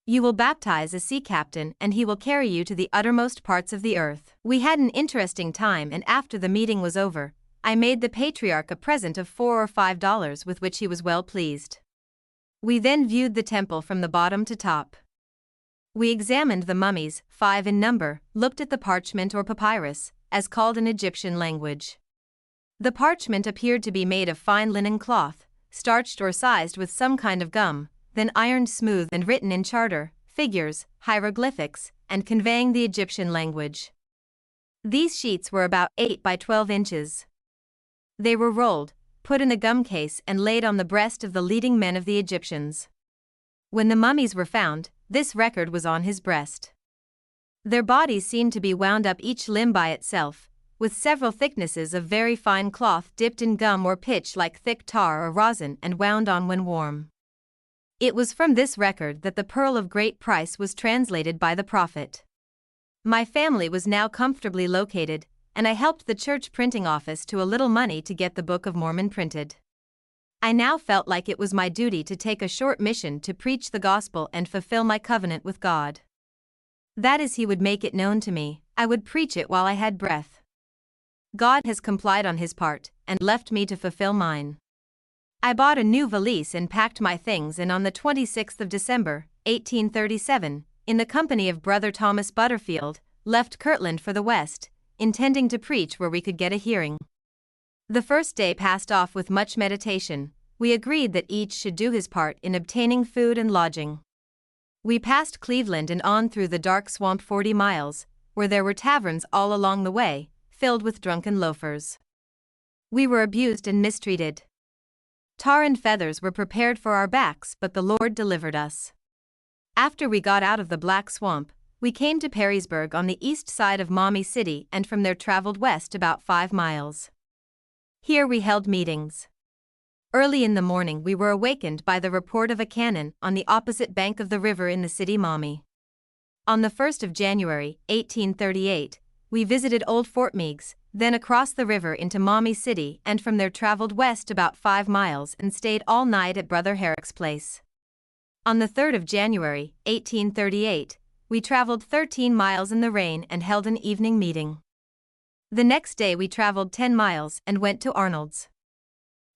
S1: You will baptize a sea captain and he will carry you to the uttermost parts of the earth." We had an interesting time, and after the meeting was over, I made the patriarch a present of $4 or $5 with which he was well pleased. We then viewed the temple from the bottom to top. We examined the mummies, 5 in number, looked at the parchment or papyrus, as called in Egyptian language. The parchment appeared to be made of fine linen cloth, starched or sized with some kind of gum, then ironed smooth and written in charter, figures, hieroglyphics, and conveying the Egyptian language. These sheets were about 8 by 12 inches. They were rolled, put in a gum case and laid on the breast of the leading men of the Egyptians. When the mummies were found, this record was on his breast. Their bodies seemed to be wound up each limb by itself, with several thicknesses of very fine cloth dipped in gum or pitch like thick tar or rosin and wound on when warm. It was from this record that the pearl of great price was translated by the prophet. My family was now comfortably located, and I helped the church printing office to a little money to get the Book of Mormon printed. I now felt like it was my duty to take a short mission to preach the gospel and fulfill my covenant with God. That is, He would make it known to me, I would preach it while I had breath. God has complied on His part, and left me to fulfill mine. I bought a new valise and packed my things, and on the 26th of December, 1837, in the company of Brother Thomas Butterfield, left Kirtland for the West, intending to preach where we could get a hearing. The first day passed off with much meditation. We agreed that each should do his part in obtaining food and lodging. We passed Cleveland and on through the dark swamp 40 miles, where there were taverns all along the way, filled with drunken loafers. We were abused and mistreated. Tar and feathers were prepared for our backs, but the Lord delivered us. After we got out of the black swamp, we came to Perrysburg on the east side of Maumee City and from there traveled west about 5 miles. Here we held meetings. Early in the morning we were awakened by the report of a cannon on the opposite bank of the river in the city Maumee. On the 1st of January, 1838, we visited Old Fort Meigs, then across the river into Maumee City and from there traveled west about 5 miles and stayed all night at Brother Herrick's place. On the 3rd of January, 1838, we traveled 13 miles in the rain and held an evening meeting. The next day we traveled 10 miles and went to Arnold's.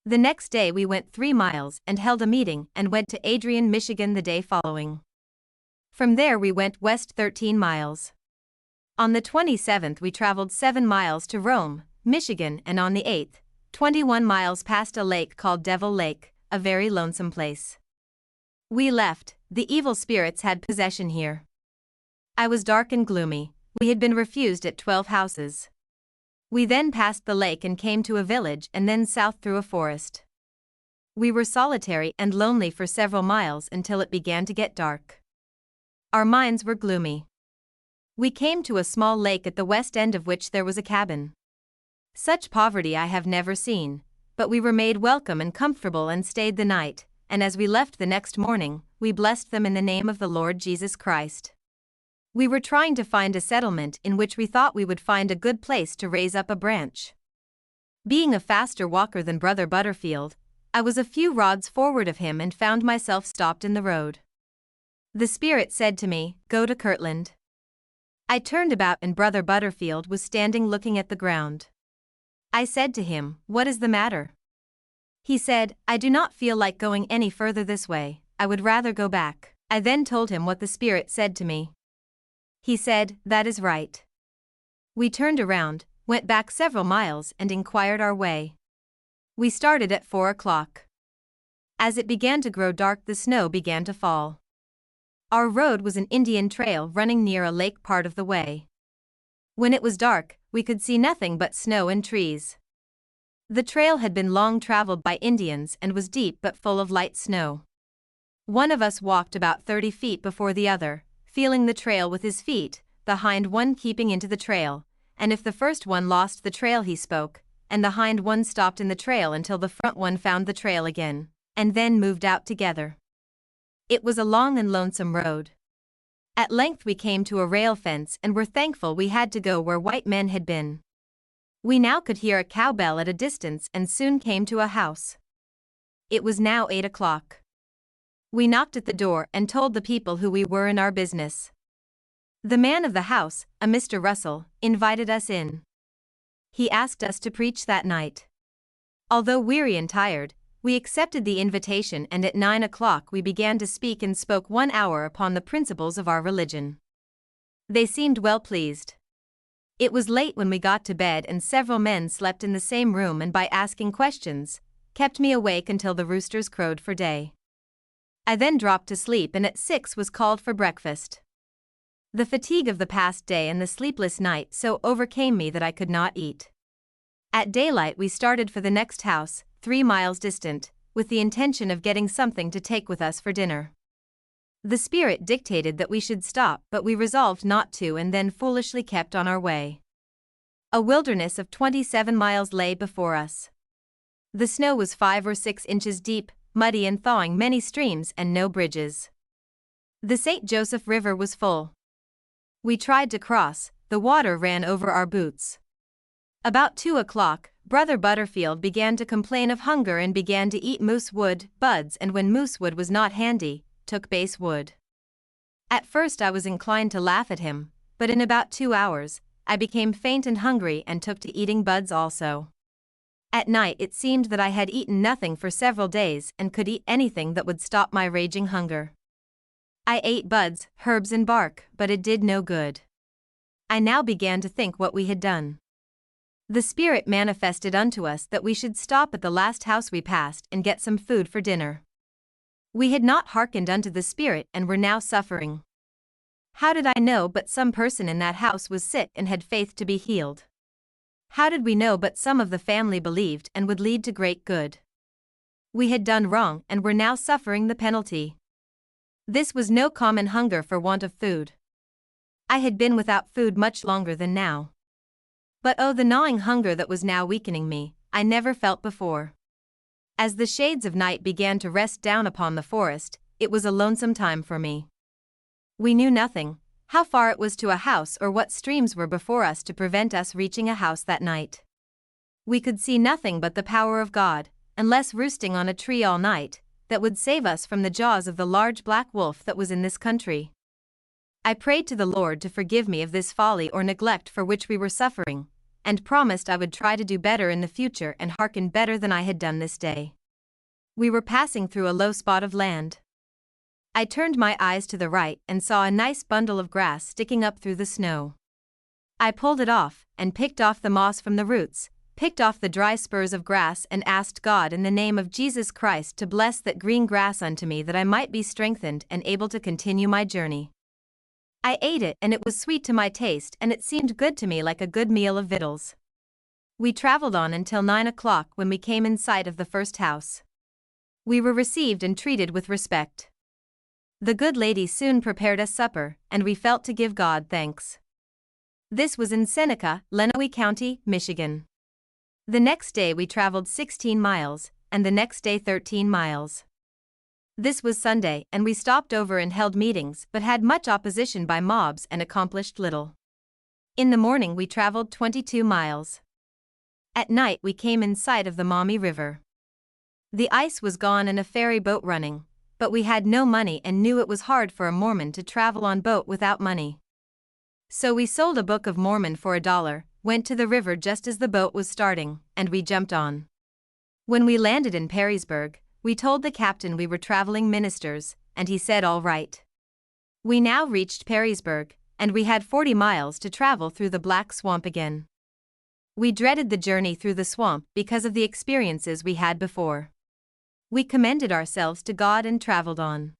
S1: The next day we went 3 miles and held a meeting and went to Adrian, Michigan the day following. From there we went west 13 miles. On the 27th we traveled 7 miles to Rome, Michigan, and on the 8th, 21 miles past a lake called Devil Lake, a very lonesome place. We left, the evil spirits had possession here. I was dark and gloomy, we had been refused at 12 houses. We then passed the lake and came to a village and then south through a forest. We were solitary and lonely for several miles until it began to get dark. Our minds were gloomy. We came to a small lake at the west end of which there was a cabin. Such poverty I have never seen, but we were made welcome and comfortable and stayed the night, and as we left the next morning, we blessed them in the name of the Lord Jesus Christ. We were trying to find a settlement in which we thought we would find a good place to raise up a branch. Being a faster walker than Brother Butterfield, I was a few rods forward of him and found myself stopped in the road. The Spirit said to me, "Go to Kirtland." I turned about and Brother Butterfield was standing looking at the ground. I said to him, "What is the matter?" He said, "I do not feel like going any further this way, I would rather go back." I then told him what the Spirit said to me. He said, "That is right." We turned around, went back several miles and inquired our way. We started at 4 o'clock. As it began to grow dark, the snow began to fall. Our road was an Indian trail running near a lake part of the way. When it was dark, we could see nothing but snow and trees. The trail had been long traveled by Indians and was deep but full of light snow. One of us walked about 30 feet before the other, feeling the trail with his feet, the hind one keeping into the trail, and if the first one lost the trail he spoke, and the hind one stopped in the trail until the front one found the trail again, and then moved out together. It was a long and lonesome road. At length we came to a rail fence and were thankful we had to go where white men had been. We now could hear a cowbell at a distance and soon came to a house. It was now 8 o'clock. We knocked at the door and told the people who we were and our business. The man of the house, a Mr. Russell, invited us in. He asked us to preach that night. Although weary and tired, we accepted the invitation and at 9 o'clock we began to speak and spoke 1 hour upon the principles of our religion. They seemed well pleased. It was late when we got to bed and several men slept in the same room and by asking questions, kept me awake until the roosters crowed for day. I then dropped to sleep and at 6 was called for breakfast. The fatigue of the past day and the sleepless night so overcame me that I could not eat. At daylight we started for the next house, 3 miles distant, with the intention of getting something to take with us for dinner. The Spirit dictated that we should stop, but we resolved not to and then foolishly kept on our way. A wilderness of 27 miles lay before us. The snow was 5 or 6 inches deep, muddy and thawing many streams and no bridges. The St. Joseph River was full. We tried to cross, the water ran over our boots. About 2 o'clock, Brother Butterfield began to complain of hunger and began to eat moose wood, buds, and when moose wood was not handy, took base wood. At first I was inclined to laugh at him, but in about 2 hours, I became faint and hungry and took to eating buds also. At night it seemed that I had eaten nothing for several days and could eat anything that would stop my raging hunger. I ate buds, herbs and bark, but it did no good. I now began to think what we had done. The Spirit manifested unto us that we should stop at the last house we passed and get some food for dinner. We had not hearkened unto the Spirit and were now suffering. How did I know but some person in that house was sick and had faith to be healed? How did we know but some of the family believed and would lead to great good? We had done wrong and were now suffering the penalty. This was no common hunger for want of food. I had been without food much longer than now. But oh, the gnawing hunger that was now weakening me, I never felt before. As the shades of night began to rest down upon the forest, it was a lonesome time for me. We knew nothing, how far it was to a house or what streams were before us to prevent us reaching a house that night. We could see nothing but the power of God, unless roosting on a tree all night, that would save us from the jaws of the large black wolf that was in this country. I prayed to the Lord to forgive me of this folly or neglect for which we were suffering, and promised I would try to do better in the future and hearken better than I had done this day. We were passing through a low spot of land. I turned my eyes to the right and saw a nice bundle of grass sticking up through the snow. I pulled it off and picked off the moss from the roots, picked off the dry spurs of grass and asked God in the name of Jesus Christ to bless that green grass unto me that I might be strengthened and able to continue my journey. I ate it and it was sweet to my taste and it seemed good to me like a good meal of victuals. We traveled on until 9 o'clock when we came in sight of the first house. We were received and treated with respect. The good lady soon prepared us supper, and we felt to give God thanks. This was in Seneca, Lenawee County, Michigan. The next day we traveled 16 miles, and the next day 13 miles. This was Sunday, and we stopped over and held meetings but had much opposition by mobs and accomplished little. In the morning we traveled 22 miles. At night we came in sight of the Maumee River. The ice was gone and a ferry boat running, but we had no money and knew it was hard for a Mormon to travel on boat without money. So we sold a Book of Mormon for $1, went to the river just as the boat was starting, and we jumped on. When we landed in Perrysburg, we told the captain we were traveling ministers, and he said all right. We now reached Perrysburg, and we had 40 miles to travel through the Black Swamp again. We dreaded the journey through the swamp because of the experiences we had before. We commended ourselves to God and traveled on.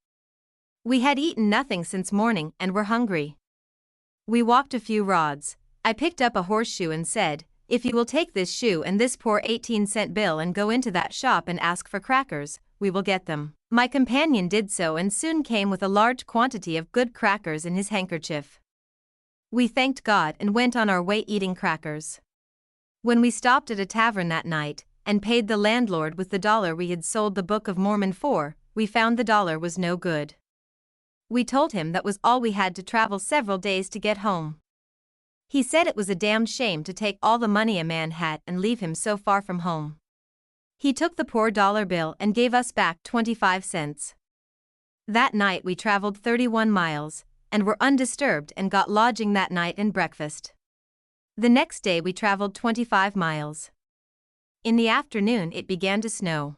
S1: We had eaten nothing since morning and were hungry. We walked a few rods. I picked up a horseshoe and said, "If you will take this shoe and this poor 18-cent bill and go into that shop and ask for crackers, we will get them." My companion did so and soon came with a large quantity of good crackers in his handkerchief. We thanked God and went on our way eating crackers. When we stopped at a tavern that night, and paid the landlord with the $1 we had sold the Book of Mormon for, we found the $1 was no good. We told him that was all we had to travel several days to get home. He said it was a damned shame to take all the money a man had and leave him so far from home. He took the poor $1 bill and gave us back 25 cents. That night we traveled 31 miles, and were undisturbed and got lodging that night and breakfast. The next day we traveled 25 miles. In the afternoon it began to snow.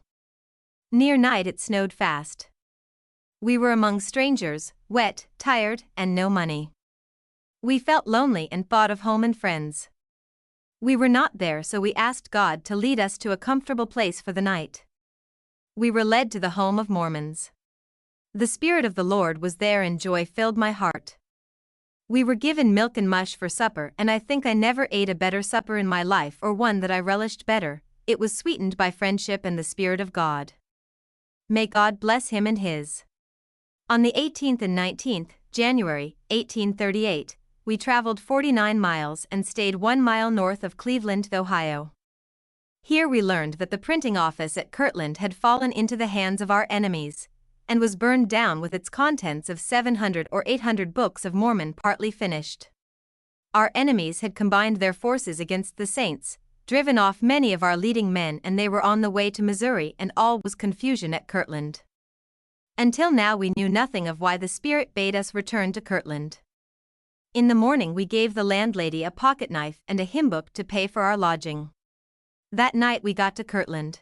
S1: Near night it snowed fast. We were among strangers, wet, tired, and no money. We felt lonely and thought of home and friends. We were not there, so we asked God to lead us to a comfortable place for the night. We were led to the home of Mormons. The Spirit of the Lord was there and joy filled my heart. We were given milk and mush for supper, and I think I never ate a better supper in my life or one that I relished better. It was sweetened by friendship and the Spirit of God. May God bless him and his. On the 18th and 19th, January, 1838, we traveled 49 miles and stayed 1 mile north of Cleveland, Ohio. Here we learned that the printing office at Kirtland had fallen into the hands of our enemies, and was burned down with its contents of 700 or 800 books of Mormon partly finished. Our enemies had combined their forces against the saints, driven off many of our leading men, and they were on the way to Missouri, and all was confusion at Kirtland. Until now we knew nothing of why the Spirit bade us return to Kirtland. In the morning we gave the landlady a pocket knife and a hymn book to pay for our lodging. That night we got to Kirtland.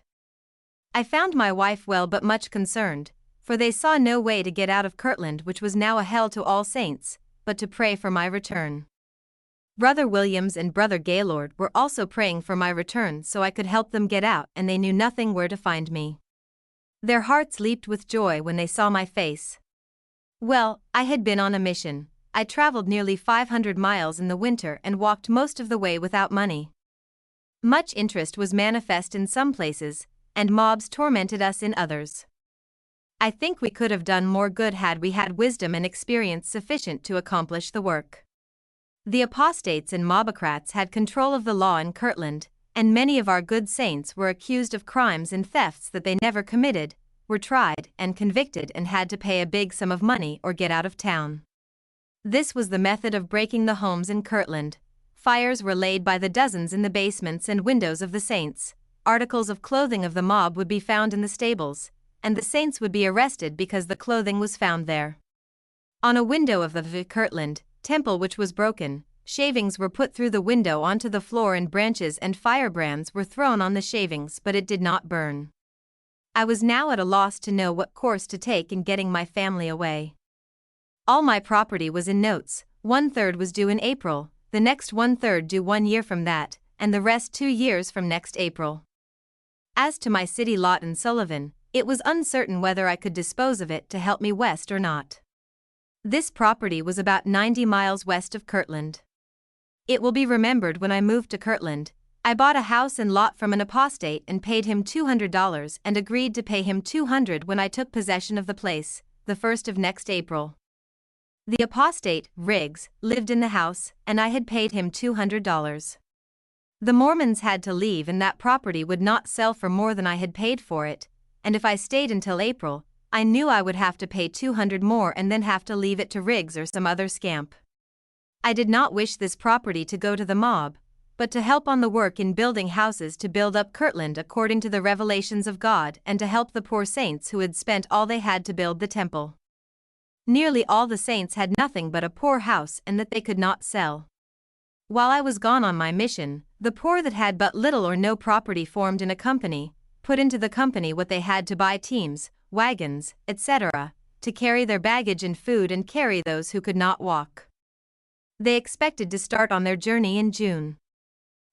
S1: I found my wife well but much concerned, for they saw no way to get out of Kirtland, which was now a hell to all saints, but to pray for my return. Brother Williams and Brother Gaylord were also praying for my return so I could help them get out, and they knew nothing where to find me. Their hearts leaped with joy when they saw my face. Well, I had been on a mission. I traveled nearly 500 miles in the winter and walked most of the way without money. Much interest was manifest in some places, and mobs tormented us in others. I think we could have done more good had we had wisdom and experience sufficient to accomplish the work. The apostates and mobocrats had control of the law in Kirtland, and many of our good saints were accused of crimes and thefts that they never committed, were tried and convicted and had to pay a big sum of money or get out of town. This was the method of breaking the homes in Kirtland. Fires were laid by the dozens in the basements and windows of the saints. Articles of clothing of the mob would be found in the stables, and the saints would be arrested because the clothing was found there. On a window of the Kirtland temple which was broken, shavings were put through the window onto the floor and branches and firebrands were thrown on the shavings, but it did not burn. I was now at a loss to know what course to take in getting my family away. All my property was in notes, 1/3 was due in April, the next 1/3 due 1 year from that, and the rest 2 years from next April. As to my city lot in Sullivan, it was uncertain whether I could dispose of it to help me west or not. This property was about 90 miles west of Kirtland. It will be remembered when I moved to Kirtland, I bought a house and lot from an apostate and paid him $200 and agreed to pay him $200 when I took possession of the place, the 1st of next April. The apostate, Riggs, lived in the house, and I had paid him $200. The Mormons had to leave and that property would not sell for more than I had paid for it, and if I stayed until April, I knew I would have to pay $200 more and then have to leave it to Riggs or some other scamp. I did not wish this property to go to the mob, but to help on the work in building houses to build up Kirtland according to the revelations of God and to help the poor saints who had spent all they had to build the temple. Nearly all the saints had nothing but a poor house and that they could not sell. While I was gone on my mission, the poor that had but little or no property formed in a company, put into the company what they had to buy teams, wagons, etc., to carry their baggage and food and carry those who could not walk. They expected to start on their journey in June.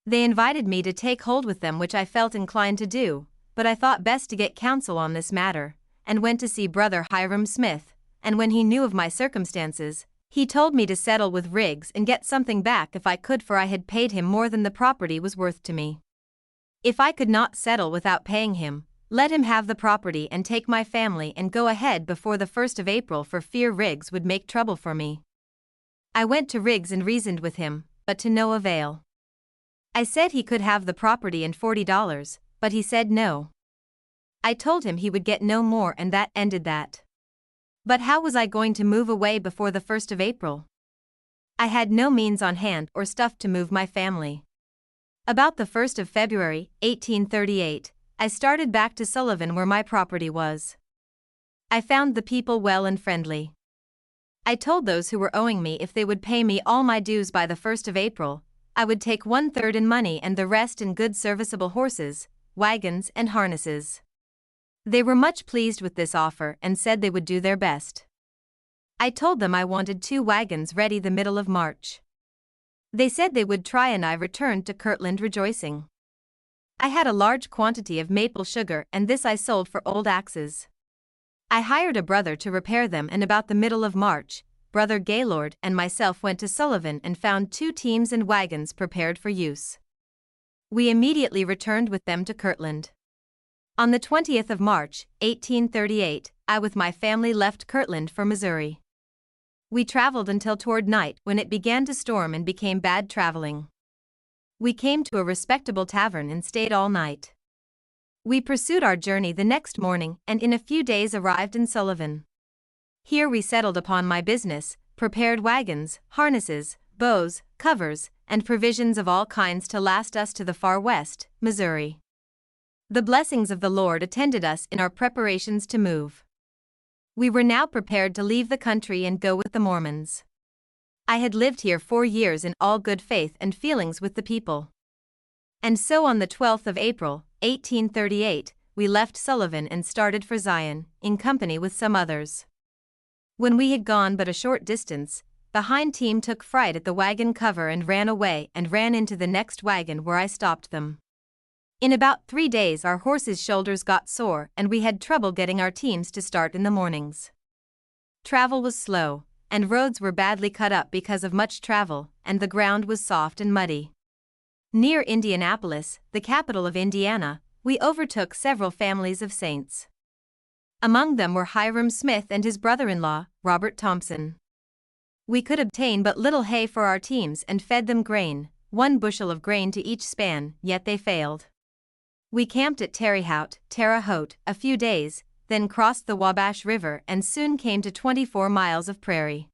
S1: They invited me to take hold with them, which I felt inclined to do, but I thought best to get counsel on this matter, and went to see Brother Hiram Smith, and when he knew of my circumstances, he told me to settle with Riggs and get something back if I could, for I had paid him more than the property was worth to me. If I could not settle without paying him, let him have the property and take my family and go ahead before the 1st of April, for fear Riggs would make trouble for me. I went to Riggs and reasoned with him, but to no avail. I said he could have the property and $40, but he said no. I told him he would get no more and that ended that. But how was I going to move away before the 1st of April? I had no means on hand or stuff to move my family. About the 1st of February, 1838, I started back to Sullivan where my property was. I found the people well and friendly. I told those who were owing me if they would pay me all my dues by the 1st of April, I would take 1/3 in money and the rest in good serviceable horses, wagons, and harnesses. They were much pleased with this offer and said they would do their best. I told them I wanted 2 wagons ready the middle of March. They said they would try and I returned to Kirtland rejoicing. I had a large quantity of maple sugar and this I sold for old axes. I hired a brother to repair them and about the middle of March, Brother Gaylord and myself went to Sullivan and found 2 teams and wagons prepared for use. We immediately returned with them to Kirtland. On the 20th of March, 1838, I with my family left Kirtland for Missouri. We traveled until toward night when it began to storm and became bad traveling. We came to a respectable tavern and stayed all night. We pursued our journey the next morning and in a few days arrived in Sullivan. Here we settled upon my business, prepared wagons, harnesses, bows, covers, and provisions of all kinds to last us to the far west, Missouri. The blessings of the Lord attended us in our preparations to move. We were now prepared to leave the country and go with the Mormons. I had lived here 4 years in all good faith and feelings with the people. And so on the 12th of April, 1838, we left Sullivan and started for Zion, in company with some others. When we had gone but a short distance, the hind team took fright at the wagon cover and ran away and ran into the next wagon where I stopped them. In about 3 days our horses' shoulders got sore and we had trouble getting our teams to start in the mornings. Travel was slow, and roads were badly cut up because of much travel, and the ground was soft and muddy. Near Indianapolis, the capital of Indiana, we overtook several families of saints. Among them were Hiram Smith and his brother-in-law, Robert Thompson. We could obtain but little hay for our teams and fed them grain, 1 bushel of grain to each span, yet they failed. We camped at Terre Haute, a few days, then crossed the Wabash River and soon came to 24 miles of prairie.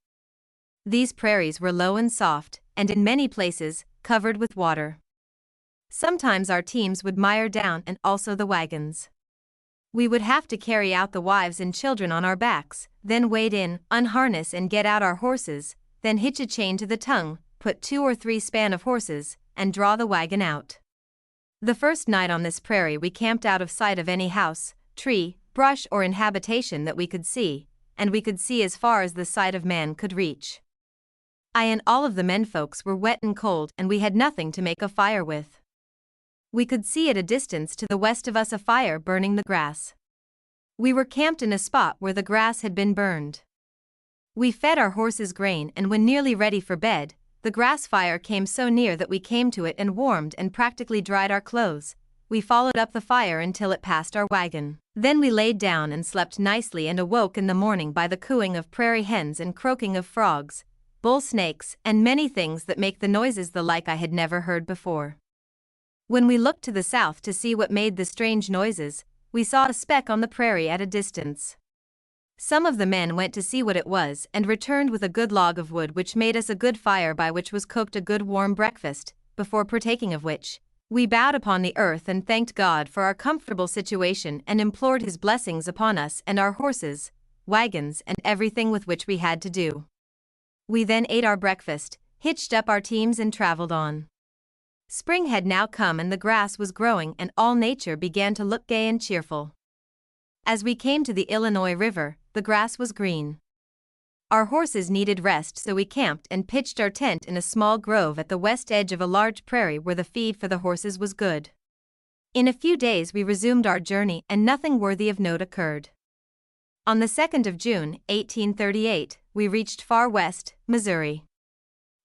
S1: These prairies were low and soft, and in many places, covered with water. Sometimes our teams would mire down and also the wagons. We would have to carry out the wives and children on our backs, then wade in, unharness and get out our horses, then hitch a chain to the tongue, put 2 or 3 span of horses, and draw the wagon out. The first night on this prairie we camped out of sight of any house, tree, brush or inhabitation that we could see, and we could see as far as the sight of man could reach. I and all of the menfolks were wet and cold and we had nothing to make a fire with. We could see at a distance to the west of us a fire burning the grass. We were camped in a spot where the grass had been burned. We fed our horses grain and when nearly ready for bed, the grass fire came so near that we came to it and warmed and practically dried our clothes. We followed up the fire until it passed our wagon. Then we laid down and slept nicely and awoke in the morning by the cooing of prairie hens and croaking of frogs, bull snakes, and many things that make the noises the like I had never heard before. When we looked to the south to see what made the strange noises, we saw a speck on the prairie at a distance. Some of the men went to see what it was and returned with a good log of wood which made us a good fire by which was cooked a good warm breakfast, before partaking of which, we bowed upon the earth and thanked God for our comfortable situation and implored His blessings upon us and our horses, wagons and everything with which we had to do. We then ate our breakfast, hitched up our teams and traveled on. Spring had now come and the grass was growing and all nature began to look gay and cheerful. As we came to the Illinois River, the grass was green. Our horses needed rest so we camped and pitched our tent in a small grove at the west edge of a large prairie where the feed for the horses was good. In a few days we resumed our journey and nothing worthy of note occurred. On the 2nd of June, 1838, we reached Far West, Missouri.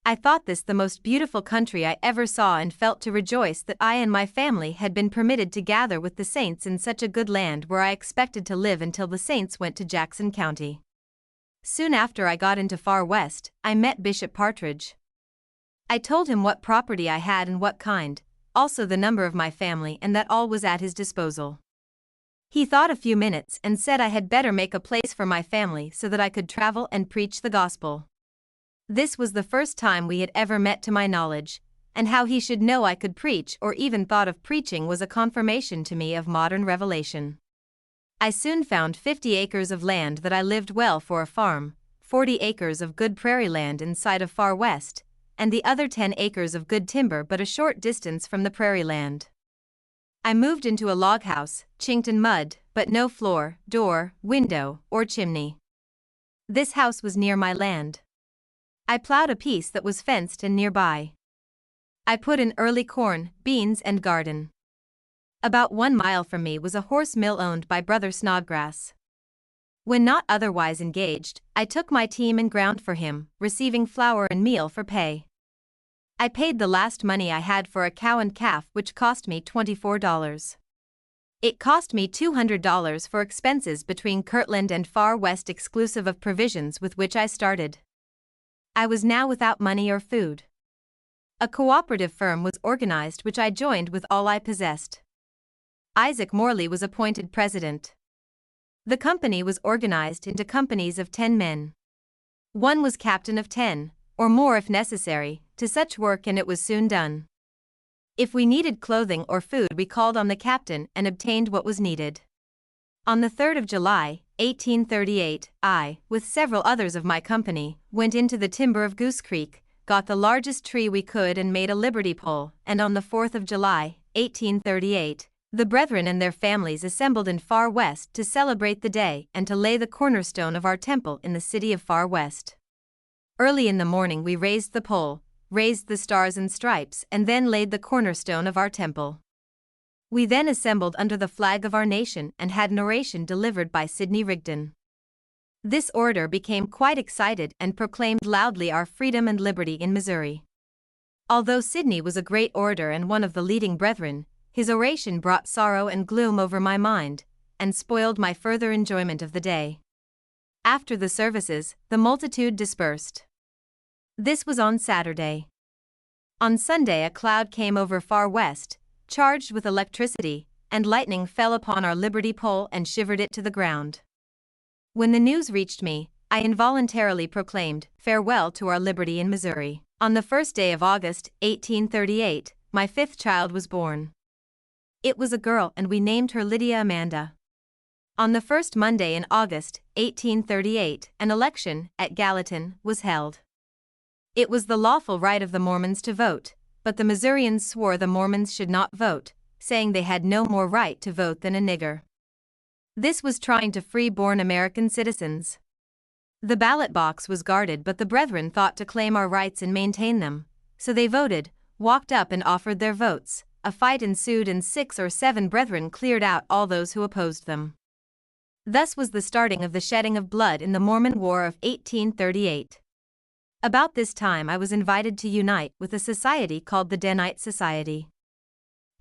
S1: I thought this the most beautiful country I ever saw and felt to rejoice that I and my family had been permitted to gather with the saints in such a good land where I expected to live until the saints went to Jackson County. Soon after I got into Far West, I met Bishop Partridge. I told him what property I had and what kind, also the number of my family and that all was at his disposal. He thought a few minutes and said I had better make a place for my family so that I could travel and preach the gospel. This was the first time we had ever met to my knowledge, and how he should know I could preach or even thought of preaching was a confirmation to me of modern revelation. I soon found 50 acres of land that I lived well for a farm, 40 acres of good prairie land inside of Far West, and the other 10 acres of good timber but a short distance from the prairie land. I moved into a log house, chinked in mud, but no floor, door, window, or chimney. This house was near my land. I plowed a piece that was fenced and nearby. I put in early corn, beans and garden. About 1 mile from me was a horse mill owned by Brother Snodgrass. When not otherwise engaged, I took my team and ground for him, receiving flour and meal for pay. I paid the last money I had for a cow and calf which cost me $24. It cost me $200 for expenses between Kirtland and Far West exclusive of provisions with which I started. I was now without money or food. A cooperative firm was organized which I joined with all I possessed. Isaac Morley was appointed president. The company was organized into companies of 10 men. One was captain of 10, or more if necessary, to such work and it was soon done. If we needed clothing or food we called on the captain and obtained what was needed. On the 3rd of July, 1838, I, with several others of my company, went into the timber of Goose Creek, got the largest tree we could and made a liberty pole, and on the 4th of July, 1838, the brethren and their families assembled in Far West to celebrate the day and to lay the cornerstone of our temple in the city of Far West. Early in the morning we raised the pole, raised the stars and stripes and then laid the cornerstone of our temple. We then assembled under the flag of our nation and had an oration delivered by Sidney Rigdon. This orator became quite excited and proclaimed loudly our freedom and liberty in Missouri. Although Sidney was a great orator and one of the leading brethren, his oration brought sorrow and gloom over my mind, and spoiled my further enjoyment of the day. After the services, the multitude dispersed. This was on Saturday. On Sunday a cloud came over far west, charged with electricity, and lightning fell upon our Liberty pole and shivered it to the ground. When the news reached me, I involuntarily proclaimed, "Farewell to our liberty in Missouri." On the first day of August, 1838, my fifth child was born. It was a girl and we named her Lydia Amanda. On the first Monday in August, 1838, an election, at Gallatin, was held. It was the lawful right of the Mormons to vote, but the Missourians swore the Mormons should not vote, saying they had no more right to vote than a nigger. This was trying to free-born American citizens. The ballot box was guarded, but the brethren thought to claim our rights and maintain them, so they voted, walked up and offered their votes. A fight ensued and 6 or 7 brethren cleared out all those who opposed them. Thus was the starting of the shedding of blood in the Mormon War of 1838. About this time I was invited to unite with a society called the Denite Society.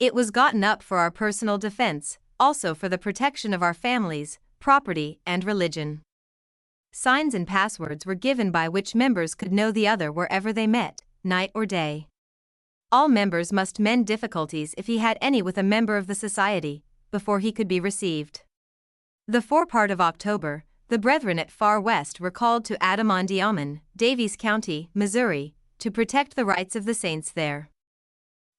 S1: It was gotten up for our personal defense, also for the protection of our families, property, and religion. Signs and passwords were given by which members could know the other wherever they met, night or day. All members must mend difficulties if he had any with a member of the society, before he could be received. The forepart of October, the brethren at Far West were called to Adamondiaman, Daviess County, Missouri, to protect the rights of the saints there.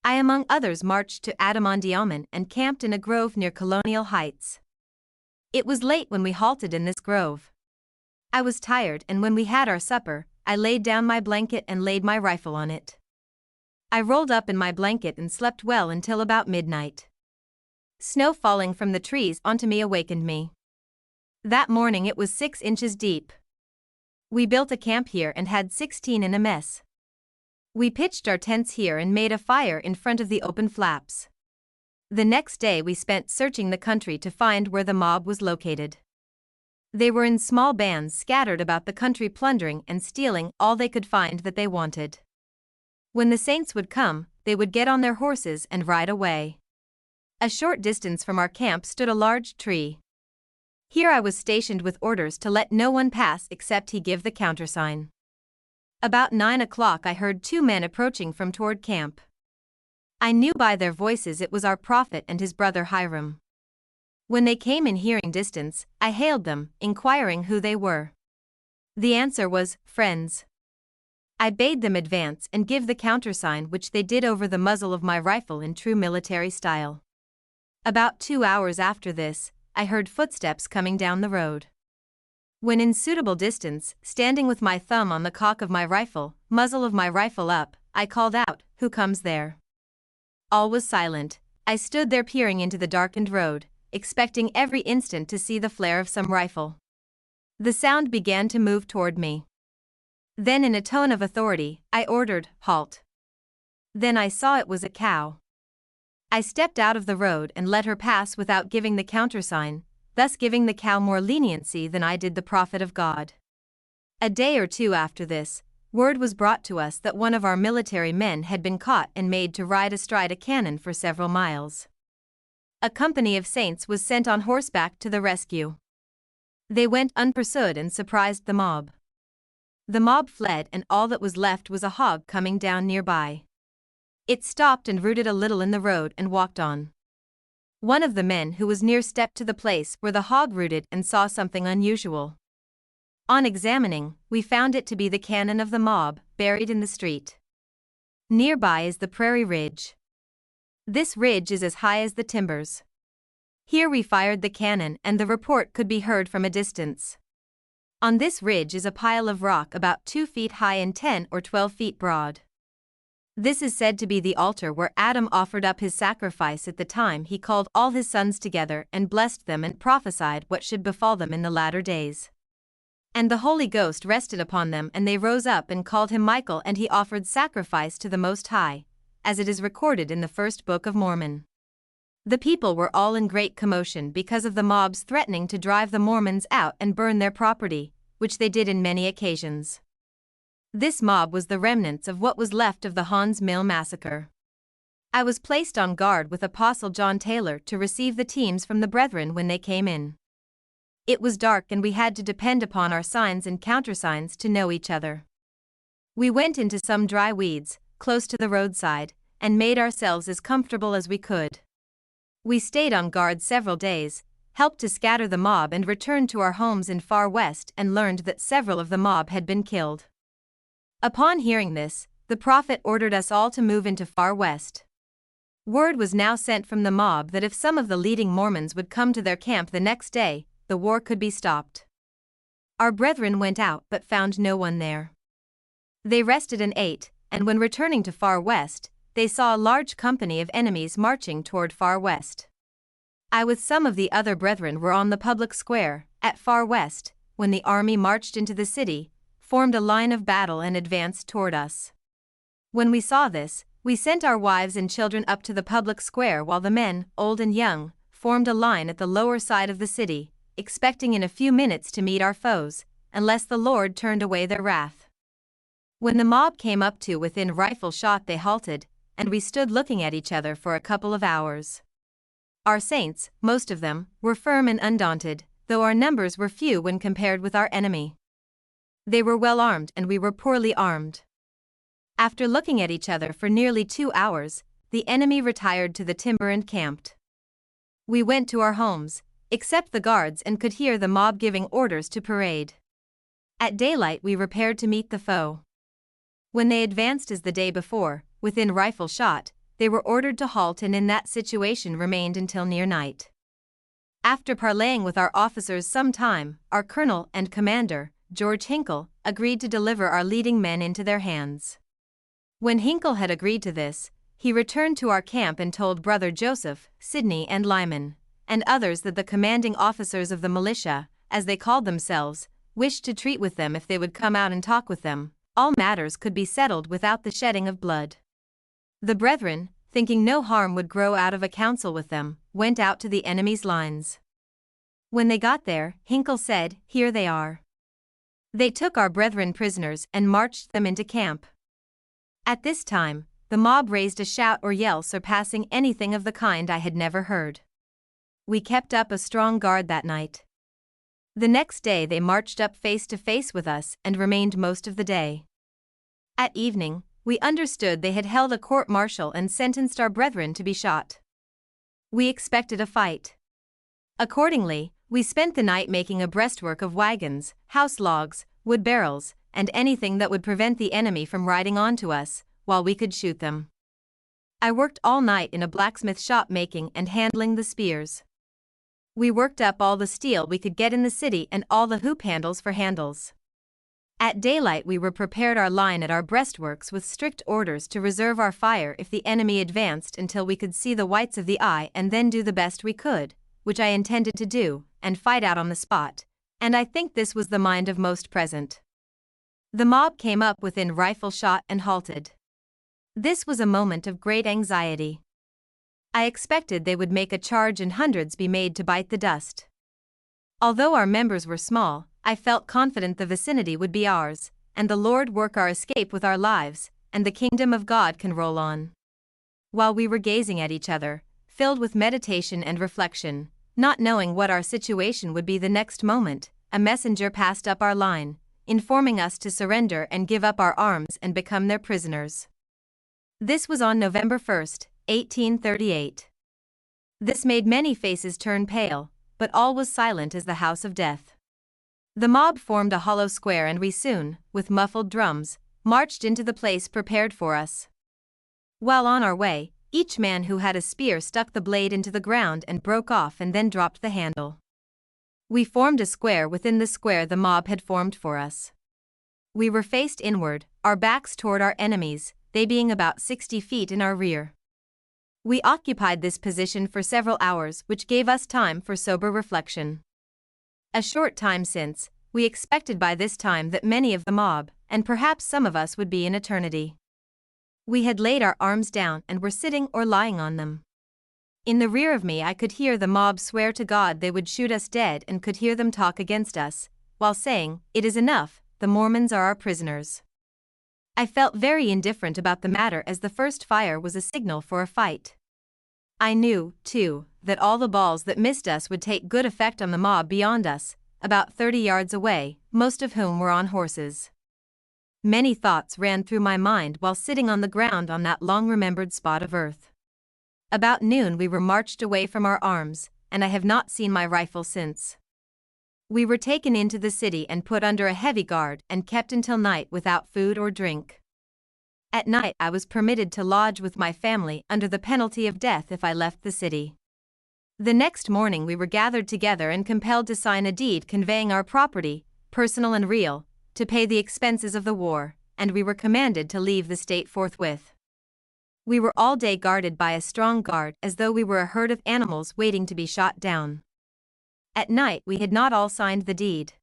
S1: I among others marched to Adamondiaman and camped in a grove near Colonial Heights. It was late when we halted in this grove. I was tired, and when we had our supper, I laid down my blanket and laid my rifle on it. I rolled up in my blanket and slept well until about midnight. Snow falling from the trees onto me awakened me. That morning it was 6 inches deep. We built a camp here and had 16 in a mess. We pitched our tents here and made a fire in front of the open flaps. The next day we spent searching the country to find where the mob was located. They were in small bands scattered about the country, plundering and stealing all they could find that they wanted. When the saints would come, they would get on their horses and ride away. A short distance from our camp stood a large tree. Here I was stationed with orders to let no one pass except he give the countersign. About 9 o'clock I heard 2 men approaching from toward camp. I knew by their voices it was our prophet and his brother Hiram. When they came in hearing distance, I hailed them, inquiring who they were. The answer was, "Friends." I bade them advance and give the countersign, which they did over the muzzle of my rifle in true military style. About 2 hours after this, I heard footsteps coming down the road. When in suitable distance, standing with my thumb on the cock of my rifle, muzzle of my rifle up, I called out, "Who comes there?" All was silent. I stood there peering into the darkened road, expecting every instant to see the flare of some rifle. The sound began to move toward me. Then in a tone of authority, I ordered, "Halt." Then I saw it was a cow. I stepped out of the road and let her pass without giving the countersign, thus giving the cow more leniency than I did the prophet of God. A day or 2 after this, word was brought to us that one of our military men had been caught and made to ride astride a cannon for several miles. A company of saints was sent on horseback to the rescue. They went unpursued and surprised the mob. The mob fled, and all that was left was a hog coming down nearby. It stopped and rooted a little in the road and walked on. One of the men who was near stepped to the place where the hog rooted and saw something unusual. On examining, we found it to be the cannon of the mob, buried in the street. Nearby is the Prairie Ridge. This ridge is as high as the timbers. Here we fired the cannon and the report could be heard from a distance. On this ridge is a pile of rock about 2 feet high and 10 or 12 feet broad. This is said to be the altar where Adam offered up his sacrifice at the time he called all his sons together and blessed them and prophesied what should befall them in the latter days. And the Holy Ghost rested upon them, and they rose up and called him Michael, and he offered sacrifice to the Most High, as it is recorded in the first book of Mormon. The people were all in great commotion because of the mobs threatening to drive the Mormons out and burn their property, which they did in many occasions. This mob was the remnants of what was left of the Hans Mill massacre. I was placed on guard with Apostle John Taylor to receive the teams from the brethren when they came in. It was dark and we had to depend upon our signs and countersigns to know each other. We went into some dry weeds, close to the roadside, and made ourselves as comfortable as we could. We stayed on guard several days, helped to scatter the mob, and returned to our homes in Far West and learned that several of the mob had been killed. Upon hearing this, the prophet ordered us all to move into Far West. Word was now sent from the mob that if some of the leading Mormons would come to their camp the next day, the war could be stopped. Our brethren went out but found no one there. They rested and ate, and when returning to Far West, they saw a large company of enemies marching toward Far West. I with some of the other brethren were on the public square, at Far West, when the army marched into the city, formed a line of battle and advanced toward us. When we saw this, we sent our wives and children up to the public square while the men, old and young, formed a line at the lower side of the city, expecting in a few minutes to meet our foes, unless the Lord turned away their wrath. When the mob came up to within rifle shot, they halted, and we stood looking at each other for a couple of hours. Our saints, most of them, were firm and undaunted, though our numbers were few when compared with our enemy. They were well armed and we were poorly armed. After looking at each other for nearly 2 hours, the enemy retired to the timber and camped. We went to our homes, except the guards, and could hear the mob giving orders to parade. At daylight we repaired to meet the foe. When they advanced as the day before, within rifle shot, they were ordered to halt and in that situation remained until near night. After parleying with our officers some time, our colonel and commander, George Hinkle, agreed to deliver our leading men into their hands. When Hinkle had agreed to this, he returned to our camp and told Brother Joseph, Sidney and Lyman, and others that the commanding officers of the militia, as they called themselves, wished to treat with them if they would come out and talk with them. All matters could be settled without the shedding of blood. The brethren, thinking no harm would grow out of a council with them, went out to the enemy's lines. When they got there, Hinkle said, "Here they are." They took our brethren prisoners and marched them into camp. At this time, the mob raised a shout or yell surpassing anything of the kind I had never heard. We kept up a strong guard that night. The next day they marched up face to face with us and remained most of the day. At evening, we understood they had held a court-martial and sentenced our brethren to be shot. We expected a fight. Accordingly, we spent the night making a breastwork of wagons, house logs, wood barrels, and anything that would prevent the enemy from riding onto us, while we could shoot them. I worked all night in a blacksmith shop making and handling the spears. We worked up all the steel we could get in the city and all the hoop handles for handles. At daylight we were prepared our line at our breastworks with strict orders to reserve our fire if the enemy advanced until we could see the whites of the eye and then do the best we could, which I intended to do, and fight out on the spot, and I think this was the mind of most present. The mob came up within rifle shot and halted. This was a moment of great anxiety. I expected they would make a charge and hundreds be made to bite the dust. Although our members were small, I felt confident the vicinity would be ours, and the Lord work our escape with our lives, and the kingdom of God can roll on. While we were gazing at each other, filled with meditation and reflection, not knowing what our situation would be the next moment, a messenger passed up our line, informing us to surrender and give up our arms and become their prisoners. This was on November 1st, 1838. This made many faces turn pale, but all was silent as the house of death. The mob formed a hollow square and we soon, with muffled drums, marched into the place prepared for us. While on our way, each man who had a spear stuck the blade into the ground and broke off and then dropped the handle. We formed a square within the square the mob had formed for us. We were faced inward, our backs toward our enemies, they being about 60 feet in our rear. We occupied this position for several hours, which gave us time for sober reflection. A short time since, we expected by this time that many of the mob, and perhaps some of us, would be in eternity. We had laid our arms down and were sitting or lying on them. In the rear of me I could hear the mob swear to God they would shoot us dead and could hear them talk against us, while saying, "It is enough, the Mormons are our prisoners." I felt very indifferent about the matter as the first fire was a signal for a fight. I knew, too, that all the balls that missed us would take good effect on the mob beyond us, about 30 yards away, most of whom were on horses. Many thoughts ran through my mind while sitting on the ground on that long-remembered spot of earth. About noon we were marched away from our arms, and I have not seen my rifle since. We were taken into the city and put under a heavy guard and kept until night without food or drink. At night I was permitted to lodge with my family under the penalty of death if I left the city. The next morning we were gathered together and compelled to sign a deed conveying our property, personal and real, to pay the expenses of the war, and we were commanded to leave the state forthwith. We were all day guarded by a strong guard as though we were a herd of animals waiting to be shot down. At night we had not all signed the deed.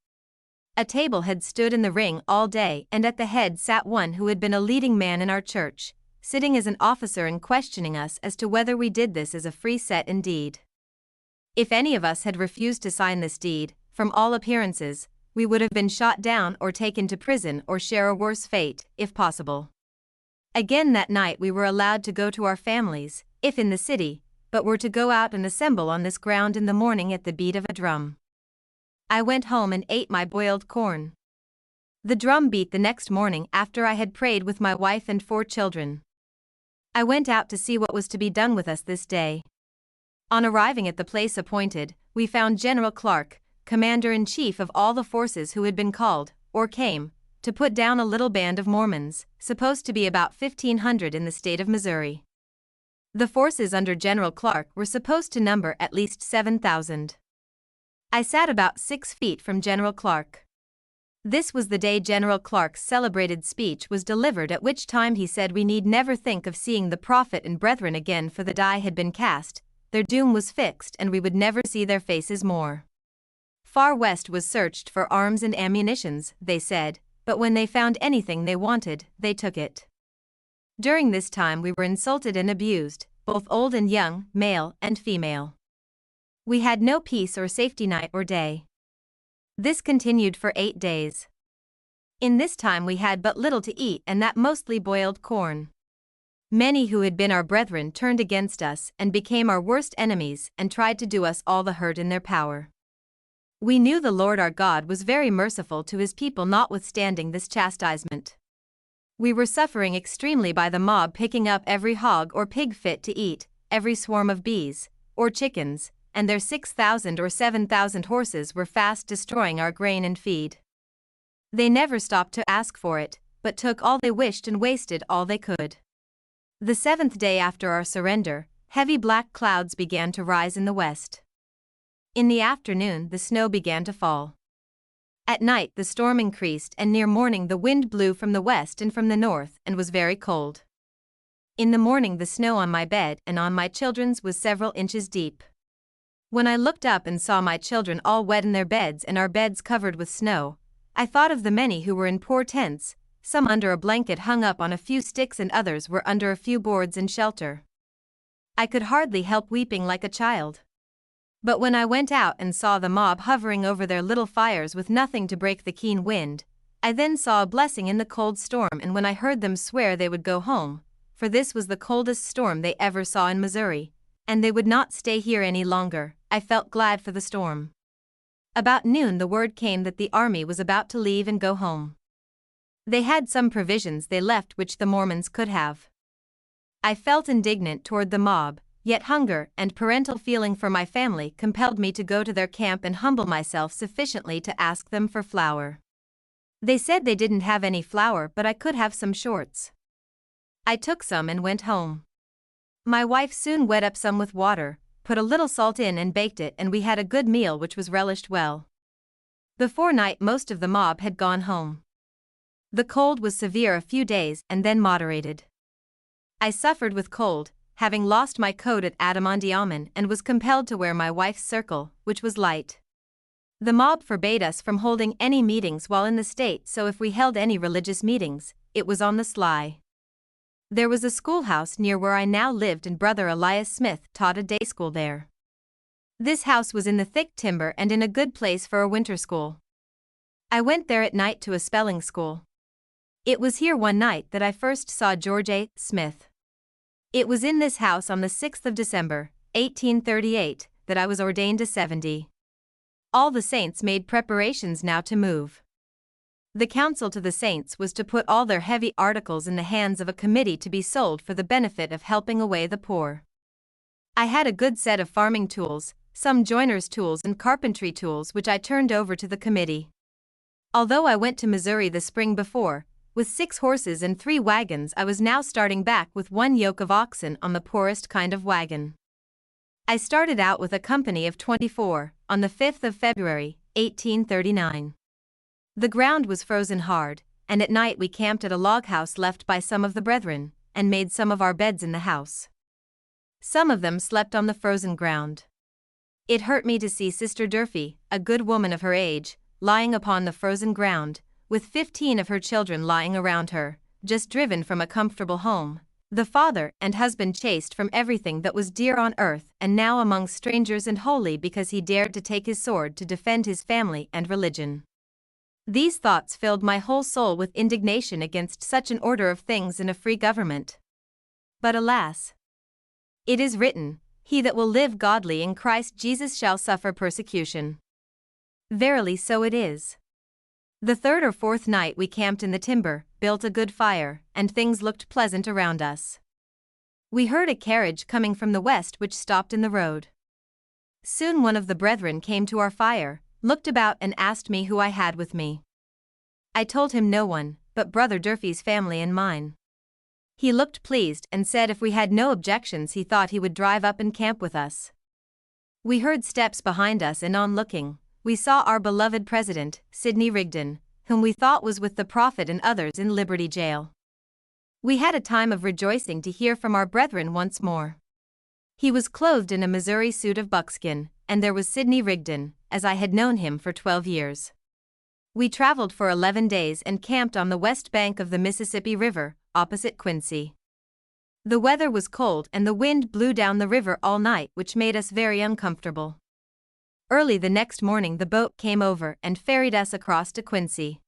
S1: A table had stood in the ring all day, and at the head sat one who had been a leading man in our church, sitting as an officer and questioning us as to whether we did this as a free set indeed. If any of us had refused to sign this deed, from all appearances, we would have been shot down or taken to prison or share a worse fate, if possible. Again that night we were allowed to go to our families, if in the city, but were to go out and assemble on this ground in the morning at the beat of a drum. I went home and ate my boiled corn. The drum beat the next morning after I had prayed with my wife and 4 children. I went out to see what was to be done with us this day. On arriving at the place appointed, we found General Clark, Commander-in-Chief of all the forces who had been called, or came, to put down a little band of Mormons, supposed to be about 1,500 in the state of Missouri. The forces under General Clark were supposed to number at least 7,000. I sat about 6 feet from General Clark. This was the day General Clark's celebrated speech was delivered, at which time he said we need never think of seeing the prophet and brethren again, for the die had been cast, their doom was fixed, and we would never see their faces more. Far West was searched for arms and ammunitions, they said, but when they found anything they wanted, they took it. During this time we were insulted and abused, both old and young, male and female. We had no peace or safety night or day. This continued for 8 days. In this time we had but little to eat, and that mostly boiled corn. Many who had been our brethren turned against us and became our worst enemies and tried to do us all the hurt in their power. We knew the Lord our God was very merciful to his people notwithstanding this chastisement. We were suffering extremely by the mob picking up every hog or pig fit to eat, every swarm of bees, or chickens, and their 6,000 or 7,000 horses were fast destroying our grain and feed. They never stopped to ask for it, but took all they wished and wasted all they could. The 7th day after our surrender, heavy black clouds began to rise in the west. In the afternoon the snow began to fall. At night the storm increased, and near morning the wind blew from the west and from the north and was very cold. In the morning the snow on my bed and on my children's was several inches deep. When I looked up and saw my children all wet in their beds and our beds covered with snow, I thought of the many who were in poor tents, some under a blanket hung up on a few sticks and others were under a few boards in shelter. I could hardly help weeping like a child. But when I went out and saw the mob hovering over their little fires with nothing to break the keen wind, I then saw a blessing in the cold storm, and when I heard them swear they would go home, for this was the coldest storm they ever saw in Missouri, and they would not stay here any longer, I felt glad for the storm. About noon the word came that the army was about to leave and go home. They had some provisions they left which the Mormons could have. I felt indignant toward the mob, yet hunger and parental feeling for my family compelled me to go to their camp and humble myself sufficiently to ask them for flour. They said they didn't have any flour, but I could have some shorts. I took some and went home. My wife soon wet up some with water, put a little salt in and baked it, and we had a good meal which was relished well. Before night most of the mob had gone home. The cold was severe a few days and then moderated. I suffered with cold, having lost my coat at Adamantiaman, and was compelled to wear my wife's circle, which was light. The mob forbade us from holding any meetings while in the state, so if we held any religious meetings, it was on the sly. There was a schoolhouse near where I now lived, and Brother Elias Smith taught a day school there. This house was in the thick timber and in a good place for a winter school. I went there at night to a spelling school. It was here one night that I first saw George A. Smith. It was in this house on the 6th of December, 1838, that I was ordained a 70. All the saints made preparations now to move. The counsel to the saints was to put all their heavy articles in the hands of a committee to be sold for the benefit of helping away the poor. I had a good set of farming tools, some joiner's tools and carpentry tools which I turned over to the committee. Although I went to Missouri the spring before, with 6 horses and 3 wagons, I was now starting back with 1 yoke of oxen on the poorest kind of wagon. I started out with a company of 24, on the 5th of February, 1839. The ground was frozen hard, and at night we camped at a log house left by some of the brethren, and made some of our beds in the house. Some of them slept on the frozen ground. It hurt me to see Sister Durfee, a good woman of her age, lying upon the frozen ground, with 15 of her children lying around her, just driven from a comfortable home, the father and husband chased from everything that was dear on earth and now among strangers and holy because he dared to take his sword to defend his family and religion. These thoughts filled my whole soul with indignation against such an order of things in a free government. But alas! It is written, "He that will live godly in Christ Jesus shall suffer persecution." Verily so it is. The 3rd or 4th night we camped in the timber, built a good fire, and things looked pleasant around us. We heard a carriage coming from the west which stopped in the road. Soon one of the brethren came to our fire, looked about and asked me who I had with me. I told him no one, but Brother Durfee's family and mine. He looked pleased and said if we had no objections he thought he would drive up and camp with us. We heard steps behind us and on looking, we saw our beloved President, Sidney Rigdon, whom we thought was with the Prophet and others in Liberty Jail. We had a time of rejoicing to hear from our brethren once more. He was clothed in a Missouri suit of buckskin, and there was Sidney Rigdon, as I had known him for 12 years. We traveled for 11 days and camped on the west bank of the Mississippi River, opposite Quincy. The weather was cold and the wind blew down the river all night, which made us very uncomfortable. Early the next morning the boat came over and ferried us across to Quincy.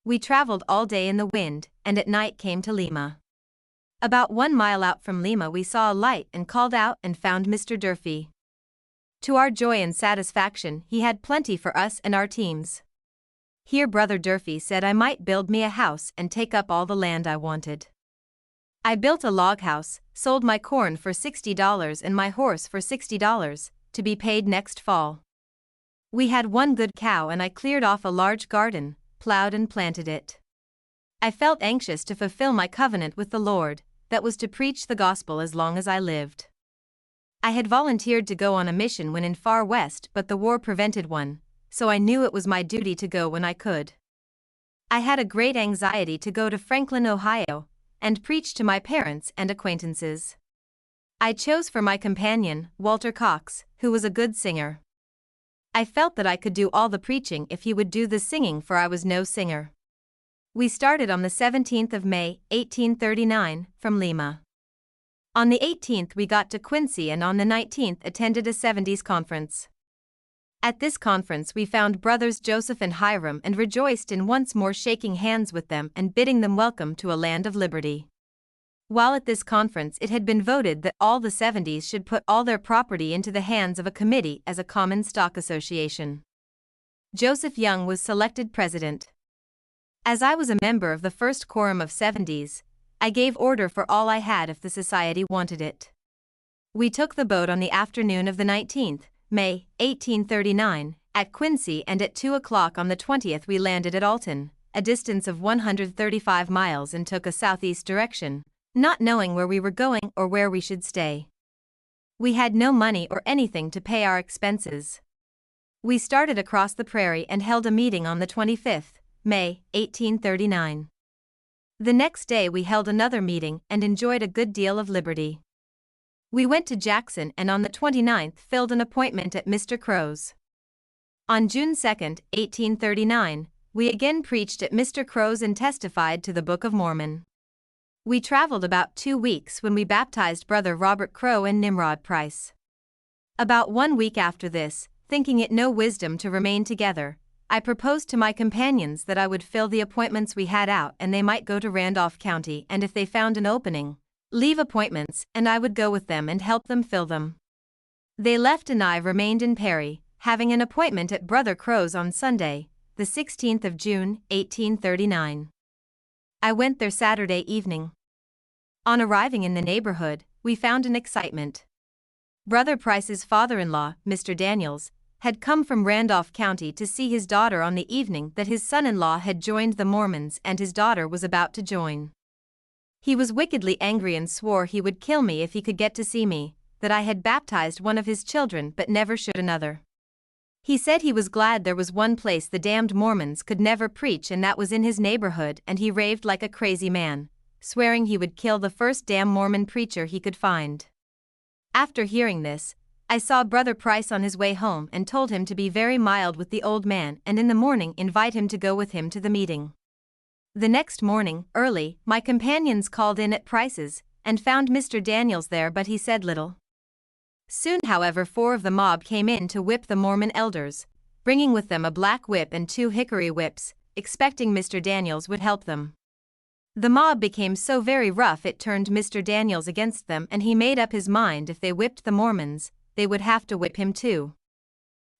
S1: We traveled all day in the wind, and at night came to Lima. About 1 mile out from Lima we saw a light and called out and found Mr. Durfee. To our joy and satisfaction he had plenty for us and our teams. Here Brother Durfee said I might build me a house and take up all the land I wanted. I built a log house, sold my corn for $60 and my horse for $60, to be paid next fall. We had 1 good cow and I cleared off a large garden, plowed and planted it. I felt anxious to fulfill my covenant with the Lord, that was to preach the gospel as long as I lived. I had volunteered to go on a mission when in far west, but the war prevented one, so I knew it was my duty to go when I could. I had a great anxiety to go to Franklin, Ohio, and preach to my parents and acquaintances. I chose for my companion, Walter Cox, who was a good singer. I felt that I could do all the preaching if he would do the singing, for I was no singer. We started on the 17th of May, 1839, from Lima. On the 18th we got to Quincy and on the 19th attended a 70s conference. At this conference we found brothers Joseph and Hiram and rejoiced in once more shaking hands with them and bidding them welcome to a land of liberty. While at this conference it had been voted that all the 70s should put all their property into the hands of a committee as a common stock association. Joseph Young was selected president. As I was a member of the first quorum of 70s, I gave order for all I had if the society wanted it. We took the boat on the afternoon of the 19th, May, 1839, at Quincy, and at 2 o'clock on the 20th we landed at Alton, a distance of 135 miles, and took a southeast direction, not knowing where we were going or where we should stay. We had no money or anything to pay our expenses. We started across the prairie and held a meeting on the 25th, May, 1839. The next day we held another meeting and enjoyed a good deal of liberty. We went to Jackson and on the 29th filled an appointment at Mr. Crow's. On June 2, 1839, we again preached at Mr. Crow's and testified to the Book of Mormon. We traveled about 2 weeks when we baptized Brother Robert Crow and Nimrod Price. About 1 week after this, thinking it no wisdom to remain together, I proposed to my companions that I would fill the appointments we had out and they might go to Randolph County, and if they found an opening, leave appointments, and I would go with them and help them fill them. They left and I remained in Perry, having an appointment at Brother Crow's on Sunday, the 16th of June, 1839. I went there Saturday evening. On arriving in the neighborhood, we found an excitement. Brother Price's father-in-law, Mr. Daniels, had come from Randolph County to see his daughter on the evening that his son-in-law had joined the Mormons and his daughter was about to join. He was wickedly angry and swore he would kill me if he could get to see me, that I had baptized one of his children but never should another. He said he was glad there was one place the damned Mormons could never preach and that was in his neighborhood, and he raved like a crazy man, swearing he would kill the first damn Mormon preacher he could find. After hearing this, I saw Brother Price on his way home and told him to be very mild with the old man and in the morning invite him to go with him to the meeting. The next morning, early, my companions called in at Price's and found Mr. Daniels there, but he said little. Soon, however, 4 of the mob came in to whip the Mormon elders, bringing with them a black whip and 2 hickory whips, expecting Mr. Daniels would help them. The mob became so very rough it turned Mr. Daniels against them, and he made up his mind if they whipped the Mormons, they would have to whip him too.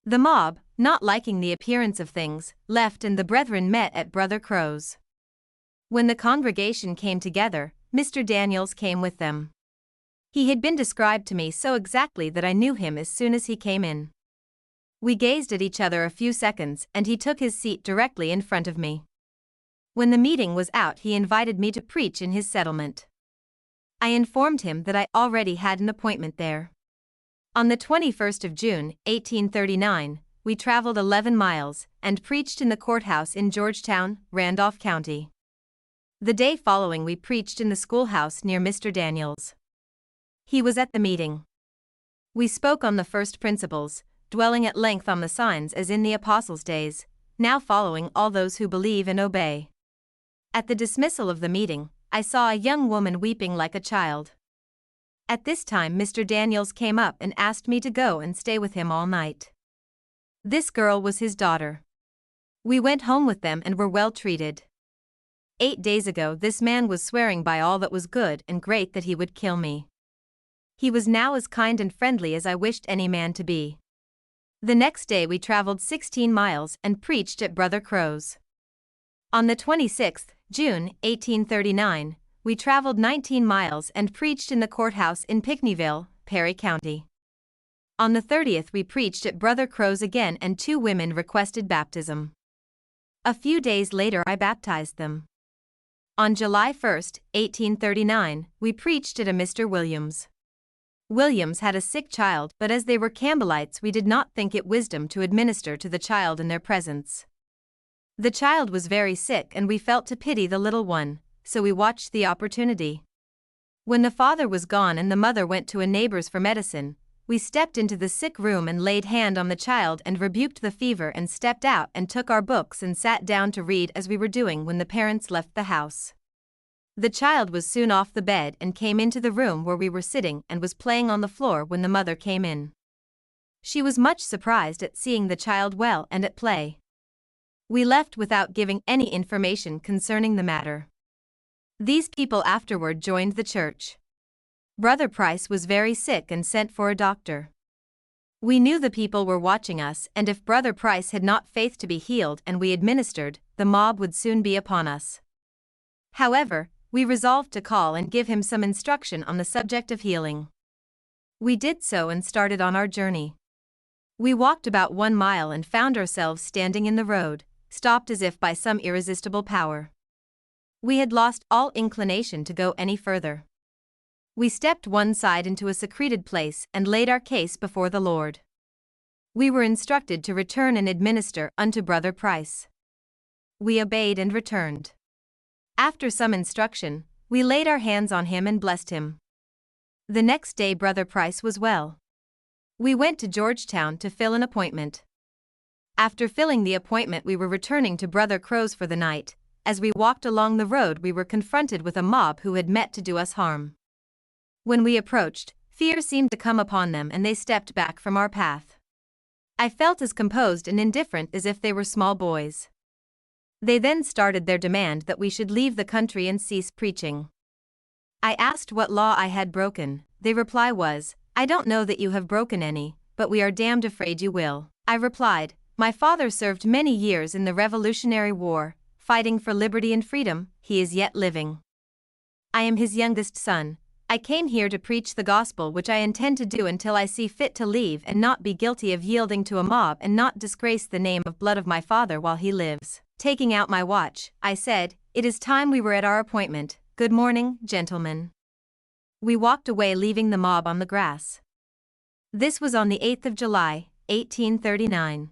S1: The mob, not liking the appearance of things, left and the brethren met at Brother Crow's. When the congregation came together, Mr. Daniels came with them. He had been described to me so exactly that I knew him as soon as he came in. We gazed at each other a few seconds and he took his seat directly in front of me. When the meeting was out, he invited me to preach in his settlement. I informed him that I already had an appointment there. On the 21st of June, 1839, we traveled 11 miles and preached in the courthouse in Georgetown, Randolph County. The day following we preached in the schoolhouse near Mr. Daniels. He was at the meeting. We spoke on the first principles, dwelling at length on the signs as in the apostles' days, now following all those who believe and obey. At the dismissal of the meeting, I saw a young woman weeping like a child. At this time Mr. Daniels came up and asked me to go and stay with him all night. This girl was his daughter. We went home with them and were well treated. 8 days ago this man was swearing by all that was good and great that he would kill me. He was now as kind and friendly as I wished any man to be. The next day we traveled 16 miles and preached at Brother Crow's. On the 26th, June, 1839, we traveled 19 miles and preached in the courthouse in Pinckneyville, Perry County. On the 30th we preached at Brother Crow's again and 2 women requested baptism. A few days later I baptized them. On July 1, 1839, we preached at a Mr. Williams. Williams had a sick child, but as they were Campbellites we did not think it wisdom to administer to the child in their presence. The child was very sick and we felt to pity the little one, so we watched the opportunity. When the father was gone and the mother went to a neighbor's for medicine, we stepped into the sick room and laid hand on the child and rebuked the fever and stepped out and took our books and sat down to read as we were doing when the parents left the house. The child was soon off the bed and came into the room where we were sitting and was playing on the floor when the mother came in. She was much surprised at seeing the child well and at play. We left without giving any information concerning the matter. These people afterward joined the church. Brother Price was very sick and sent for a doctor. We knew the people were watching us, and if Brother Price had not faith to be healed and we administered, the mob would soon be upon us. However, we resolved to call and give him some instruction on the subject of healing. We did so and started on our journey. We walked about 1 mile and found ourselves standing in the road, stopped as if by some irresistible power. We had lost all inclination to go any further. We stepped one side into a secreted place and laid our case before the Lord. We were instructed to return and administer unto Brother Price. We obeyed and returned. After some instruction, we laid our hands on him and blessed him. The next day Brother Price was well. We went to Georgetown to fill an appointment. After filling the appointment we were returning to Brother Crow's for the night. As we walked along the road we were confronted with a mob who had met to do us harm. When we approached, fear seemed to come upon them and they stepped back from our path. I felt as composed and indifferent as if they were small boys. They then started their demand that we should leave the country and cease preaching. I asked what law I had broken. Their reply was, "I don't know that you have broken any, but we are damned afraid you will." I replied, My father served many years in the Revolutionary War, fighting for liberty and freedom. He is yet living. I am his youngest son. I came here to preach the gospel, which I intend to do until I see fit to leave and not be guilty of yielding to a mob and not disgrace the name of blood of my father while he lives. Taking out my watch, I said, "It is time we were at our appointment. Good morning, gentlemen." We walked away, leaving the mob on the grass. This was on the 8th of July, 1839.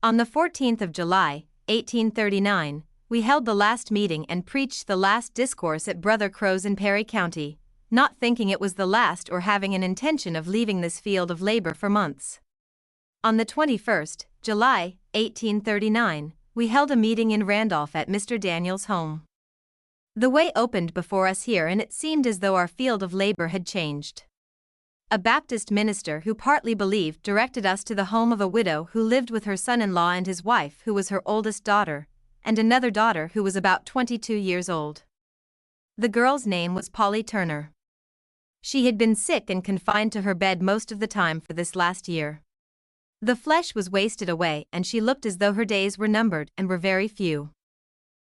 S1: On the 14th of July, 1839, we held the last meeting and preached the last discourse at Brother Crow's in Perry County, not thinking it was the last or having an intention of leaving this field of labor for months. On the 21st, July, 1839, we held a meeting in Randolph at Mr. Daniel's home. The way opened before us here, and it seemed as though our field of labor had changed. A Baptist minister who partly believed directed us to the home of a widow who lived with her son-in-law and his wife, who was her oldest daughter, and another daughter who was about 22 years old. The girl's name was Polly Turner. She had been sick and confined to her bed most of the time for this last year. The flesh was wasted away, and she looked as though her days were numbered and were very few.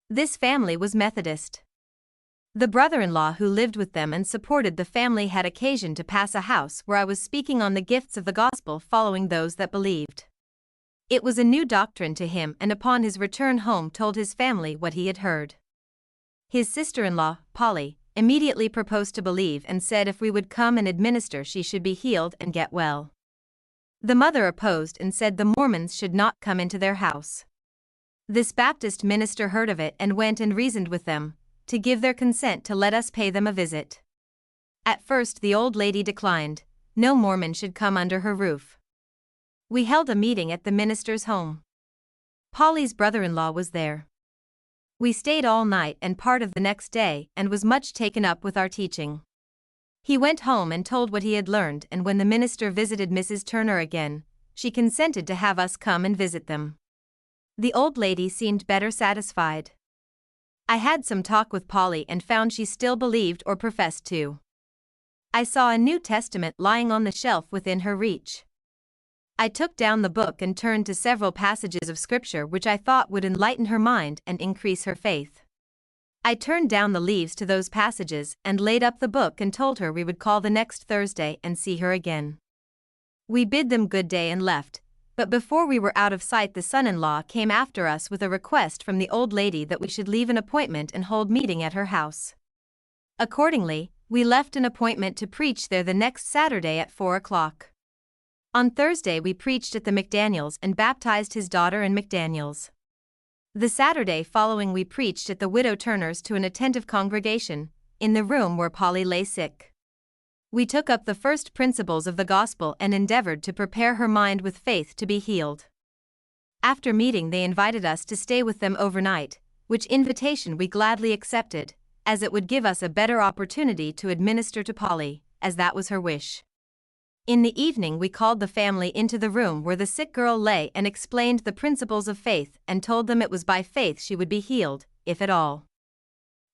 S1: This family was Methodist. The brother-in-law who lived with them and supported the family had occasion to pass a house where I was speaking on the gifts of the gospel following those that believed. It was a new doctrine to him, and upon his return home told his family what he had heard. His sister-in-law, Polly, immediately proposed to believe and said if we would come and administer she should be healed and get well. The mother opposed and said the Mormons should not come into their house. This Baptist minister heard of it and went and reasoned with them, to give their consent to let us pay them a visit. At first the old lady declined. No Mormon should come under her roof. We held a meeting at the minister's home. Polly's brother-in-law was there. We stayed all night and part of the next day and was much taken up with our teaching. He went home and told what he had learned, and when the minister visited Mrs. Turner again, she consented to have us come and visit them. The old lady seemed better satisfied. I had some talk with Polly and found she still believed or professed to. I saw a New Testament lying on the shelf within her reach. I took down the book and turned to several passages of Scripture which I thought would enlighten her mind and increase her faith. I turned down the leaves to those passages and laid up the book and told her we would call the next Thursday and see her again. We bid them good day and left, but before we were out of sight the son-in-law came after us with a request from the old lady that we should leave an appointment and hold meeting at her house. Accordingly, we left an appointment to preach there the next Saturday at 4 o'clock. On Thursday we preached at the McDaniels and baptized his daughter and McDaniels. The Saturday following we preached at the widow Turner's to an attentive congregation, in the room where Polly lay sick. We took up the first principles of the gospel and endeavored to prepare her mind with faith to be healed. After meeting they invited us to stay with them overnight, which invitation we gladly accepted, as it would give us a better opportunity to administer to Polly, as that was her wish. In the evening we called the family into the room where the sick girl lay and explained the principles of faith and told them it was by faith she would be healed, if at all.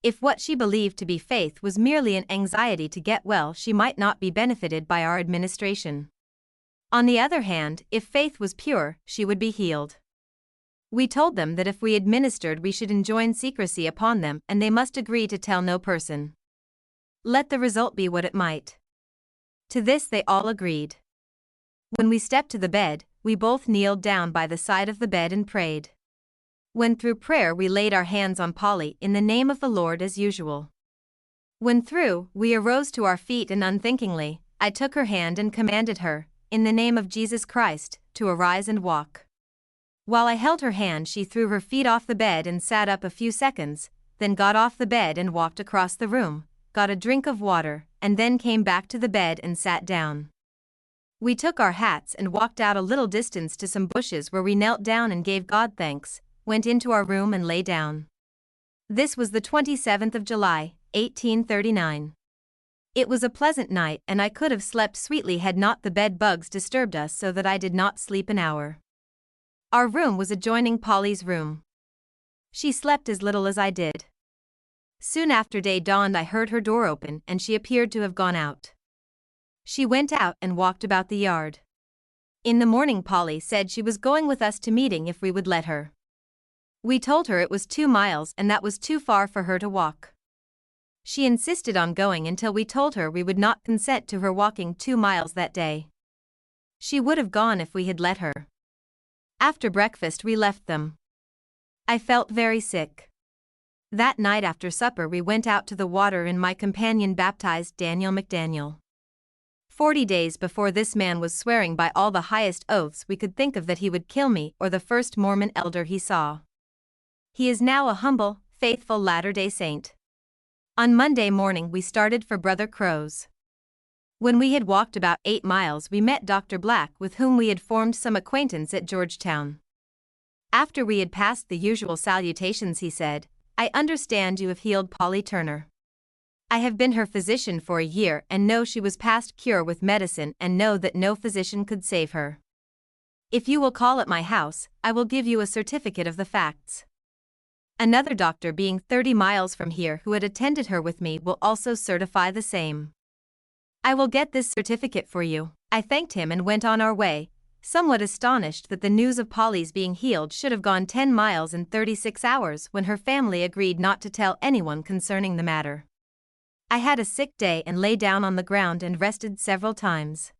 S1: If what she believed to be faith was merely an anxiety to get well, she might not be benefited by our administration. On the other hand, if faith was pure, she would be healed. We told them that if we administered we should enjoin secrecy upon them and they must agree to tell no person. Let the result be what it might. To this they all agreed. When we stepped to the bed, we both kneeled down by the side of the bed and prayed. When through prayer we laid our hands on Polly in the name of the Lord as usual. When through, we arose to our feet and unthinkingly, I took her hand and commanded her, in the name of Jesus Christ, to arise and walk. While I held her hand she threw her feet off the bed and sat up a few seconds, then got off the bed and walked across the room, got a drink of water, and then came back to the bed and sat down. We took our hats and walked out a little distance to some bushes where we knelt down and gave God thanks, went into our room and lay down. This was the 27th of July, 1839. It was a pleasant night and I could have slept sweetly had not the bed bugs disturbed us so that I did not sleep an hour. Our room was adjoining Polly's room. She slept as little as I did. Soon after day dawned I heard her door open and she appeared to have gone out. She went out and walked about the yard. In the morning Polly said she was going with us to meeting if we would let her. We told her it was 2 miles and that was too far for her to walk. She insisted on going until we told her we would not consent to her walking 2 miles that day. She would have gone if we had let her. After breakfast we left them. I felt very sick. That night after supper we went out to the water and my companion baptized Daniel McDaniel. 40 days before this man was swearing by all the highest oaths we could think of that he would kill me or the first Mormon elder he saw. He is now a humble, faithful Latter-day Saint. On Monday morning we started for Brother Crow's. When we had walked about 8 miles we met Dr. Black, with whom we had formed some acquaintance at Georgetown. After we had passed the usual salutations he said, "I understand you have healed Polly Turner. I have been her physician for a year and know she was past cure with medicine and know that no physician could save her. If you will call at my house, I will give you a certificate of the facts. Another doctor being 30 miles from here who had attended her with me will also certify the same. I will get this certificate for you." I thanked him and went on our way, somewhat astonished that the news of Polly's being healed should have gone 10 miles in 36 hours when her family agreed not to tell anyone concerning the matter. I had a sick day and lay down on the ground and rested several times.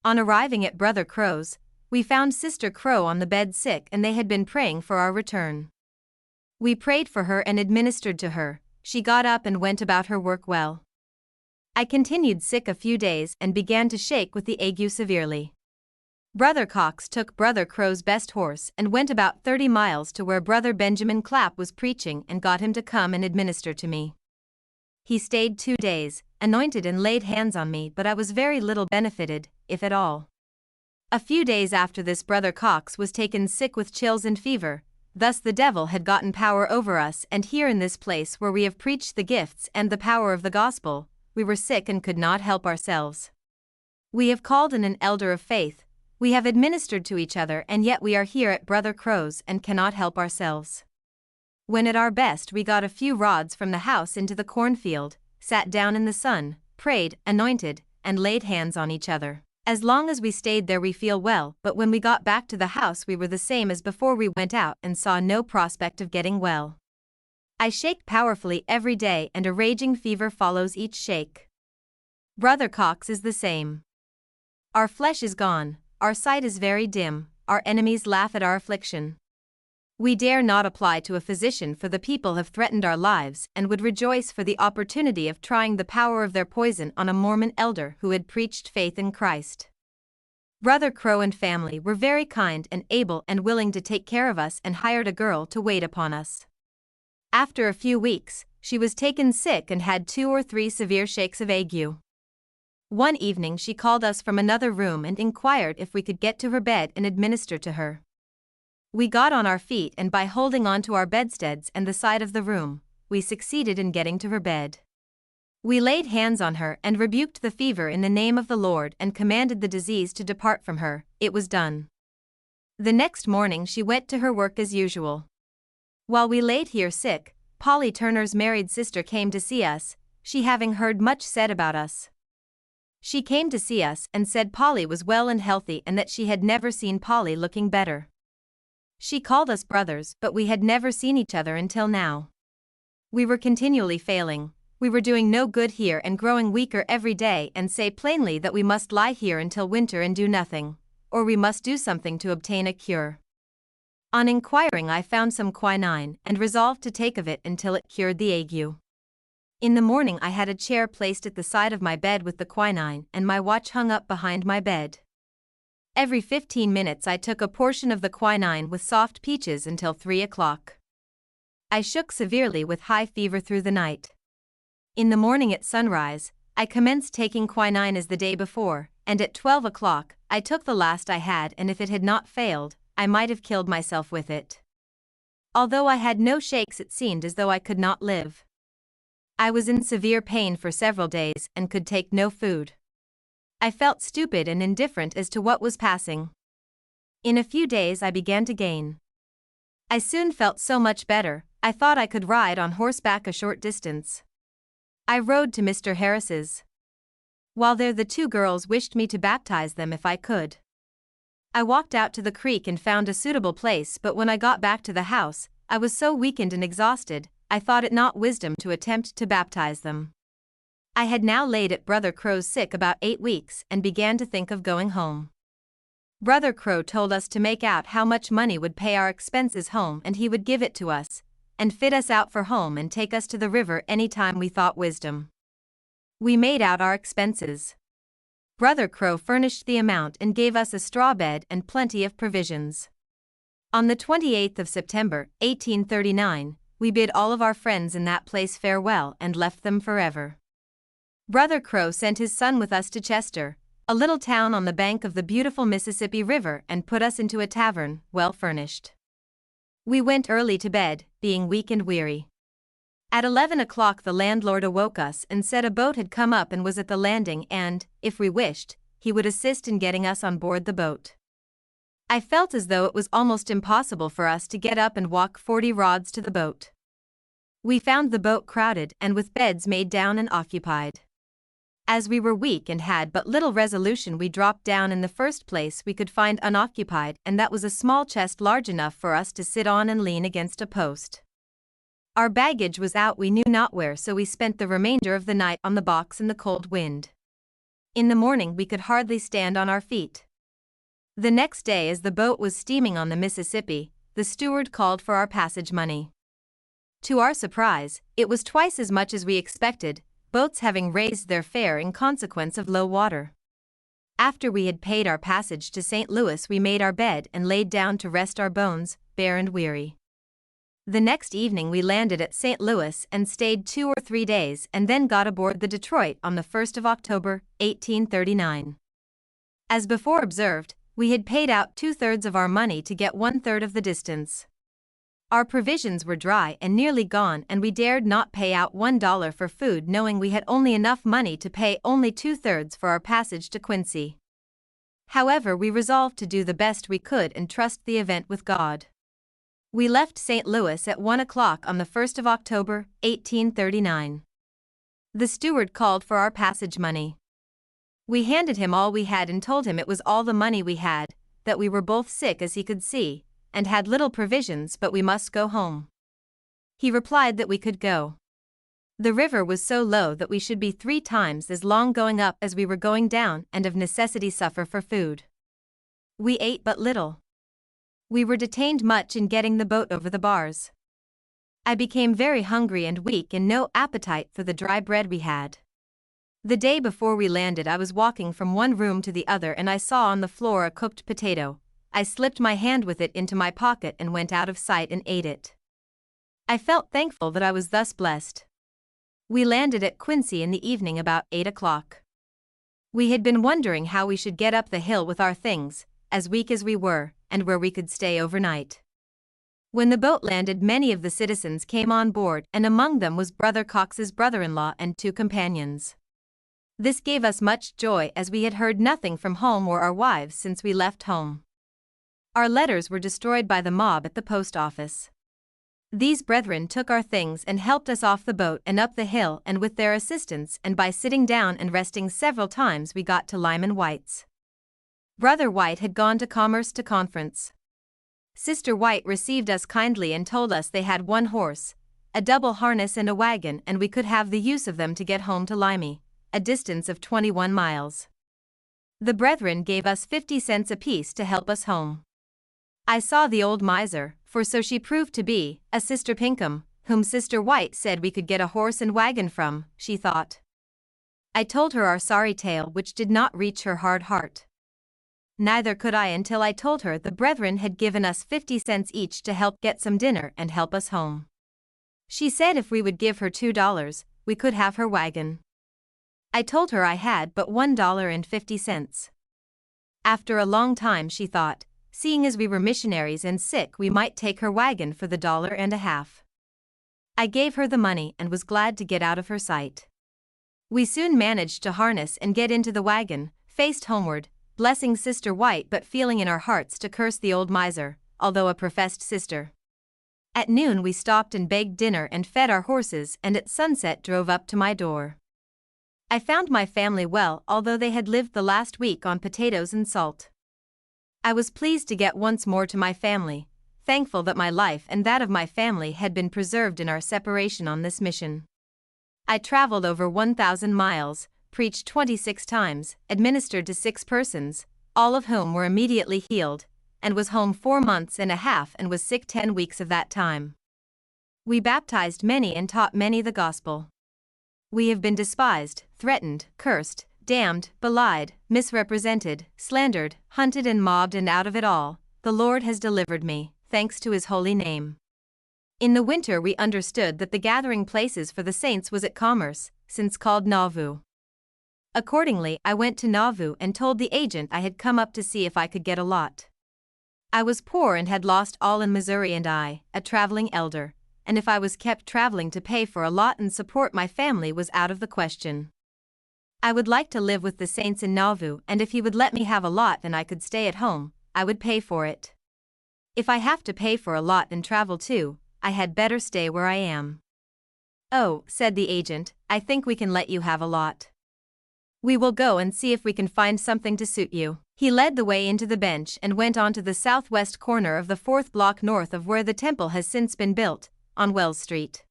S1: On arriving at Brother Crow's, we found Sister Crow on the bed sick and they had been praying for our return. We prayed for her and administered to her. She got up and went about her work well. I continued sick a few days and began to shake with the ague severely. Brother Cox took Brother Crow's best horse and went about 30 miles to where Brother Benjamin Clapp was preaching and got him to come and administer to me. He stayed 2 days, anointed and laid hands on me, but I was very little benefited, if at all. A few days after this Brother Cox was taken sick with chills and fever. Thus the devil had gotten power over us, and here in this place where we have preached the gifts and the power of the gospel, we were sick and could not help ourselves. We have called in an elder of faith, we have administered to each other, and yet we are here at Brother Crow's and cannot help ourselves. When at our best we got a few rods from the house into the cornfield, sat down in the sun, prayed, anointed, and laid hands on each other. As long as we stayed there we feel well, but when we got back to the house we were the same as before we went out and saw no prospect of getting well. I shake powerfully every day and a raging fever follows each shake. Brother Cox is the same. Our flesh is gone, our sight is very dim, our enemies laugh at our affliction. We dare not apply to a physician, for the people have threatened our lives and would rejoice for the opportunity of trying the power of their poison on a Mormon elder who had preached faith in Christ. Brother Crow and family were very kind and able and willing to take care of us and hired a girl to wait upon us. After a few weeks, she was taken sick and had 2 or 3 severe shakes of ague. One evening she called us from another room and inquired if we could get to her bed and administer to her. We got on our feet and by holding on to our bedsteads and the side of the room, we succeeded in getting to her bed. We laid hands on her and rebuked the fever in the name of the Lord and commanded the disease to depart from her. It was done. The next morning she went to her work as usual. While we laid here sick, Polly Turner's married sister came to see us, she having heard much said about us. She came to see us and said Polly was well and healthy and that she had never seen Polly looking better. She called us brothers, but we had never seen each other until now. We were continually failing, we were doing no good here and growing weaker every day, and say plainly that we must lie here until winter and do nothing, or we must do something to obtain a cure. On inquiring I found some quinine and resolved to take of it until it cured the ague. In the morning I had a chair placed at the side of my bed with the quinine and my watch hung up behind my bed. Every 15 minutes I took a portion of the quinine with soft peaches until 3 o'clock. I shook severely with high fever through the night. In the morning at sunrise, I commenced taking quinine as the day before, and at 12 o'clock, I took the last I had, and if it had not failed, I might have killed myself with it. Although I had no shakes, it seemed as though I could not live. I was in severe pain for several days and could take no food. I felt stupid and indifferent as to what was passing. In a few days I began to gain. I soon felt so much better, I thought I could ride on horseback a short distance. I rode to Mr. Harris's. While there the 2 girls wished me to baptize them if I could. I walked out to the creek and found a suitable place, but when I got back to the house, I was so weakened and exhausted, I thought it not wisdom to attempt to baptize them. I had now laid at Brother Crow's sick about 8 weeks and began to think of going home. Brother Crow told us to make out how much money would pay our expenses home, and he would give it to us, and fit us out for home and take us to the river any time we thought wisdom. We made out our expenses. Brother Crow furnished the amount and gave us a straw bed and plenty of provisions. On the 28th of September, 1839, we bid all of our friends in that place farewell and left them forever. Brother Crow sent his son with us to Chester, a little town on the bank of the beautiful Mississippi River, and put us into a tavern, well furnished. We went early to bed, being weak and weary. At 11 o'clock the landlord awoke us and said a boat had come up and was at the landing and, if we wished, he would assist in getting us on board the boat. I felt as though it was almost impossible for us to get up and walk 40 rods to the boat. We found the boat crowded and with beds made down and occupied. As we were weak and had but little resolution, we dropped down in the first place we could find unoccupied, and that was a small chest large enough for us to sit on and lean against a post. Our baggage was out we knew not where, so we spent the remainder of the night on the box in the cold wind. In the morning we could hardly stand on our feet. The next day, as the boat was steaming on the Mississippi, the steward called for our passage money. To our surprise, it was twice as much as we expected, boats having raised their fare in consequence of low water. After we had paid our passage to St. Louis, we made our bed and laid down to rest our bones, bare and weary. The next evening we landed at St. Louis and stayed 2 or 3 days, and then got aboard the Detroit on the 1st of October, 1839. As before observed, we had paid out 2/3 of our money to get 1/3 of the distance. Our provisions were dry and nearly gone, and we dared not pay out $1 for food, knowing we had only enough money to pay only 2/3 for our passage to Quincy. However, we resolved to do the best we could and trust the event with God. We left St. Louis at 1 o'clock on the 1st of October, 1839. The steward called for our passage money. We handed him all we had and told him it was all the money we had, that we were both sick as he could see, and had little provisions, but we must go home. He replied that we could go. The river was so low that we should be 3 times as long going up as we were going down, and of necessity suffer for food. We ate but little. We were detained much in getting the boat over the bars. I became very hungry and weak, and no appetite for the dry bread we had. The day before we landed I was walking from one room to the other, and I saw on the floor a cooked potato. I slipped my hand with it into my pocket and went out of sight and ate it. I felt thankful that I was thus blessed. We landed at Quincy in the evening about 8 o'clock. We had been wondering how we should get up the hill with our things, as weak as we were, and where we could stay overnight. When the boat landed, many of the citizens came on board, and among them was Brother Cox's brother-in-law and 2 companions. This gave us much joy, as we had heard nothing from home or our wives since we left home. Our letters were destroyed by the mob at the post office. These brethren took our things and helped us off the boat and up the hill, and with their assistance and by sitting down and resting several times we got to Lyman White's. Brother White had gone to Commerce to conference. Sister White received us kindly and told us they had 1 horse, a double harness and a wagon, and we could have the use of them to get home to Limey, a distance of 21 miles. The brethren gave us 50 cents apiece to help us home. I saw the old miser, for so she proved to be, a Sister Pinkham, whom Sister White said we could get a horse and wagon from, she thought. I told her our sorry tale, which did not reach her hard heart. Neither could I until I told her the brethren had given us 50 cents each to help get some dinner and help us home. She said if we would give her $2, we could have her wagon. I told her I had but $1.50. After a long time she thought, seeing as we were missionaries and sick, we might take her wagon for the $1.50. I gave her the money and was glad to get out of her sight. We soon managed to harness and get into the wagon, faced homeward, blessing Sister White but feeling in our hearts to curse the old miser, although a professed sister. At noon we stopped and begged dinner and fed our horses, and at sunset drove up to my door. I found my family well, although they had lived the last week on potatoes and salt. I was pleased to get once more to my family, thankful that my life and that of my family had been preserved in our separation on this mission. I traveled over 1,000 miles, preached 26 times, administered to 6 persons, all of whom were immediately healed, and was home 4 months and a half and was sick 10 weeks of that time. We baptized many and taught many the gospel. We have been despised, threatened, cursed, damned, belied, misrepresented, slandered, hunted and mobbed, and out of it all, the Lord has delivered me, thanks to his holy name. In the winter we understood that the gathering places for the saints was at Commerce, since called Nauvoo. Accordingly, I went to Nauvoo and told the agent I had come up to see if I could get a lot. I was poor and had lost all in Missouri, and I, a traveling elder, and if I was kept traveling to pay for a lot and support my family was out of the question. I would like to live with the saints in Nauvoo, and if he would let me have a lot and I could stay at home, I would pay for it. If I have to pay for a lot and travel too, I had better stay where I am. Oh, said the agent, I think we can let you have a lot. We will go and see if we can find something to suit you. He led the way into the bench and went on to the southwest corner of the 4th block north of where the temple has since been built, on Wells Street.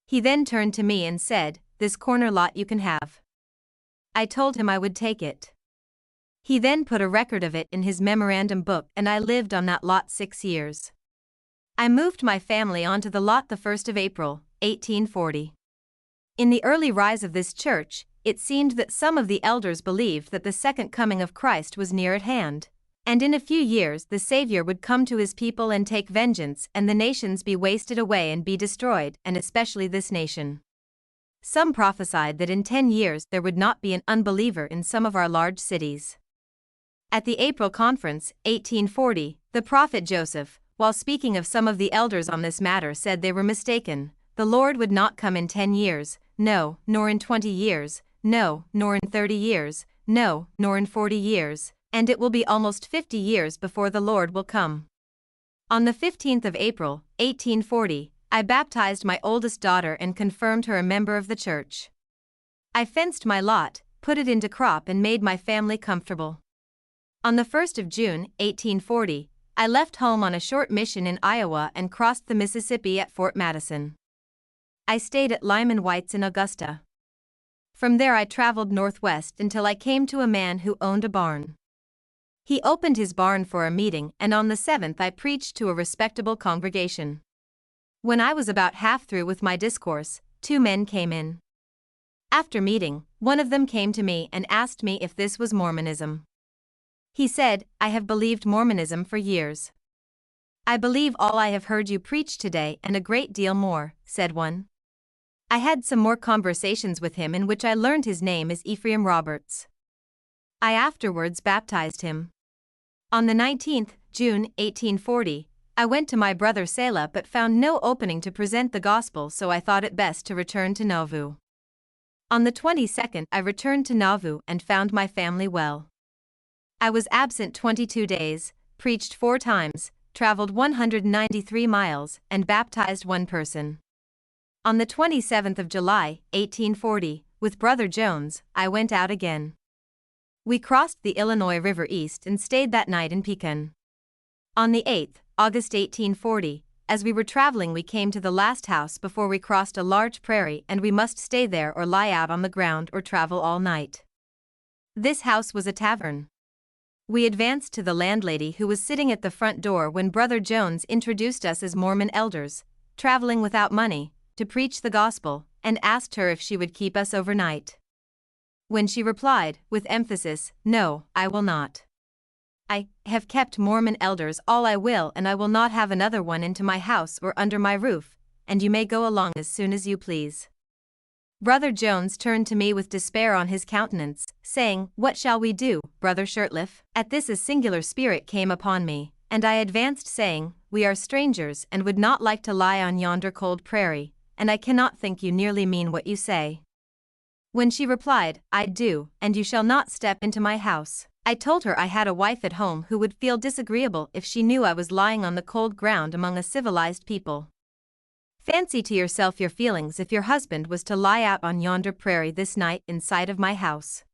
S1: He then turned to me and said, "This corner lot you can have." I told him I would take it. He then put a record of it in his memorandum book, and I lived on that lot 6 years. I moved my family onto the lot the 1st of April, 1840. In the early rise of this church, it seemed that some of the elders believed that the second coming of Christ was near at hand, and in a few years the Savior would come to his people and take vengeance, and the nations be wasted away and be destroyed, and especially this nation. Some prophesied that in 10 years there would not be an unbeliever in some of our large cities. At the April conference, 1840, the prophet Joseph, while speaking of some of the elders on this matter, said they were mistaken. The Lord would not come in 10 years, no, nor in 20 years, no, nor in 30 years, no, nor in 40 years, and it will be almost 50 years before the Lord will come. On the 15th of April, 1840, I baptized my oldest daughter and confirmed her a member of the church. I fenced my lot, put it into crop, and made my family comfortable. On the 1st of June, 1840, I left home on a short mission in Iowa and crossed the Mississippi at Fort Madison. I stayed at Lyman White's in Augusta. From there I traveled northwest until I came to a man who owned a barn. He opened his barn for a meeting, and on the 7th I preached to a respectable congregation. When I was about half through with my discourse, 2 men came in. After meeting, one of them came to me and asked me if this was Mormonism. He said, "I have believed Mormonism for years." "I believe all I have heard you preach today and a great deal more," said one. I had some more conversations with him in which I learned his name is Ephraim Roberts. I afterwards baptized him. On the 19th, June, 1840, I went to my brother Selah but found no opening to present the gospel, so I thought it best to return to Nauvoo. On the 22nd I returned to Nauvoo and found my family well. I was absent 22 days, preached 4 times, traveled 193 miles, and baptized 1 person. On the 27th of July, 1840, with Brother Jones, I went out again. We crossed the Illinois River east and stayed that night in Pekin. On the 8th, August 1840, as we were traveling we came to the last house before we crossed a large prairie, and we must stay there or lie out on the ground or travel all night. This house was a tavern. We advanced to the landlady who was sitting at the front door when Brother Jones introduced us as Mormon elders, traveling without money, to preach the gospel, and asked her if she would keep us overnight. When she replied, with emphasis, "No, I will not. I have kept Mormon elders all I will, and I will not have another one into my house or under my roof, and you may go along as soon as you please." Brother Jones turned to me with despair on his countenance, saying, "What shall we do, Brother Shurtliff?" At this a singular spirit came upon me, and I advanced saying, "We are strangers and would not like to lie on yonder cold prairie, and I cannot think you nearly mean what you say." When she replied, "I do, and you shall not step into my house," I told her I had a wife at home who would feel disagreeable if she knew I was lying on the cold ground among a civilized people. Fancy to yourself your feelings if your husband was to lie out on yonder prairie this night in sight of my house.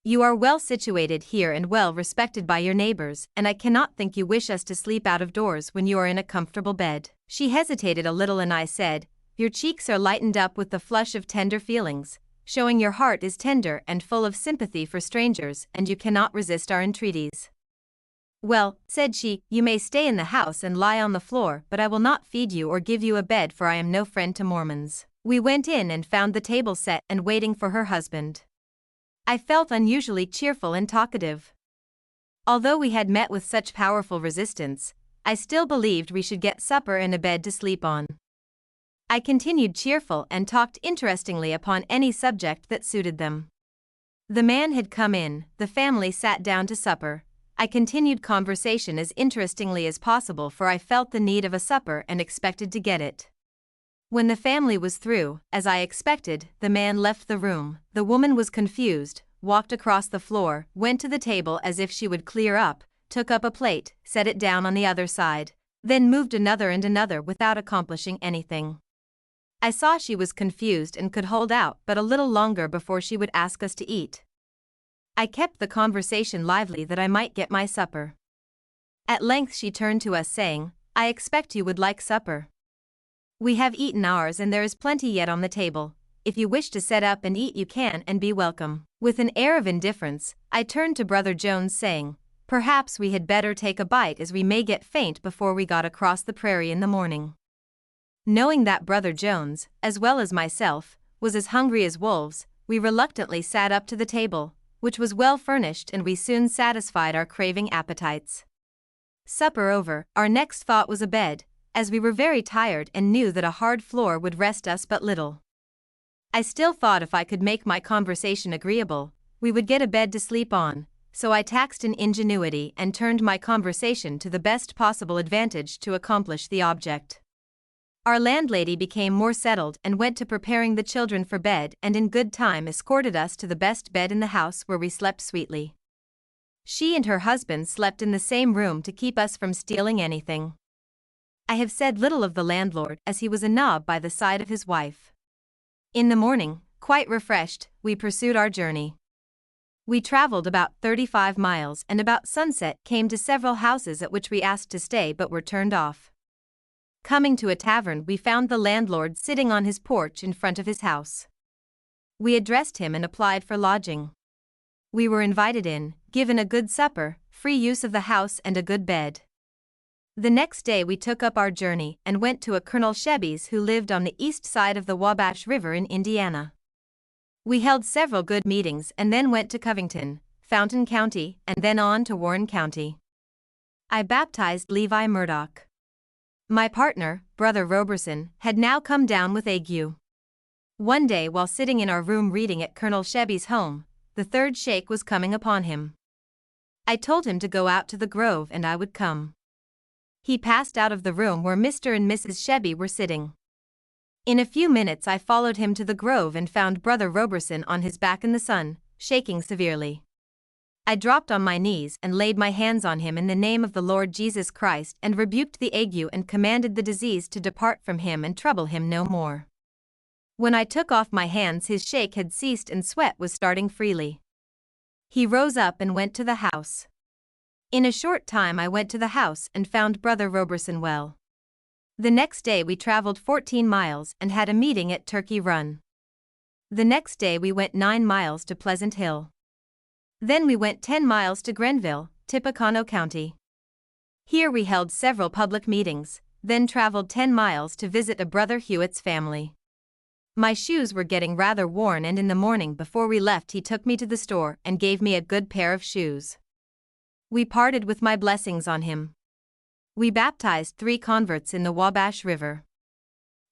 S1: You are well situated here and well respected by your neighbors, and I cannot think you wish us to sleep out of doors when you are in a comfortable bed." She hesitated a little and I said, "Your cheeks are lightened up with the flush of tender feelings, showing your heart is tender and full of sympathy for strangers, and you cannot resist our entreaties." "Well," said she, "you may stay in the house and lie on the floor, but I will not feed you or give you a bed, for I am no friend to Mormons." We went in and found the table set and waiting for her husband. I felt unusually cheerful and talkative. Although we had met with such powerful resistance, I still believed we should get supper and a bed to sleep on. I continued cheerful and talked interestingly upon any subject that suited them. The man had come in, the family sat down to supper. I continued conversation as interestingly as possible, for I felt the need of a supper and expected to get it. When the family was through, as I expected, the man left the room. The woman was confused, walked across the floor, went to the table as if she would clear up, took up a plate, set it down on the other side, then moved another and another without accomplishing anything. I saw she was confused and could hold out but a little longer before she would ask us to eat. I kept the conversation lively that I might get my supper. At length she turned to us saying, "I expect you would like supper. We have eaten ours and there is plenty yet on the table. If you wish to set up and eat you can and be welcome." With an air of indifference, I turned to Brother Jones saying, "Perhaps we had better take a bite, as we may get faint before we got across the prairie in the morning." Knowing that Brother Jones, as well as myself, was as hungry as wolves, we reluctantly sat up to the table, which was well furnished, and we soon satisfied our craving appetites. Supper over, our next thought was a bed, as we were very tired and knew that a hard floor would rest us but little. I still thought if I could make my conversation agreeable, we would get a bed to sleep on, so I taxed an ingenuity and turned my conversation to the best possible advantage to accomplish the object. Our landlady became more settled and went to preparing the children for bed, and in good time escorted us to the best bed in the house, where we slept sweetly. She and her husband slept in the same room to keep us from stealing anything. I have said little of the landlord, as he was a knob by the side of his wife. In the morning, quite refreshed, we pursued our journey. We traveled about 35 miles and about sunset came to several houses at which we asked to stay but were turned off. Coming to a tavern, we found the landlord sitting on his porch in front of his house. We addressed him and applied for lodging. We were invited in, given a good supper, free use of the house and a good bed. The next day we took up our journey and went to a Colonel Cheby's who lived on the east side of the Wabash River in Indiana. We held several good meetings and then went to Covington, Fountain County, and then on to Warren County. I baptized Levi Murdoch. My partner, Brother Roberson, had now come down with ague. One day while sitting in our room reading at Colonel Cheby's home, the third shake was coming upon him. I told him to go out to the grove and I would come. He passed out of the room where Mr. and Mrs. Cheby were sitting. In a few minutes I followed him to the grove and found Brother Roberson on his back in the sun, shaking severely. I dropped on my knees and laid my hands on him in the name of the Lord Jesus Christ and rebuked the ague and commanded the disease to depart from him and trouble him no more. When I took off my hands his shake had ceased and sweat was starting freely. He rose up and went to the house. In a short time I went to the house and found Brother Roberson well. The next day we traveled 14 miles and had a meeting at Turkey Run. The next day we went 9 miles to Pleasant Hill. Then we went 10 miles to Grenville, Tippecanoe County. Here we held several public meetings, then traveled 10 miles to visit a Brother Hewitt's family. My shoes were getting rather worn, and in the morning before we left he took me to the store and gave me a good pair of shoes. We parted with my blessings on him. We baptized 3 converts in the Wabash River.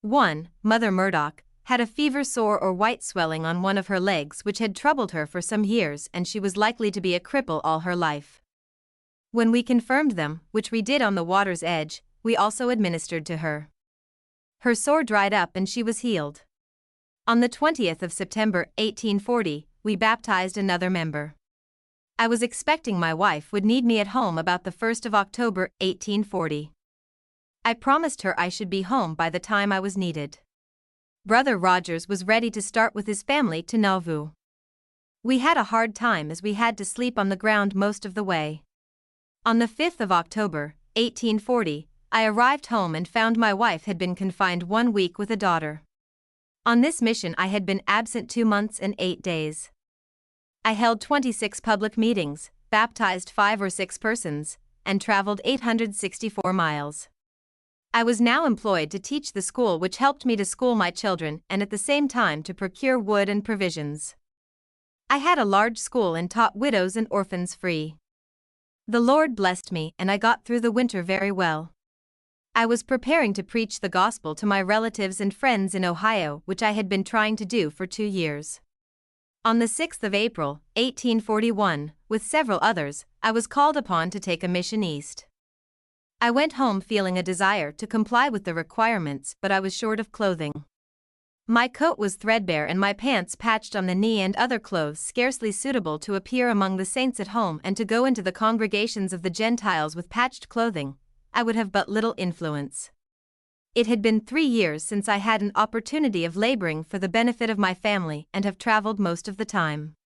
S1: 1, Mother Murdoch, had a fever sore or white swelling on one of her legs which had troubled her for some years, and she was likely to be a cripple all her life. When we confirmed them, which we did on the water's edge, we also administered to her. Her sore dried up and she was healed. On the 20th of September, 1840, we baptized another member. I was expecting my wife would need me at home about the 1st of October, 1840. I promised her I should be home by the time I was needed. Brother Rogers was ready to start with hhis family to Nauvoo. We had a hard time as we had to sleep on the ground most of the way. On the 5th of October, 1840, I arrived home and found my wife had been confined 1 week with a daughter. On this mission I had been absent 2 months and 8 days. I held 26 public meetings, baptized 5 or 6 persons, and traveled 864 miles. I was now employed to teach the school which helped me to school my children and at the same time to procure wood and provisions. I had a large school and taught widows and orphans free. The Lord blessed me and I got through the winter very well. I was preparing to preach the gospel to my relatives and friends in Ohio, which I had been trying to do for 2 years. On the 6th of April, 1841, with several others, I was called upon to take a mission east. I went home feeling a desire to comply with the requirements, but I was short of clothing. My coat was threadbare and my pants patched on the knee and other clothes scarcely suitable to appear among the saints at home and to go into the congregations of the Gentiles with patched clothing. I would have but little influence. It had been 3 years since I had an opportunity of laboring for the benefit of my family and have traveled most of the time.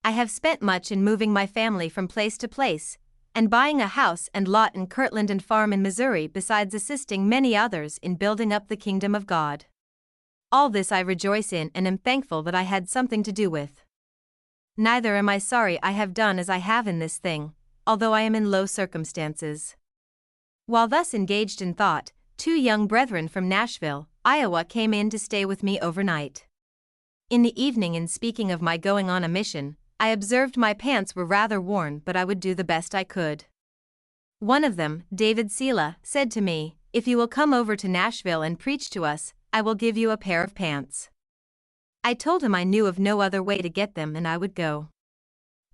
S1: I have spent much in moving my family from place to place, and buying a house and lot in Kirtland and farm in Missouri, besides assisting many others in building up the kingdom of God. All this I rejoice in and am thankful that I had something to do with. Neither am I sorry I have done as I have in this thing, although I am in low circumstances. While thus engaged in thought, 2 young brethren from Nashville, Iowa came in to stay with me overnight. In the evening, in speaking of my going on a mission, I observed my pants were rather worn, but I would do the best I could. One of them, David Sela, said to me, "If you will come over to Nashville and preach to us, I will give you a pair of pants." I told him I knew of no other way to get them and I would go.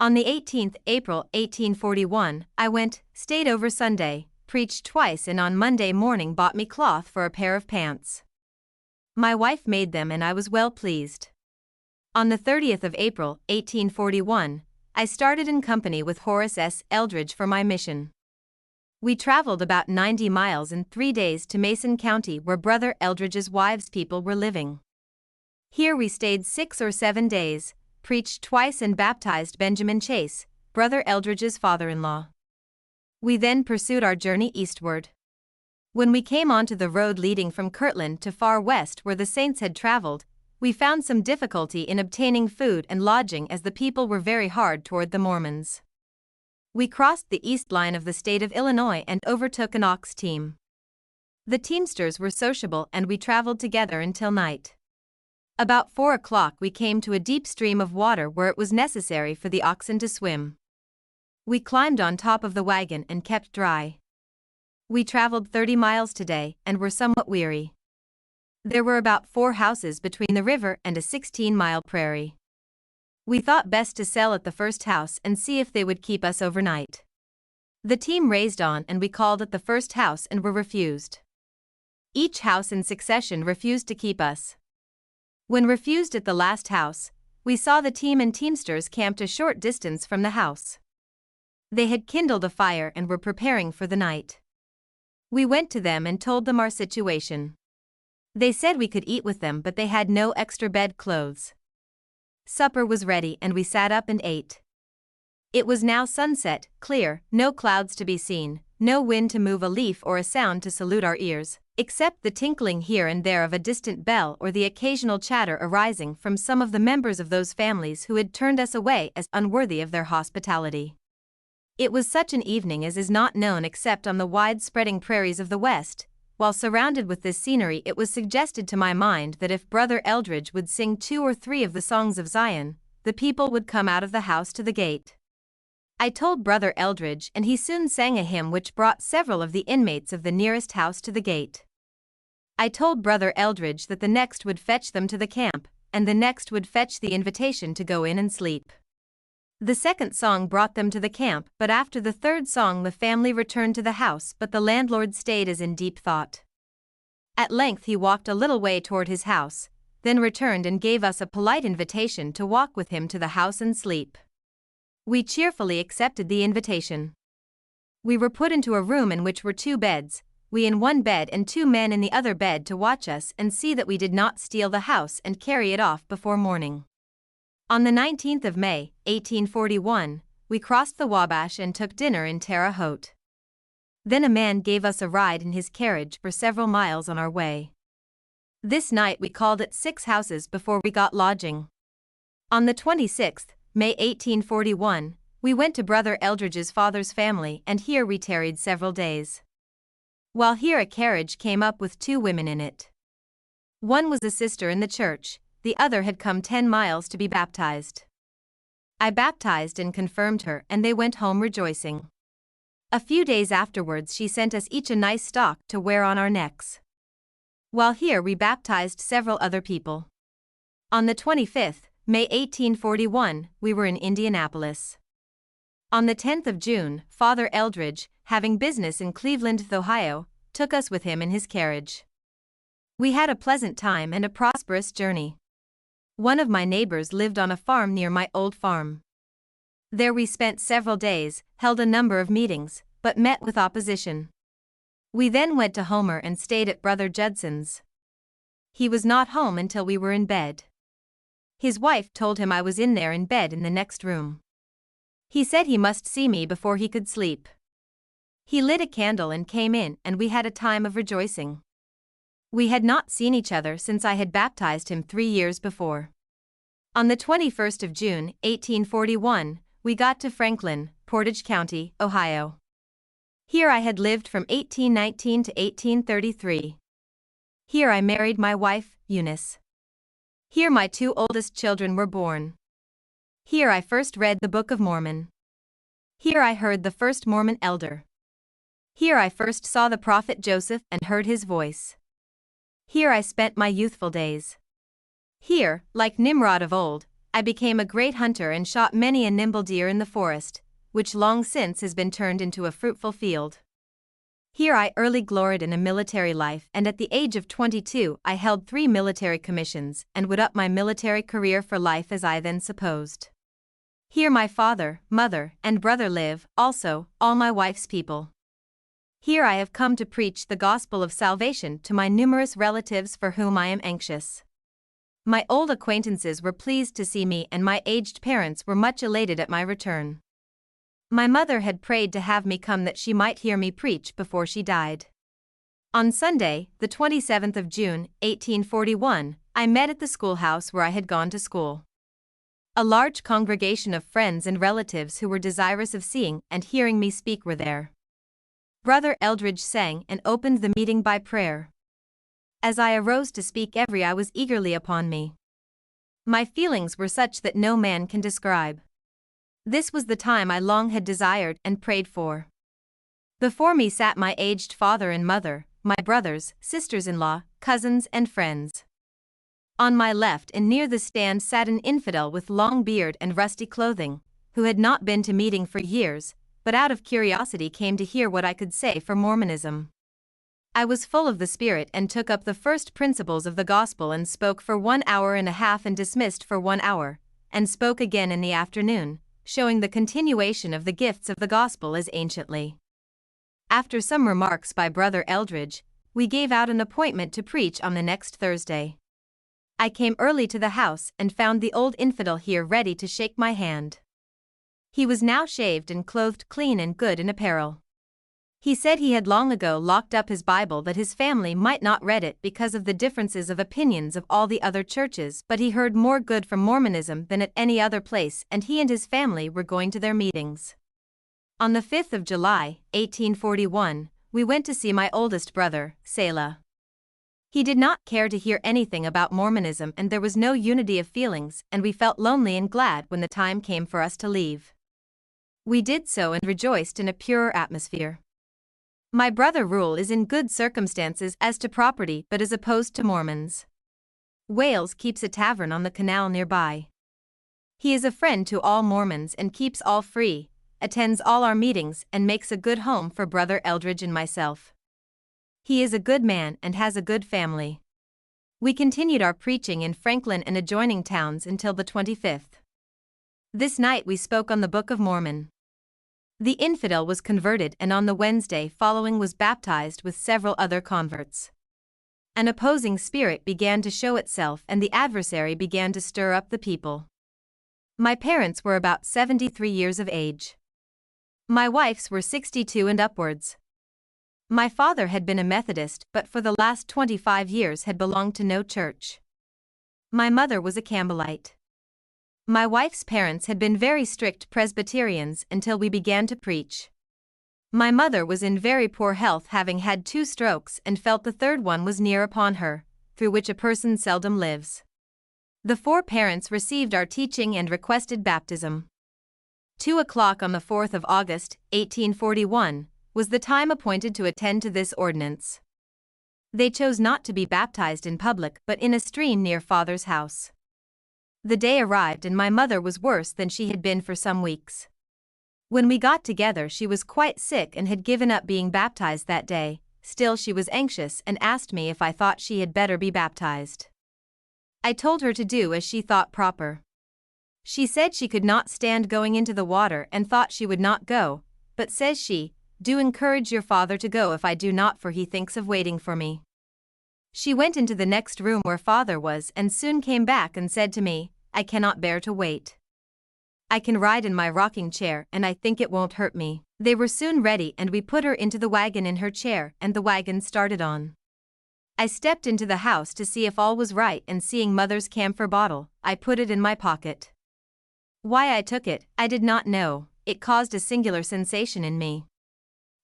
S1: On the 18th April 1841, I went, stayed over Sunday, preached twice, and on Monday morning bought me cloth for a pair of pants. My wife made them and I was well pleased. On the 30th of April, 1841, I started in company with Horace S. Eldridge for my mission. We traveled about 90 miles in 3 days to Mason County, where Brother Eldridge's wives' people were living. Here we stayed 6 or 7 days, preached twice and baptized Benjamin Chase, Brother Eldridge's father-in-law. We then pursued our journey eastward. When we came onto the road leading from Kirtland to far west where the saints had traveled, we found some difficulty in obtaining food and lodging as the people were very hard toward the Mormons. We crossed the east line of the state of Illinois and overtook an ox team. The teamsters were sociable and we traveled together until night. About 4 o'clock we came to a deep stream of water where it was necessary for the oxen to swim. We climbed on top of the wagon and kept dry. We traveled 30 miles today and were somewhat weary. There were about 4 houses between the river and a 16-mile prairie. We thought best to sell at the first house and see if they would keep us overnight. The team raised on and we called at the first house and were refused. Each house in succession refused to keep us. When refused at the last house, we saw the team and teamsters camped a short distance from the house. They had kindled a fire and were preparing for the night. We went to them and told them our situation. They said we could eat with them, but they had no extra bed clothes. Supper was ready and we sat up and ate. It was now sunset, clear, no clouds to be seen, no wind to move a leaf or a sound to salute our ears, except the tinkling here and there of a distant bell or the occasional chatter arising from some of the members of those families who had turned us away as unworthy of their hospitality. It was such an evening as is not known except on the wide-spreading prairies of the West. While surrounded with this scenery, it was suggested to my mind that if Brother Eldridge would sing 2 or 3 of the songs of Zion, the people would come out of the house to the gate. I told Brother Eldridge, and he soon sang a hymn which brought several of the inmates of the nearest house to the gate. I told Brother Eldridge that the next would fetch them to the camp, and the next would fetch the invitation to go in and sleep. The second song brought them to the camp, but after the third song the family returned to the house, but the landlord stayed as in deep thought. At length he walked a little way toward his house, then returned and gave us a polite invitation to walk with him to the house and sleep. We cheerfully accepted the invitation. We were put into a room in which were 2 beds, we in one bed and 2 men in the other bed to watch us and see that we did not steal the house and carry it off before morning. On the 19th of May, 1841, we crossed the Wabash and took dinner in Terre Haute. Then a man gave us a ride in his carriage for several miles on our way. This night we called at 6 houses before we got lodging. On the 26th, May 1841, we went to Brother Eldridge's father's family, and here we tarried several days. While here a carriage came up with 2 women in it. One was a sister in the church, the other had come 10 miles to be baptized. I baptized and confirmed her, and they went home rejoicing. A few days afterwards she sent us each a nice stock to wear on our necks. While here we baptized several other people. On the 25th, May 1841, we were in Indianapolis. On the 10th of June, Father Eldridge, having business in Cleveland, Ohio, took us with him in his carriage. We had a pleasant time and a prosperous journey. One of my neighbors lived on a farm near my old farm. There we spent several days, held a number of meetings, but met with opposition. We then went to Homer and stayed at Brother Judson's. He was not home until we were in bed. His wife told him I was in there in bed in the next room. He said he must see me before he could sleep. He lit a candle and came in, and we had a time of rejoicing. We had not seen each other since I had baptized him 3 years before. On the 21st of June, 1841, we got to Franklin, Portage County, Ohio. Here I had lived from 1819 to 1833. Here I married my wife, Eunice. Here my 2 oldest children were born. Here I first read the Book of Mormon. Here I heard the first Mormon elder. Here I first saw the prophet Joseph and heard his voice. Here I spent my youthful days. Here, like Nimrod of old, I became a great hunter and shot many a nimble deer in the forest, which long since has been turned into a fruitful field. Here I early gloried in a military life, and at the age of 22 I held 3 military commissions and would up my military career for life as I then supposed. Here my father, mother, and brother live, also, all my wife's people. Here I have come to preach the gospel of salvation to my numerous relatives for whom I am anxious. My old acquaintances were pleased to see me, and my aged parents were much elated at my return. My mother had prayed to have me come that she might hear me preach before she died. On Sunday, the 27th of June, 1841, I met at the schoolhouse where I had gone to school. A large congregation of friends and relatives who were desirous of seeing and hearing me speak were there. Brother Eldridge sang and opened the meeting by prayer. As I arose to speak, every eye was eagerly upon me. My feelings were such that no man can describe. This was the time I long had desired and prayed for. Before me sat my aged father and mother, my brothers, sisters-in-law, cousins, and friends. On my left and near the stand sat an infidel with long beard and rusty clothing, who had not been to meeting for years, but out of curiosity came to hear what I could say for Mormonism. I was full of the Spirit and took up the first principles of the gospel and spoke for 1 hour and a half and dismissed for 1 hour, and spoke again in the afternoon, showing the continuation of the gifts of the gospel as anciently. After some remarks by Brother Eldridge, we gave out an appointment to preach on the next Thursday. I came early to the house and found the old infidel here ready to shake my hand. He was now shaved and clothed clean and good in apparel. He said he had long ago locked up his Bible that his family might not read it because of the differences of opinions of all the other churches, but he heard more good from Mormonism than at any other place, and he and his family were going to their meetings. On the 5th of July, 1841, we went to see my oldest brother, Selah. He did not care to hear anything about Mormonism, and there was no unity of feelings, and we felt lonely and glad when the time came for us to leave. We did so and rejoiced in a purer atmosphere. My brother Rule is in good circumstances as to property but is opposed to Mormons. Wales keeps a tavern on the canal nearby. He is a friend to all Mormons and keeps all free, attends all our meetings and makes a good home for Brother Eldridge and myself. He is a good man and has a good family. We continued our preaching in Franklin and adjoining towns until the 25th. This night we spoke on the Book of Mormon. The infidel was converted, and on the Wednesday following was baptized with several other converts. An opposing spirit began to show itself, and the adversary began to stir up the people. My parents were about 73 years of age. My wife's were 62 and upwards. My father had been a Methodist but for the last 25 years had belonged to no church. My mother was a Campbellite. My wife's parents had been very strict Presbyterians until we began to preach. My mother was in very poor health, having had 2 strokes and felt the third one was near upon her, through which a person seldom lives. The 4 parents received our teaching and requested baptism. 2 o'clock on the 4th of August, 1841, was the time appointed to attend to this ordinance. They chose not to be baptized in public but in a stream near father's house. The day arrived and my mother was worse than she had been for some weeks. When we got together she was quite sick and had given up being baptized that day, still she was anxious and asked me if I thought she had better be baptized. I told her to do as she thought proper. She said she could not stand going into the water and thought she would not go, but says she, "Do encourage your father to go if I do not, for he thinks of waiting for me." She went into the next room where father was and soon came back and said to me, "I cannot bear to wait. I can ride in my rocking chair and I think it won't hurt me." They were soon ready and we put her into the wagon in her chair and the wagon started on. I stepped into the house to see if all was right and seeing mother's camphor bottle, I put it in my pocket. Why I took it, I did not know, it caused a singular sensation in me.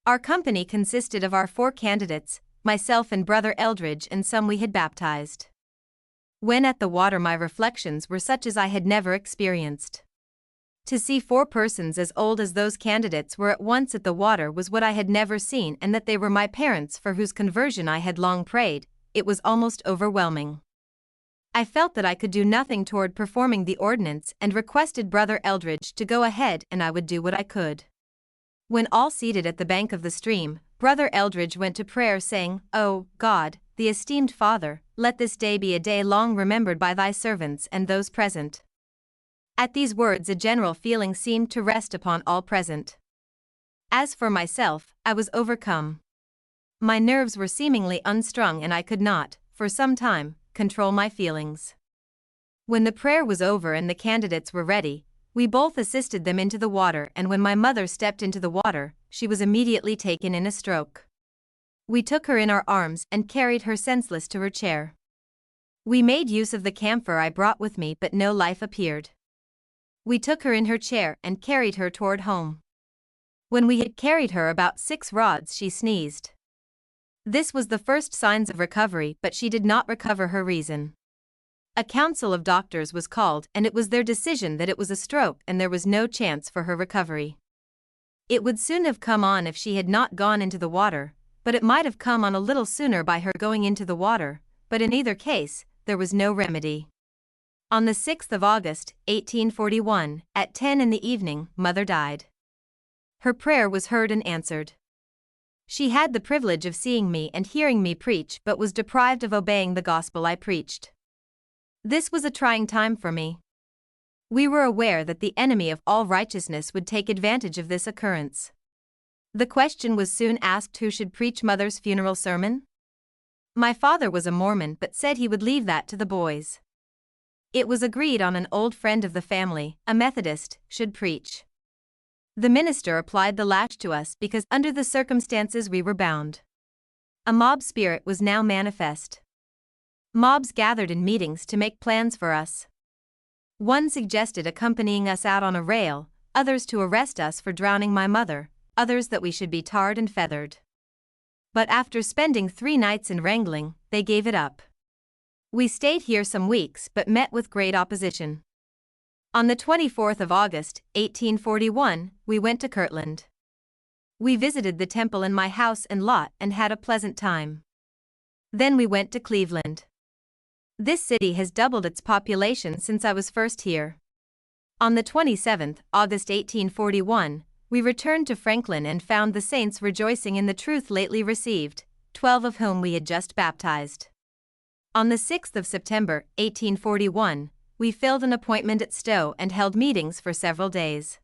S1: Our company consisted of our 4 candidates, myself and Brother Eldridge and some we had baptized. When at the water my reflections were such as I had never experienced. To see 4 persons as old as those candidates were at once at the water was what I had never seen, and that they were my parents for whose conversion I had long prayed, it was almost overwhelming. I felt that I could do nothing toward performing the ordinance and requested Brother Eldridge to go ahead and I would do what I could. When all seated at the bank of the stream, Brother Eldridge went to prayer saying, "O God, the esteemed Father, let this day be a day long remembered by thy servants and those present." At these words a general feeling seemed to rest upon all present. As for myself, I was overcome. My nerves were seemingly unstrung and I could not, for some time, control my feelings. When the prayer was over and the candidates were ready, we both assisted them into the water, and when my mother stepped into the water, she was immediately taken in a stroke. We took her in our arms and carried her senseless to her chair. We made use of the camphor I brought with me but no life appeared. We took her in her chair and carried her toward home. When we had carried her about 6 rods she sneezed. This was the first signs of recovery, but she did not recover her reason. A council of doctors was called and it was their decision that it was a stroke and there was no chance for her recovery. It would soon have come on if she had not gone into the water, but it might have come on a little sooner by her going into the water, but in either case, there was no remedy. On the 6th of August, 1841, at 10 in the evening, Mother died. Her prayer was heard and answered. She had the privilege of seeing me and hearing me preach but was deprived of obeying the gospel I preached. This was a trying time for me. We were aware that the enemy of all righteousness would take advantage of this occurrence. The question was soon asked who should preach Mother's funeral sermon. My father was a Mormon but said he would leave that to the boys. It was agreed on an old friend of the family, a Methodist, should preach. The minister applied the lash to us because under the circumstances we were bound. A mob spirit was now manifest. Mobs gathered in meetings to make plans for us. One suggested accompanying us out on a rail, others to arrest us for drowning my mother, others that we should be tarred and feathered. But after spending 3 nights in wrangling, they gave it up. We stayed here some weeks but met with great opposition. On the 24th of August, 1841, we went to Kirtland. We visited the temple in my house and lot and had a pleasant time. Then we went to Cleveland. This city has doubled its population since I was first here. On the 27th, August 1841, we returned to Franklin and found the saints rejoicing in the truth lately received, 12 of whom we had just baptized. On the 6th of September, 1841, we filled an appointment at Stowe and held meetings for several days.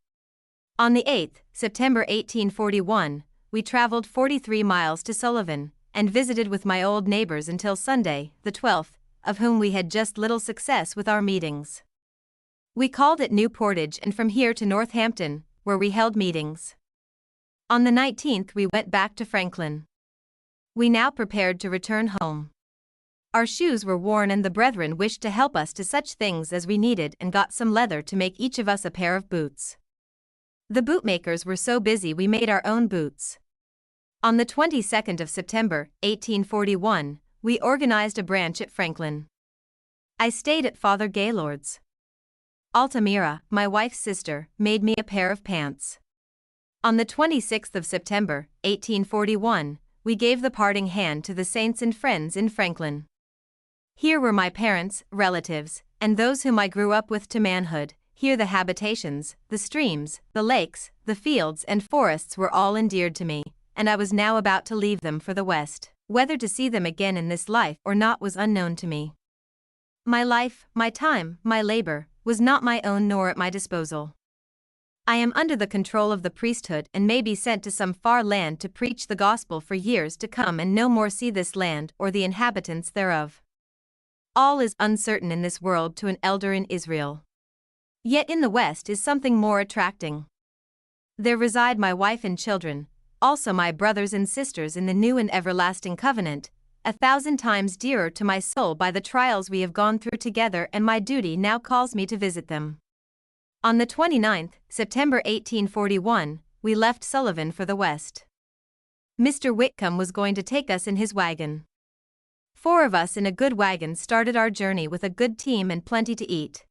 S1: On the 8th, September 1841, we traveled 43 miles to Sullivan, and visited with my old neighbors until Sunday, the 12th, of whom we had just little success with our meetings. We called at New Portage and from here to Northampton, where we held meetings. On the 19th we went back to Franklin. We now prepared to return home. Our shoes were worn and the brethren wished to help us to such things as we needed and got some leather to make each of us a pair of boots. The bootmakers were so busy we made our own boots. On the 22nd of September, 1841, we organized a branch at Franklin. I stayed at Father Gaylord's. Altamira, my wife's sister, made me a pair of pants. On the 26th of September, 1841, we gave the parting hand to the saints and friends in Franklin. Here were my parents, relatives, and those whom I grew up with to manhood. Here the habitations, the streams, the lakes, the fields and forests were all endeared to me, and I was now about to leave them for the West. Whether to see them again in this life or not was unknown to me. My life, my time, my labor, was not my own nor at my disposal. I am under the control of the priesthood and may be sent to some far land to preach the gospel for years to come and no more see this land or the inhabitants thereof. All is uncertain in this world to an elder in Israel. Yet in the West is something more attracting. There reside my wife and children, also my brothers and sisters in the new and everlasting covenant, 1,000 times dearer to my soul by the trials we have gone through together, and my duty now calls me to visit them. On the 29th, September 1841, we left Sullivan for the West. Mr. Whitcomb was going to take us in his wagon. 4 of us in a good wagon started our journey with a good team and plenty to eat.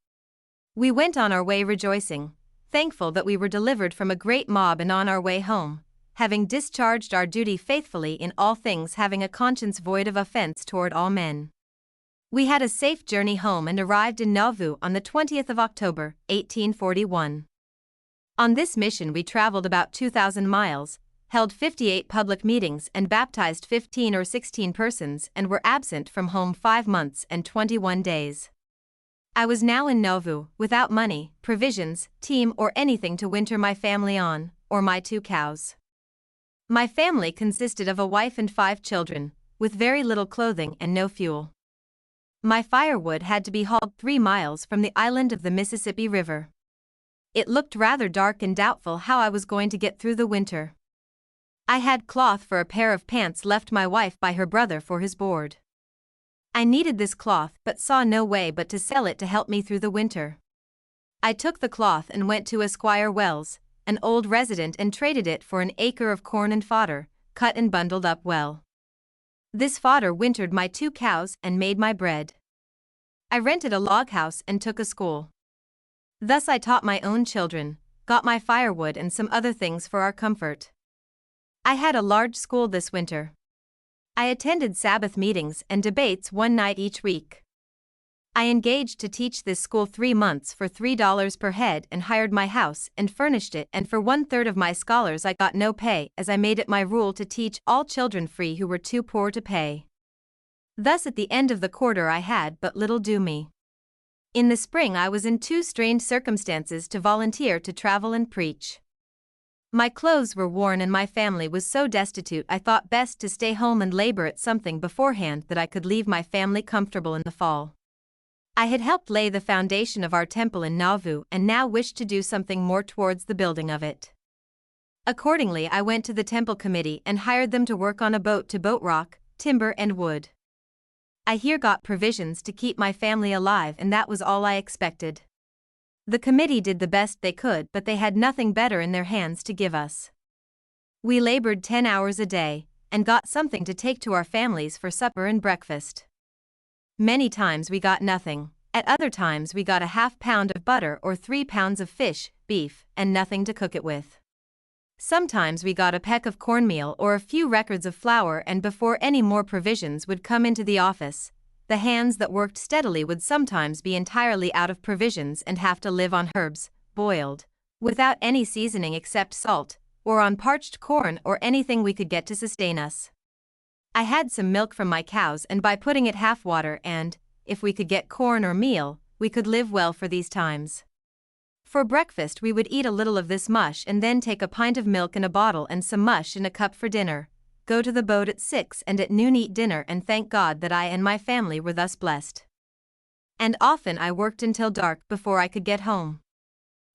S1: We went on our way rejoicing, thankful that we were delivered from a great mob and on our way home, having discharged our duty faithfully in all things, having a conscience void of offense toward all men. We had a safe journey home and arrived in Nauvoo on the 20th of October, 1841. On this mission we traveled about 2,000 miles, held 58 public meetings and baptized 15 or 16 persons and were absent from home 5 months and 21 days. I was now in Nauvoo, without money, provisions, team or anything to winter my family on, or my 2 cows. My family consisted of a wife and 5 children, with very little clothing and no fuel. My firewood had to be hauled 3 miles from the island of the Mississippi River. It looked rather dark and doubtful how I was going to get through the winter. I had cloth for a pair of pants left my wife by her brother for his board. I needed this cloth but saw no way but to sell it to help me through the winter. I took the cloth and went to Esquire Wells, an old resident, and traded it for an acre of corn and fodder, cut and bundled up well. This fodder wintered my 2 cows and made my bread. I rented a log house and took a school. Thus I taught my own children, got my firewood and some other things for our comfort. I had a large school this winter. I attended Sabbath meetings and debates one night each week. I engaged to teach this school 3 months for $3 per head and hired my house and furnished it, and for 1/3 of my scholars I got no pay, as I made it my rule to teach all children free who were too poor to pay. Thus at the end of the quarter I had but little due me. In the spring I was in 2 strange circumstances to volunteer to travel and preach. My clothes were worn and my family was so destitute I thought best to stay home and labor at something beforehand that I could leave my family comfortable in the fall. I had helped lay the foundation of our temple in Nauvoo and now wished to do something more towards the building of it. Accordingly I went to the temple committee and hired them to work on a boat to boat rock, timber and wood. I here got provisions to keep my family alive, and that was all I expected. The committee did the best they could, but they had nothing better in their hands to give us. We labored 10 hours a day, and got something to take to our families for supper and breakfast. Many times we got nothing, at other times we got a ½ pound of butter or 3 pounds of fish, beef, and nothing to cook it with. Sometimes we got a peck of cornmeal or a few records of flour, and before any more provisions would come into the office, the hands that worked steadily would sometimes be entirely out of provisions and have to live on herbs, boiled, without any seasoning except salt, or on parched corn or anything we could get to sustain us. I had some milk from my cows, and by putting it half water and, if we could get corn or meal, we could live well for these times. For breakfast we would eat a little of this mush and then take a pint of milk in a bottle and some mush in a cup for dinner, go to the boat at 6 and at noon eat dinner and thank God that I and my family were thus blessed. And often I worked until dark before I could get home.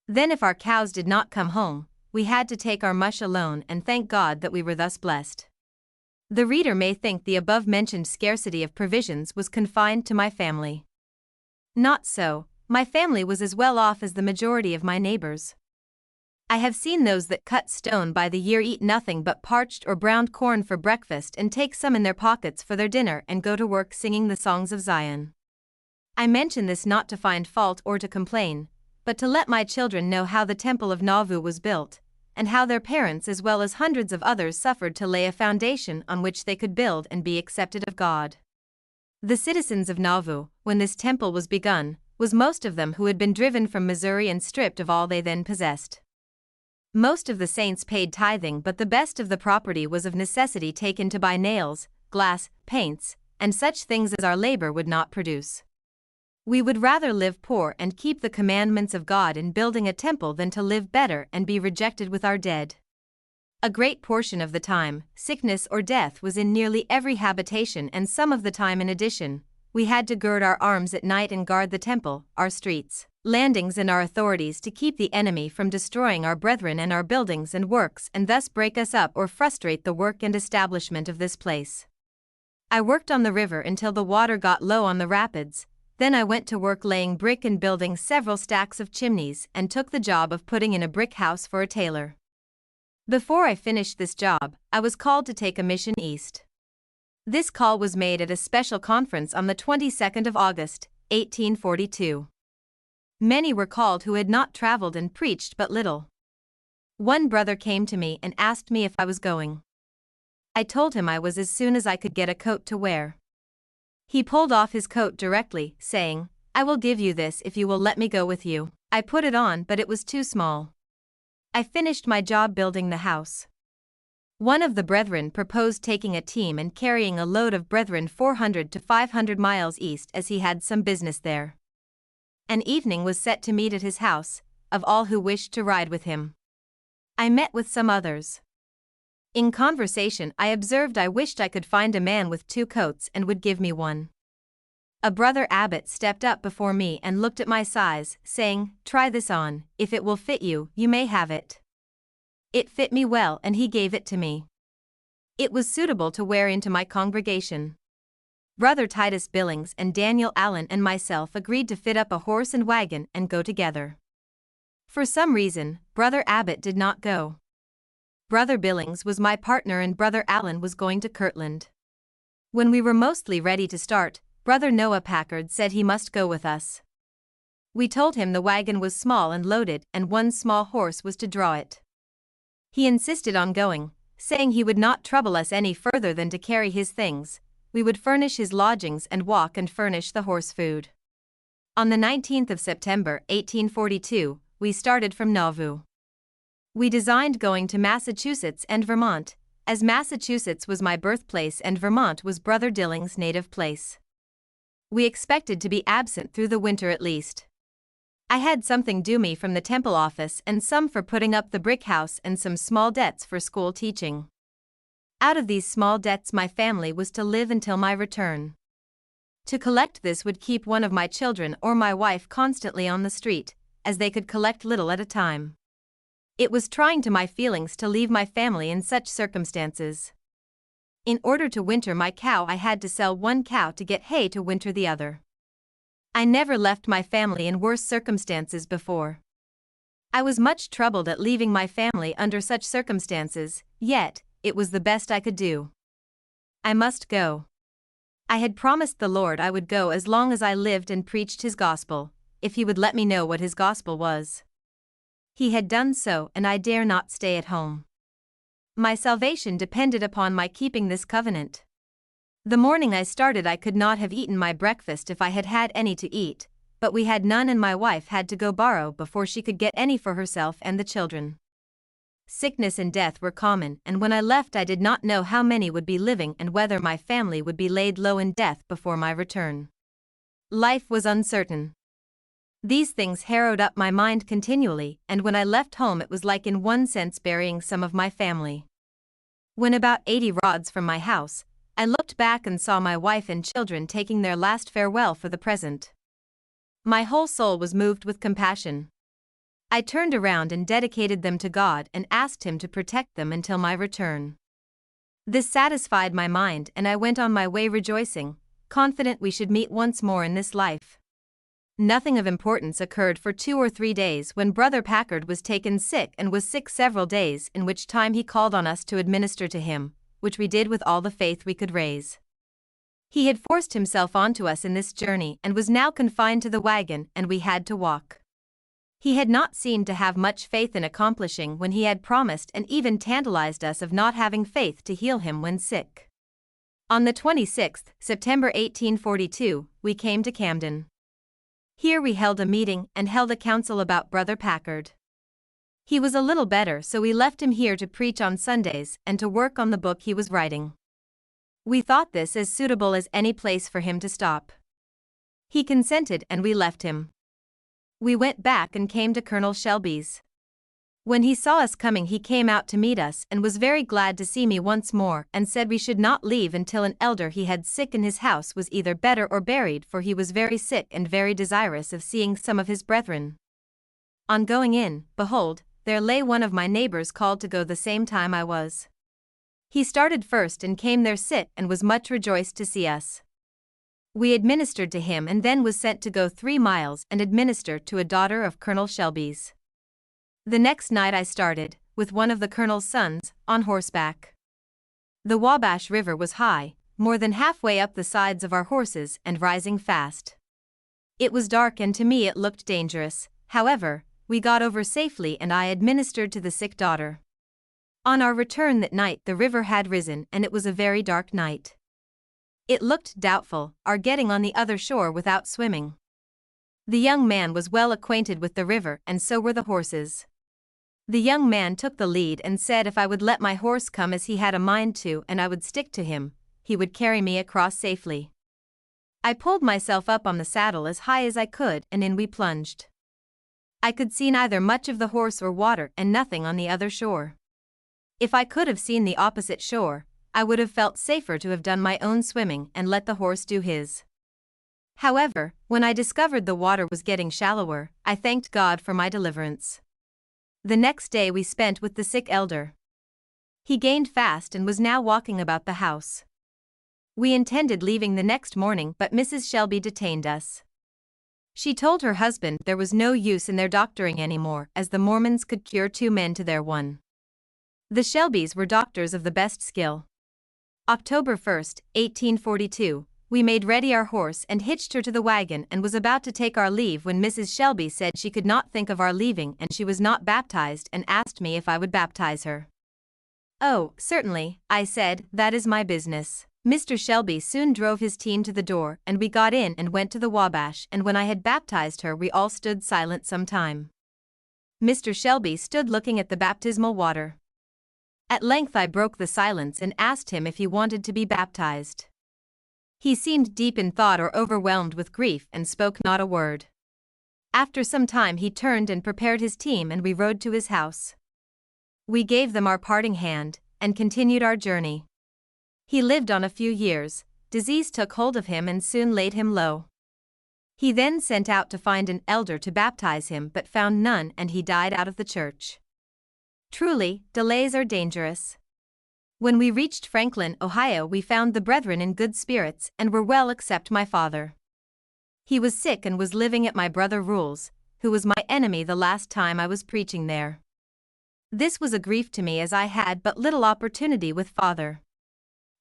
S1: Then if our cows did not come home, we had to take our mush alone and thank God that we were thus blessed. The reader may think the above-mentioned scarcity of provisions was confined to my family. Not so, my family was as well off as the majority of my neighbors. I have seen those that cut stone by the year eat nothing but parched or browned corn for breakfast and take some in their pockets for their dinner and go to work singing the songs of Zion. I mention this not to find fault or to complain, but to let my children know how the temple of Nauvoo was built, and how their parents as well as hundreds of others suffered to lay a foundation on which they could build and be accepted of God. The citizens of Nauvoo, when this temple was begun, was most of them who had been driven from Missouri and stripped of all they then possessed. Most of the saints paid tithing, but the best of the property was of necessity taken to buy nails, glass, paints, and such things as our labor would not produce. We would rather live poor and keep the commandments of God in building a temple than to live better and be rejected with our dead. A great portion of the time, sickness or death was in nearly every habitation, and some of the time in addition, we had to gird our arms at night and guard the temple, our streets, landings and our authorities to keep the enemy from destroying our brethren and our buildings and works and thus break us up or frustrate the work and establishment of this place. I worked on the river until the water got low on the rapids, then I went to work laying brick and building several stacks of chimneys and took the job of putting in a brick house for a tailor. Before I finished this job, I was called to take a mission east. This call was made at a special conference on the 22nd of August, 1842. Many were called who had not traveled and preached but little. One brother came to me and asked me if I was going. I told him I was as soon as I could get a coat to wear. He pulled off his coat directly, saying, "I will give you this if you will let me go with you." I put it on, but it was too small. I finished my job building the house. One of the brethren proposed taking a team and carrying a load of brethren 400 to 500 miles east, as he had some business there. An evening was set to meet at his house, of all who wished to ride with him. I met with some others. In conversation I observed I wished I could find a man with 2 coats and would give me one. A brother abbot stepped up before me and looked at my size, saying, "Try this on, if it will fit you, you may have it." It fit me well and he gave it to me. It was suitable to wear into my congregation. Brother Titus Billings and Daniel Allen and myself agreed to fit up a horse and wagon and go together. For some reason, Brother Abbott did not go. Brother Billings was my partner and Brother Allen was going to Kirtland. When we were mostly ready to start, Brother Noah Packard said he must go with us. We told him the wagon was small and loaded and one small horse was to draw it. He insisted on going, saying he would not trouble us any further than to carry his things. We would furnish his lodgings and walk and furnish the horse food. On the 19th of September, 1842, we started from Nauvoo. We designed going to Massachusetts and Vermont, as Massachusetts was my birthplace and Vermont was Brother Dilling's native place. We expected to be absent through the winter at least. I had something due me from the temple office and some for putting up the brick house and some small debts for school teaching. Out of these small debts my family was to live until my return. To collect this would keep one of my children or my wife constantly on the street, as they could collect little at a time. It was trying to my feelings to leave my family in such circumstances. In order to winter my cow I had to sell one cow to get hay to winter the other. I never left my family in worse circumstances before. I was much troubled at leaving my family under such circumstances, yet, it was the best I could do. I must go. I had promised the Lord I would go as long as I lived and preached His gospel, if He would let me know what His gospel was. He had done so and I dare not stay at home. My salvation depended upon my keeping this covenant. The morning I started I could not have eaten my breakfast if I had had any to eat, but we had none and my wife had to go borrow before she could get any for herself and the children. Sickness and death were common, and when I left I did not know how many would be living and whether my family would be laid low in death before my return. Life was uncertain. These things harrowed up my mind continually, and when I left home it was like in one sense burying some of my family. When about 80 rods from my house, I looked back and saw my wife and children taking their last farewell for the present. My whole soul was moved with compassion. I turned around and dedicated them to God and asked Him to protect them until my return. This satisfied my mind and I went on my way rejoicing, confident we should meet once more in this life. Nothing of importance occurred for 2 or 3 days when Brother Packard was taken sick and was sick several days, in which time he called on us to administer to him, which we did with all the faith we could raise. He had forced himself onto us in this journey and was now confined to the wagon and we had to walk. He had not seemed to have much faith in accomplishing when he had promised and even tantalized us of not having faith to heal him when sick. On the 26th September 1842, we came to Camden. Here we held a meeting and held a council about Brother Packard. He was a little better, so we left him here to preach on Sundays and to work on the book he was writing. We thought this as suitable as any place for him to stop. He consented and we left him. We went back and came to Colonel Shelby's. When he saw us coming, he came out to meet us and was very glad to see me once more and said we should not leave until an elder he had sick in his house was either better or buried, for he was very sick and very desirous of seeing some of his brethren. On going in, behold, there lay one of my neighbors called to go the same time I was. He started first and came there sick and was much rejoiced to see us. We administered to him and then was sent to go 3 miles and administer to a daughter of Colonel Shelby's. The next night I started, with one of the colonel's sons, on horseback. The Wabash River was high, more than halfway up the sides of our horses and rising fast. It was dark and to me it looked dangerous. However, we got over safely and I administered to the sick daughter. On our return that night the river had risen and it was a very dark night. It looked doubtful, our getting on the other shore without swimming. The young man was well acquainted with the river and so were the horses. The young man took the lead and said if I would let my horse come as he had a mind to and I would stick to him, he would carry me across safely. I pulled myself up on the saddle as high as I could and in we plunged. I could see neither much of the horse or water and nothing on the other shore. If I could have seen the opposite shore, I would have felt safer to have done my own swimming and let the horse do his. However, when I discovered the water was getting shallower, I thanked God for my deliverance. The next day we spent with the sick elder. He gained fast and was now walking about the house. We intended leaving the next morning but Mrs. Shelby detained us. She told her husband there was no use in their doctoring anymore as the Mormons could cure 2 men to their 1. The Shelbys were doctors of the best skill. October 1st, 1842, we made ready our horse and hitched her to the wagon and was about to take our leave when Mrs. Shelby said she could not think of our leaving and she was not baptized and asked me if I would baptize her. Oh, certainly, I said, that is my business. Mr. Shelby soon drove his team to the door and we got in and went to the Wabash, and when I had baptized her we all stood silent some time. Mr. Shelby stood looking at the baptismal water. At length I broke the silence and asked him if he wanted to be baptized. He seemed deep in thought or overwhelmed with grief and spoke not a word. After some time he turned and prepared his team and we rode to his house. We gave them our parting hand and continued our journey. He lived on a few years, disease took hold of him and soon laid him low. He then sent out to find an elder to baptize him but found none and he died out of the church. Truly, delays are dangerous. When we reached Franklin, Ohio, we found the brethren in good spirits and were well except my father. He was sick and was living at my brother Rule's, who was my enemy the last time I was preaching there. This was a grief to me as I had but little opportunity with father.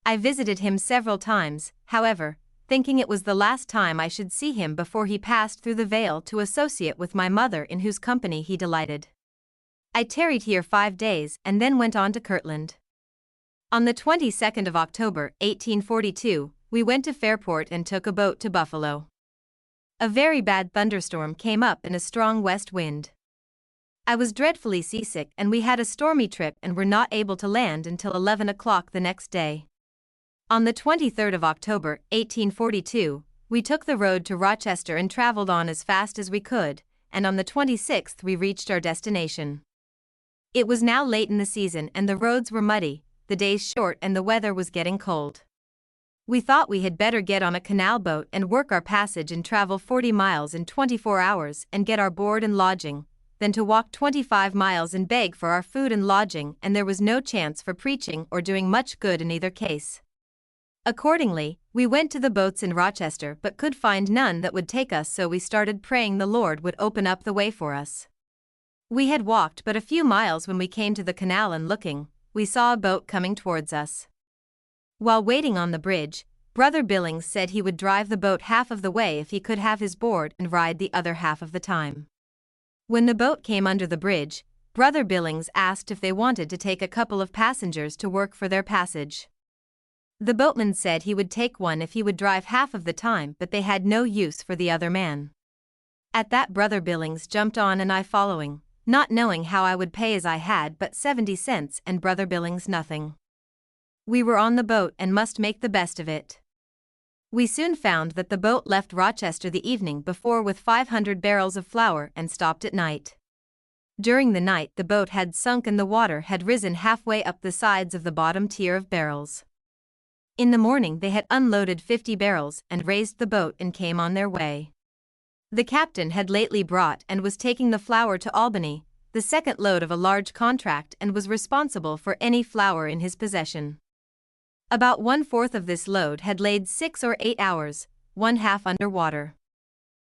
S1: I visited him several times, however, thinking it was the last time I should see him before he passed through the veil to associate with my mother in whose company he delighted. I tarried here 5 days and then went on to Kirtland. On the 22nd of October, 1842, we went to Fairport and took a boat to Buffalo. A very bad thunderstorm came up and a strong west wind. I was dreadfully seasick and we had a stormy trip and were not able to land until 11 o'clock the next day. On the 23rd of October, 1842, we took the road to Rochester and traveled on as fast as we could, and on the 26th we reached our destination. It was now late in the season and the roads were muddy, the days short and the weather was getting cold. We thought we had better get on a canal boat and work our passage and travel 40 miles in 24 hours and get our board and lodging, than to walk 25 miles and beg for our food and lodging, and there was no chance for preaching or doing much good in either case. Accordingly, we went to the boats in Rochester but could find none that would take us, so we started praying the Lord would open up the way for us. We had walked but a few miles when we came to the canal, and looking, we saw a boat coming towards us. While waiting on the bridge, Brother Billings said he would drive the boat half of the way if he could have his board and ride the other half of the time. When the boat came under the bridge, Brother Billings asked if they wanted to take a couple of passengers to work for their passage. The boatman said he would take one if he would drive half of the time, but they had no use for the other man. At that Brother Billings jumped on, and I following, not knowing how I would pay, as I had but 70 cents and Brother Billings nothing. We were on the boat and must make the best of it. We soon found that the boat left Rochester the evening before with 500 barrels of flour and stopped at night. During the night the boat had sunk and the water had risen halfway up the sides of the bottom tier of barrels. In the morning they had unloaded 50 barrels and raised the boat and came on their way. The captain had lately brought and was taking the flour to Albany, the second load of a large contract, and was responsible for any flour in his possession. About 1/4 of this load had laid 6 or 8 hours, 1/2 under water.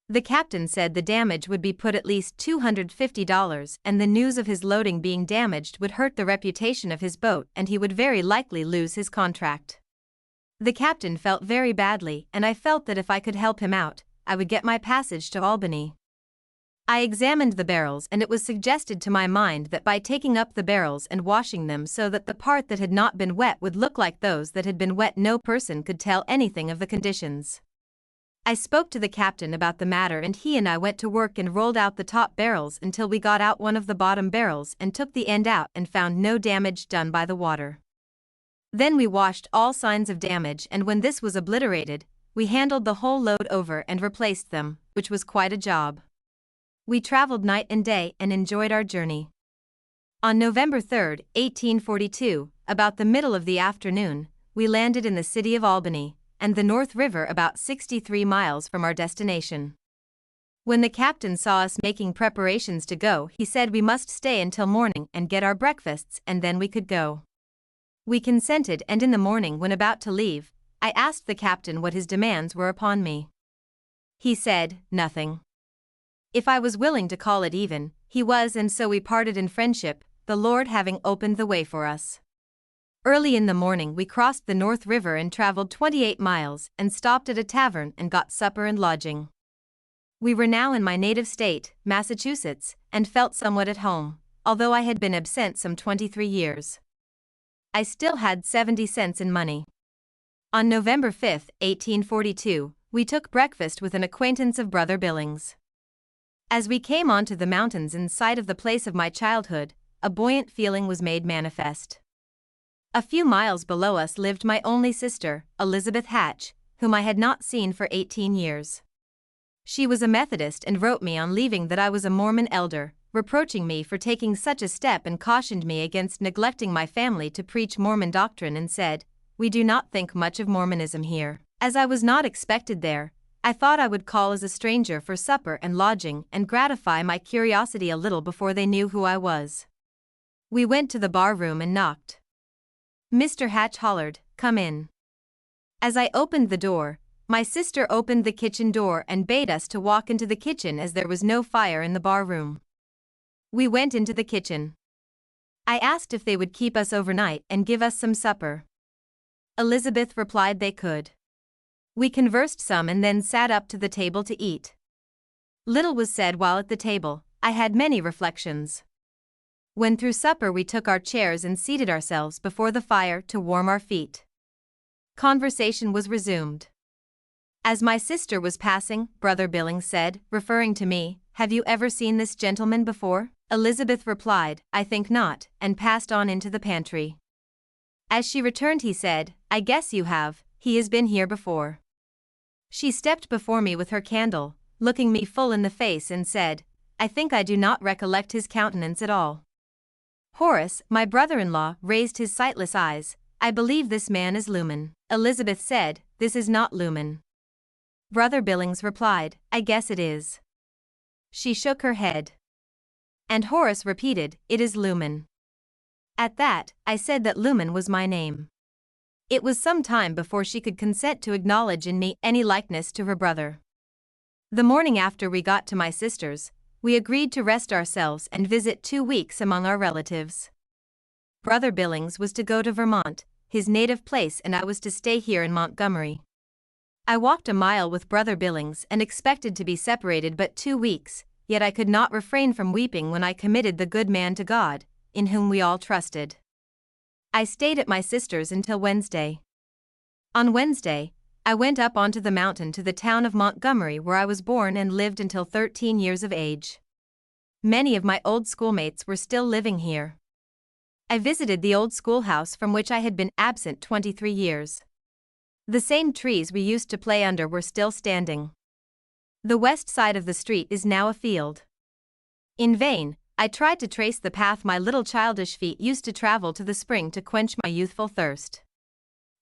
S1: The captain said the damage would be put at least $250, and the news of his loading being damaged would hurt the reputation of his boat, and he would very likely lose his contract. The captain felt very badly, and I felt that if I could help him out, I would get my passage to Albany. I examined the barrels, and it was suggested to my mind that by taking up the barrels and washing them so that the part that had not been wet would look like those that had been wet, no person could tell anything of the conditions. I spoke to the captain about the matter, and he and I went to work and rolled out the top barrels until we got out one of the bottom barrels and took the end out and found no damage done by the water. Then we washed all signs of damage, and when this was obliterated, we handled the whole load over and replaced them, which was quite a job. We traveled night and day and enjoyed our journey. On November 3, 1842, about the middle of the afternoon, we landed in the city of Albany, and the North River, about 63 miles from our destination. When the captain saw us making preparations to go, he said we must stay until morning and get our breakfasts, and then we could go. We consented, and in the morning, when about to leave, I asked the captain what his demands were upon me. He said, nothing. If I was willing to call it even, he was, and so we parted in friendship, the Lord having opened the way for us. Early in the morning we crossed the North River and traveled 28 miles and stopped at a tavern and got supper and lodging. We were now in my native state, Massachusetts, and felt somewhat at home, although I had been absent some 23 years. I still had 70 cents in money. On November 5, 1842, we took breakfast with an acquaintance of Brother Billings. As we came onto the mountains in sight of the place of my childhood, a buoyant feeling was made manifest. A few miles below us lived my only sister, Elizabeth Hatch, whom I had not seen for 18 years. She was a Methodist and wrote me on leaving that I was a Mormon elder, reproaching me for taking such a step, and cautioned me against neglecting my family to preach Mormon doctrine, and said, "We do not think much of Mormonism here." As I was not expected there, I thought I would call as a stranger for supper and lodging and gratify my curiosity a little before they knew who I was. We went to the bar room and knocked. Mr. Hatch hollered, "Come in." As I opened the door, my sister opened the kitchen door and bade us to walk into the kitchen, as there was no fire in the bar room. We went into the kitchen. I asked if they would keep us overnight and give us some supper. Elizabeth replied they could. We conversed some and then sat up to the table to eat. Little was said while at the table. I had many reflections. When through supper we took our chairs and seated ourselves before the fire to warm our feet. Conversation was resumed. As my sister was passing, Brother Billings said, referring to me, "Have you ever seen this gentleman before?" Elizabeth replied, "I think not," and passed on into the pantry. As she returned he said, "I guess you have, he has been here before." She stepped before me with her candle, looking me full in the face, and said, "I think I do not recollect his countenance at all." Horace, my brother-in-law, raised his sightless eyes. "I believe this man is Luman." Elizabeth said, this is not Luman. Brother Billings replied, I guess it is. She shook her head. And Horace repeated, it is Luman. At that, I said that Luman was my name. It was some time before she could consent to acknowledge in me any likeness to her brother. The morning after we got to my sister's, we agreed to rest ourselves and visit 2 weeks among our relatives. Brother Billings was to go to Vermont, his native place, and I was to stay here in Montgomery. I walked a mile with Brother Billings and expected to be separated but 2 weeks, yet I could not refrain from weeping when I committed the good man to God, in whom we all trusted. I stayed at my sister's until Wednesday. On Wednesday, I went up onto the mountain to the town of Montgomery where I was born and lived until 13 years of age. Many of my old schoolmates were still living here. I visited the old schoolhouse from which I had been absent 23 years. The same trees we used to play under were still standing. The west side of the street is now a field. In vain, I tried to trace the path my little childish feet used to travel to the spring to quench my youthful thirst.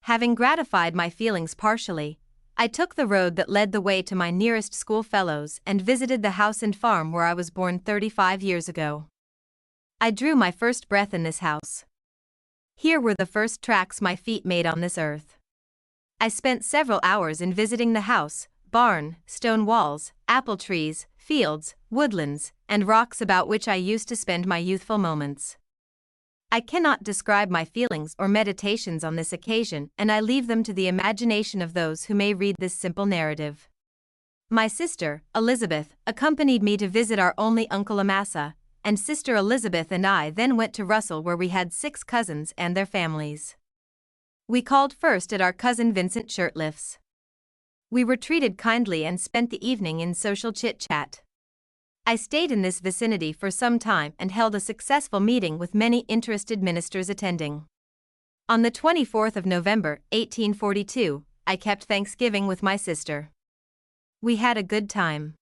S1: Having gratified my feelings partially, I took the road that led the way to my nearest schoolfellows and visited the house and farm where I was born 35 years ago. I drew my first breath in this house. Here were the first tracks my feet made on this earth. I spent several hours in visiting the house, barn, stone walls, apple trees, fields, woodlands, and rocks about which I used to spend my youthful moments. I cannot describe my feelings or meditations on this occasion, and I leave them to the imagination of those who may read this simple narrative. My sister, Elizabeth, accompanied me to visit our only Uncle Amasa, and Sister Elizabeth and I then went to Russell where we had 6 cousins and their families. We called first at our cousin Vincent Shurtliff's. We were treated kindly and spent the evening in social chit-chat. I stayed in this vicinity for some time and held a successful meeting with many interested ministers attending. On the 24th of November, 1842, I kept Thanksgiving with my sister. We had a good time.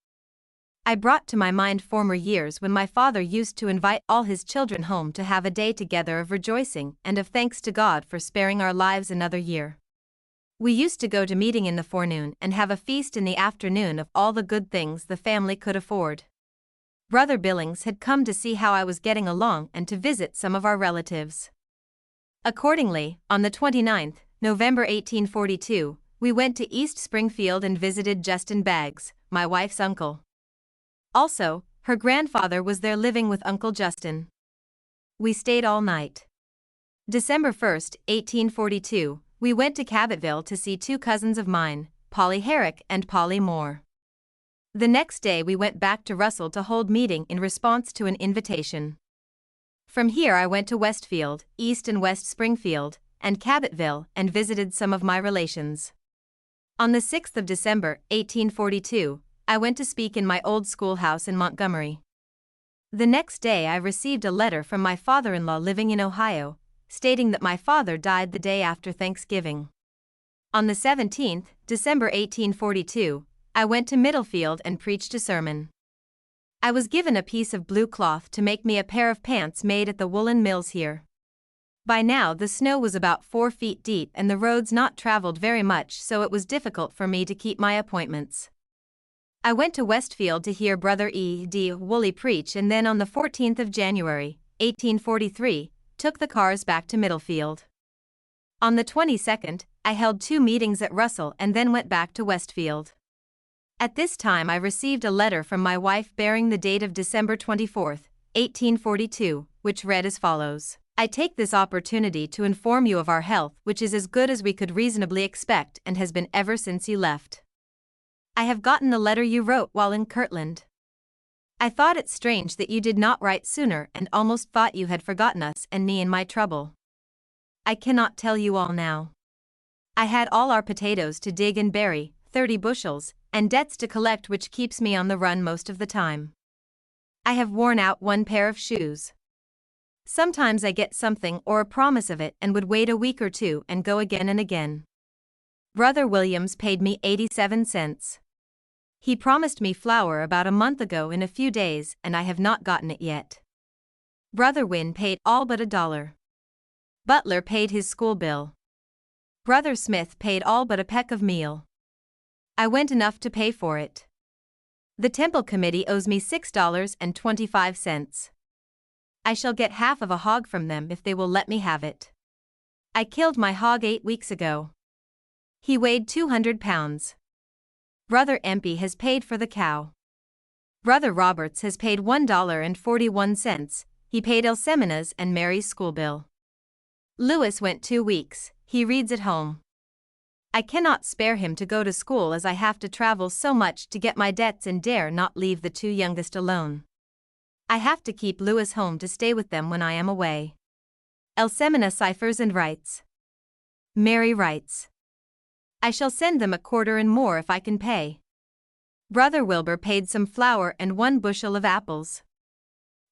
S1: I brought to my mind former years when my father used to invite all his children home to have a day together of rejoicing and of thanks to God for sparing our lives another year. We used to go to meeting in the forenoon and have a feast in the afternoon of all the good things the family could afford. Brother Billings had come to see how I was getting along and to visit some of our relatives. Accordingly, on the 29th, November 1842, we went to East Springfield and visited Justin Baggs, my wife's uncle. Also, her grandfather was there living with Uncle Justin. We stayed all night. December 1st, 1842, we went to Cabotville to see 2 cousins of mine, Polly Herrick and Polly Moore. The next day we went back to Russell to hold meeting in response to an invitation. From here I went to Westfield, East and West Springfield, and Cabotville and visited some of my relations. On the 6th of December, 1842, I went to speak in my old schoolhouse in Montgomery. The next day I received a letter from my father-in-law living in Ohio, stating that my father died the day after Thanksgiving. On the 17th, December 1842, I went to Middlefield and preached a sermon. I was given a piece of blue cloth to make me a pair of pants made at the woolen mills here. By now the snow was about 4 feet deep and the roads not traveled very much, so it was difficult for me to keep my appointments. I went to Westfield to hear Brother E. D. Woolley preach and then on the 14th of January, 1843, took the cars back to Middlefield. On the 22nd, I held 2 meetings at Russell and then went back to Westfield. At this time I received a letter from my wife bearing the date of December 24, 1842, which read as follows. I take this opportunity to inform you of our health, which is as good as we could reasonably expect and has been ever since you left. I have gotten the letter you wrote while in Kirtland. I thought it strange that you did not write sooner and almost thought you had forgotten us and me in my trouble. I cannot tell you all now. I had all our potatoes to dig and bury, 30 bushels, and debts to collect, which keeps me on the run most of the time. I have worn out 1 pair of shoes. Sometimes I get something or a promise of it and would wait a week or 2 and go again and again. Brother Williams paid me 87 cents. He promised me flour about a month ago in a few days and I have not gotten it yet. Brother Wynne paid all but $1. Butler paid his school bill. Brother Smith paid all but a peck of meal. I went enough to pay for it. The temple committee owes me $6.25. I shall get half of a hog from them if they will let me have it. I killed my hog 8 weeks ago. He weighed 200 pounds. Brother Empey has paid for the cow. Brother Roberts has paid $1.41. He paid Elsemina's and Mary's school bill. Lewis went 2 weeks, he reads at home. I cannot spare him to go to school as I have to travel so much to get my debts and dare not leave the 2 youngest alone. I have to keep Lewis home to stay with them when I am away. Elsemina ciphers and writes. Mary writes. I shall send them a quarter and more if I can pay. Brother Wilbur paid some flour and 1 bushel of apples.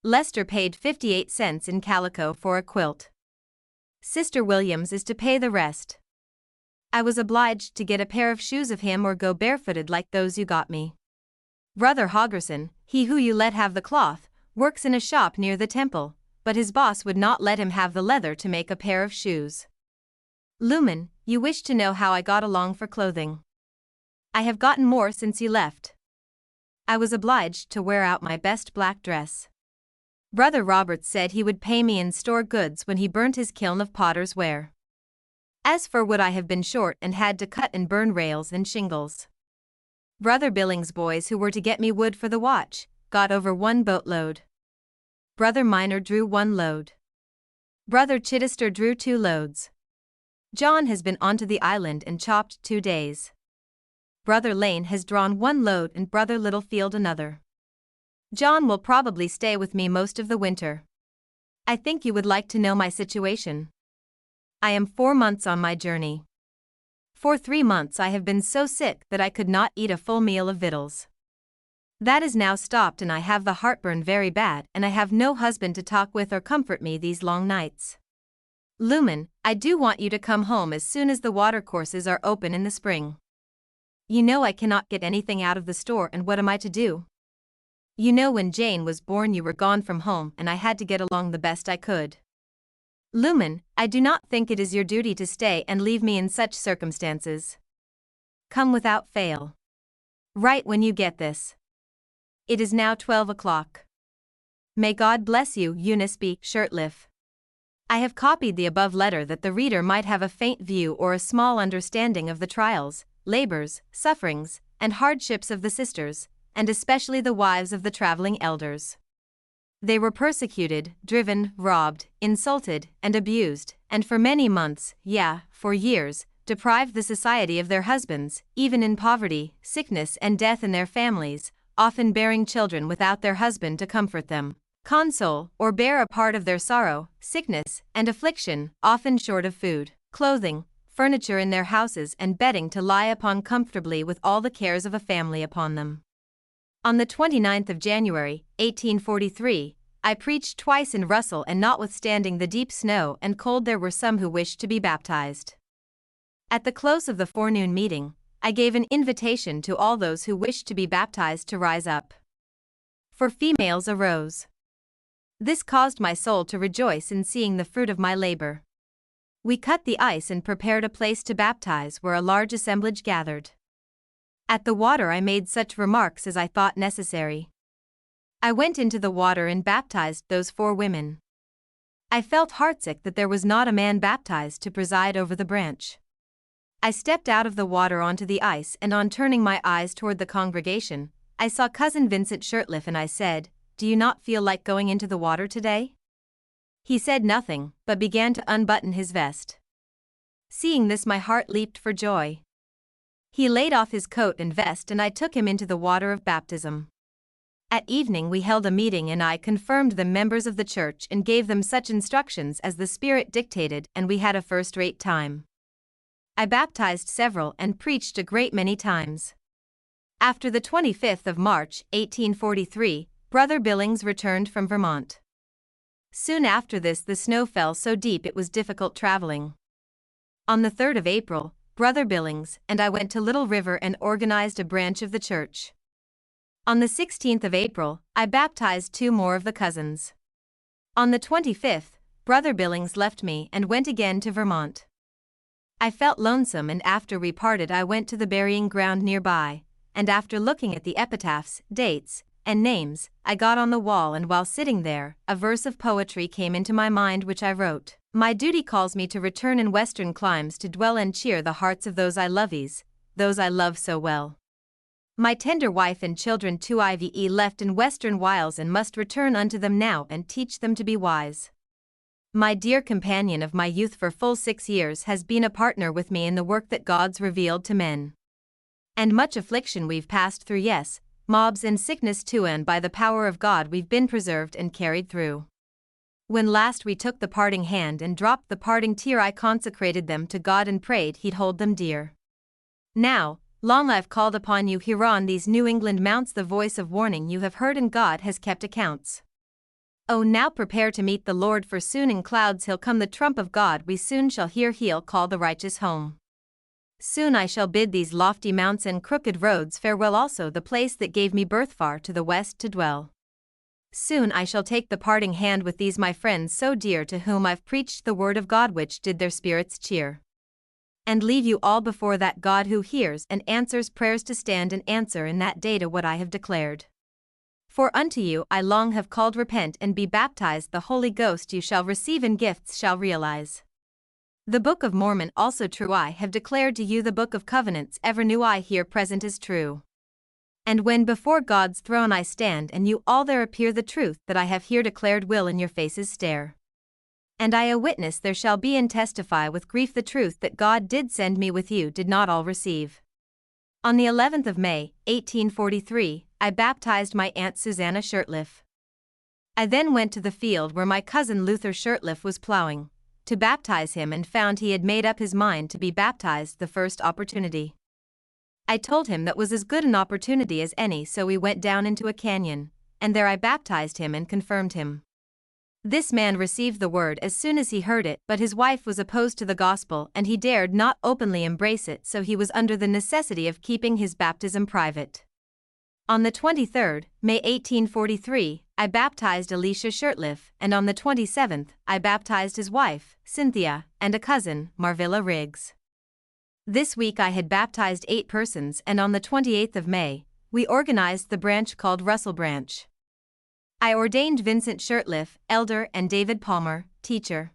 S1: Lester paid 58 cents in calico for a quilt. Sister Williams is to pay the rest. I was obliged to get a pair of shoes of him or go barefooted like those you got me. Brother Hoggerson, he who you let have the cloth, works in a shop near the temple, but his boss would not let him have the leather to make a pair of shoes. Luman, you wish to know how I got along for clothing. I have gotten more since you left. I was obliged to wear out my best black dress. Brother Roberts said he would pay me in store goods when he burnt his kiln of potter's ware. As for wood, I have been short and had to cut and burn rails and shingles. Brother Billings' boys who were to get me wood for the watch, got over 1 boatload. Brother Minor drew 1 load. Brother Chittister drew 2 loads. John has been onto the island and chopped 2 days. Brother Lane has drawn 1 load and Brother Littlefield another. John will probably stay with me most of the winter. I think you would like to know my situation. I am 4 months on my journey. For 3 months I have been so sick that I could not eat a full meal of victuals. That is now stopped and I have the heartburn very bad and I have no husband to talk with or comfort me these long nights. Luman, I do want you to come home as soon as the watercourses are open in the spring. You know I cannot get anything out of the store and what am I to do? You know when Jane was born you were gone from home and I had to get along the best I could. Luman, I do not think it is your duty to stay and leave me in such circumstances. Come without fail. Write when you get this. It is now 12 o'clock. May God bless you, Eunice B. Shurtliff. I have copied the above letter that the reader might have a faint view or a small understanding of the trials, labors, sufferings, and hardships of the sisters, and especially the wives of the traveling elders. They were persecuted, driven, robbed, insulted, and abused, and for many months, for years, deprived the society of their husbands, even in poverty, sickness and death in their families, often bearing children without their husband to comfort them, console, or bear a part of their sorrow, sickness, and affliction, often short of food, clothing, furniture in their houses and bedding to lie upon comfortably with all the cares of a family upon them. On the 29th of January, 1843, I preached twice in Russell and notwithstanding the deep snow and cold there were some who wished to be baptized. At the close of the forenoon meeting, I gave an invitation to all those who wished to be baptized to rise up. For females arose. This caused my soul to rejoice in seeing the fruit of my labor. We cut the ice and prepared a place to baptize where a large assemblage gathered. At the water I made such remarks as I thought necessary. I went into the water and baptized those 4 women. I felt heartsick that there was not a man baptized to preside over the branch. I stepped out of the water onto the ice and on turning my eyes toward the congregation, I saw Cousin Vincent Shurtliff and I said, "Do you not feel like going into the water today?" He said nothing, but began to unbutton his vest. Seeing this my heart leaped for joy. He laid off his coat and vest and I took him into the water of baptism. At evening we held a meeting and I confirmed them members of the church and gave them such instructions as the Spirit dictated and we had a first-rate time. I baptized several and preached a great many times. After the 25th of March, 1843, Brother Billings returned from Vermont. Soon after this the snow fell so deep it was difficult traveling. On the 3rd of April, Brother Billings and I went to Little River and organized a branch of the church. On the 16th of April, I baptized 2 more of the cousins. On the 25th, Brother Billings left me and went again to Vermont. I felt lonesome, and after we parted I went to the burying ground nearby, and after looking at the epitaphs, dates, and names, I got on the wall, and while sitting there, a verse of poetry came into my mind which I wrote. My duty calls me to return in western climes to dwell and cheer the hearts of those I loves, those I love so well. My tender wife and children too Ive left in western wiles, and must return unto them now and teach them to be wise. My dear companion of my youth for full 6 years has been a partner with me in the work that God's revealed to men. And much affliction we've passed through, yes, mobs and sickness too, and by the power of God we've been preserved and carried through. When last we took the parting hand and dropped the parting tear, I consecrated them to God and prayed He'd hold them dear. Now, long I've called upon you here on these New England mounts, the voice of warning you have heard, and God has kept accounts. Oh, now prepare to meet the Lord, for soon in clouds He'll come, the trump of God we soon shall hear, He'll call the righteous home. Soon I shall bid these lofty mounts and crooked roads farewell, also the place that gave me birth far to the west to dwell. Soon I shall take the parting hand with these my friends so dear, to whom I've preached the word of God which did their spirits cheer. And leave you all before that God who hears and answers prayers, to stand and answer in that day to what I have declared. For unto you I long have called, repent and be baptized, the Holy Ghost you shall receive and gifts shall realize. The Book of Mormon also true I have declared to you, the Book of Covenants ever new I here present is true. And when before God's throne I stand, and you all there appear, the truth that I have here declared will in your faces stare. And I a witness there shall be, and testify with grief the truth that God did send me with you did not all receive. On the 11th of May, 1843, I baptized my Aunt Susanna Shurtliff. I then went to the field where my cousin Luther Shurtliff was plowing, to baptize him, and found he had made up his mind to be baptized the first opportunity. I told him that was as good an opportunity as any, so we went down into a canyon, and there I baptized him and confirmed him. This man received the word as soon as he heard it, but his wife was opposed to the gospel and he dared not openly embrace it, so he was under the necessity of keeping his baptism private. On the 23rd, May 1843, I baptized Elisha Shurtliff, and on the 27th, I baptized his wife, Cynthia, and a cousin, Marvilla Riggs. This week I had baptized 8 persons, and on the 28th of May, we organized the branch called Russell Branch. I ordained Vincent Shurtliff, elder, and David Palmer, teacher.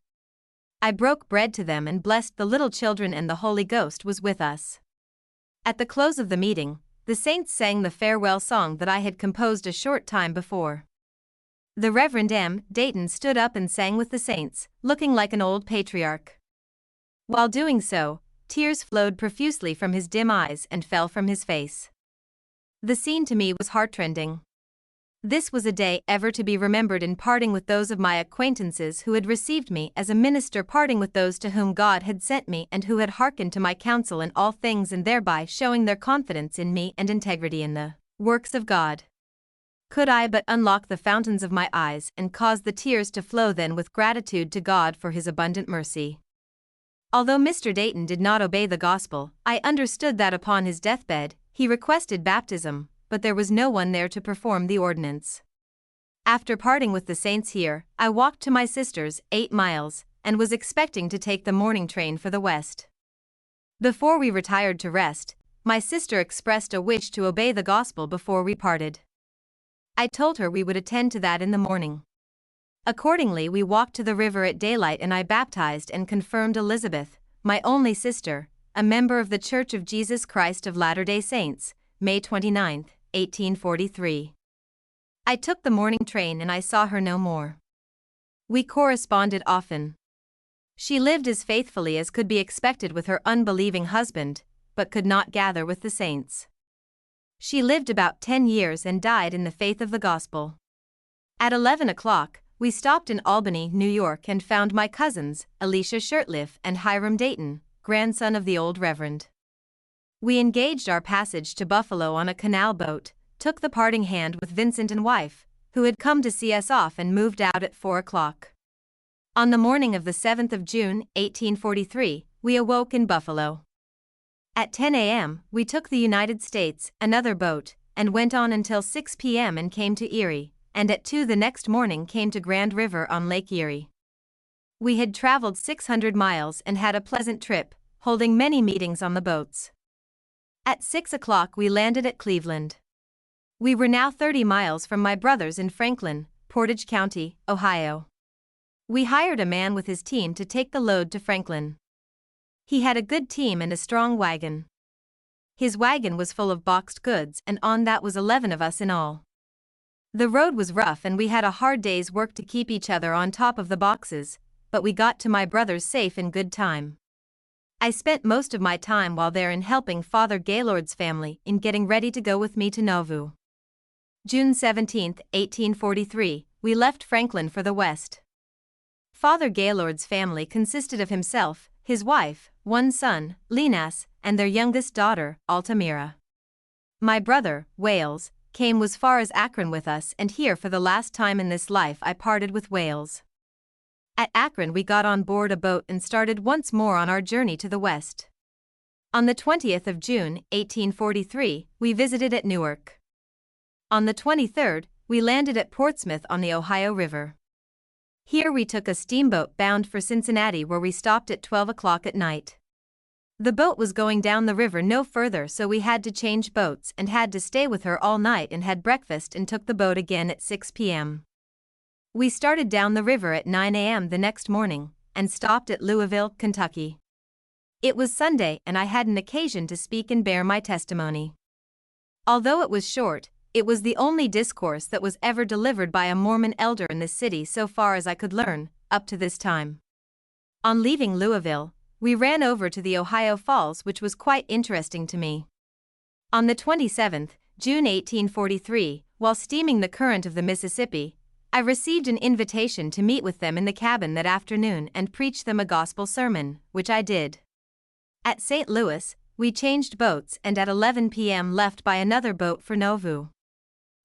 S1: I broke bread to them and blessed the little children, and the Holy Ghost was with us. At the close of the meeting, the saints sang the farewell song that I had composed a short time before. The Reverend M. Dayton stood up and sang with the saints, looking like an old patriarch. While doing so, tears flowed profusely from his dim eyes and fell from his face. The scene to me was heartrending. This was a day ever to be remembered, in parting with those of my acquaintances who had received me as a minister, parting with those to whom God had sent me and who had hearkened to my counsel in all things, and thereby showing their confidence in me and integrity in the works of God. Could I but unlock the fountains of my eyes and cause the tears to flow then with gratitude to God for His abundant mercy. Although Mr. Dayton did not obey the gospel, I understood that upon his deathbed, he requested baptism, but there was no one there to perform the ordinance. After parting with the saints here, I walked to my sister's, 8 miles, and was expecting to take the morning train for the west. Before we retired to rest, my sister expressed a wish to obey the gospel before we parted. I told her we would attend to that in the morning. Accordingly, we walked to the river at daylight, and I baptized and confirmed Elizabeth, my only sister, a member of the Church of Jesus Christ of Latter-day Saints, May 29, 1843. I took the morning train and I saw her no more. We corresponded often. She lived as faithfully as could be expected with her unbelieving husband, but could not gather with the saints. She lived about 10 years and died in the faith of the gospel. At 11 o'clock, we stopped in Albany, New York, and found my cousins, Elisha Shurtliff and Hiram Dayton, grandson of the old Reverend. We engaged our passage to Buffalo on a canal boat, took the parting hand with Vincent and wife, who had come to see us off, and moved out at 4 o'clock. On the morning of the 7th of June, 1843, we awoke in Buffalo. At 10 a.m., we took the United States, another boat, and went on until 6 p.m. and came to Erie, and at 2 the next morning came to Grand River on Lake Erie. We had traveled 600 miles and had a pleasant trip, holding many meetings on the boats. At 6 o'clock we landed at Cleveland. We were now 30 miles from my brothers in Franklin, Portage County, Ohio. We hired a man with his team to take the load to Franklin. He had a good team and a strong wagon. His wagon was full of boxed goods, and on that was 11 of us in all. The road was rough and we had a hard day's work to keep each other on top of the boxes, but we got to my brother's safe in good time. I spent most of my time while there in helping Father Gaylord's family in getting ready to go with me to Nauvoo. June 17, 1843, we left Franklin for the west. Father Gaylord's family consisted of himself, his wife, one son, Linas, and their youngest daughter, Altamira. My brother, Wales, came as far as Akron with us, and here for the last time in this life I parted with Wales. At Akron we got on board a boat and started once more on our journey to the west. On the 20th of June, 1843, we visited at Newark. On the 23rd, we landed at Portsmouth on the Ohio River. Here we took a steamboat bound for Cincinnati, where we stopped at 12 o'clock at night. The boat was going down the river no further, so we had to change boats and had to stay with her all night and had breakfast and took the boat again at 6 p.m. We started down the river at 9 a.m. the next morning and stopped at Louisville, Kentucky. It was Sunday and I had an occasion to speak and bear my testimony. Although it was short, it was the only discourse that was ever delivered by a Mormon elder in this city so far as I could learn, up to this time. On leaving Louisville, we ran over to the Ohio Falls, which was quite interesting to me. On the 27th, June 1843, while steaming the current of the Mississippi, I received an invitation to meet with them in the cabin that afternoon and preach them a gospel sermon, which I did. At St. Louis, we changed boats and at 11 p.m. left by another boat for Nauvoo.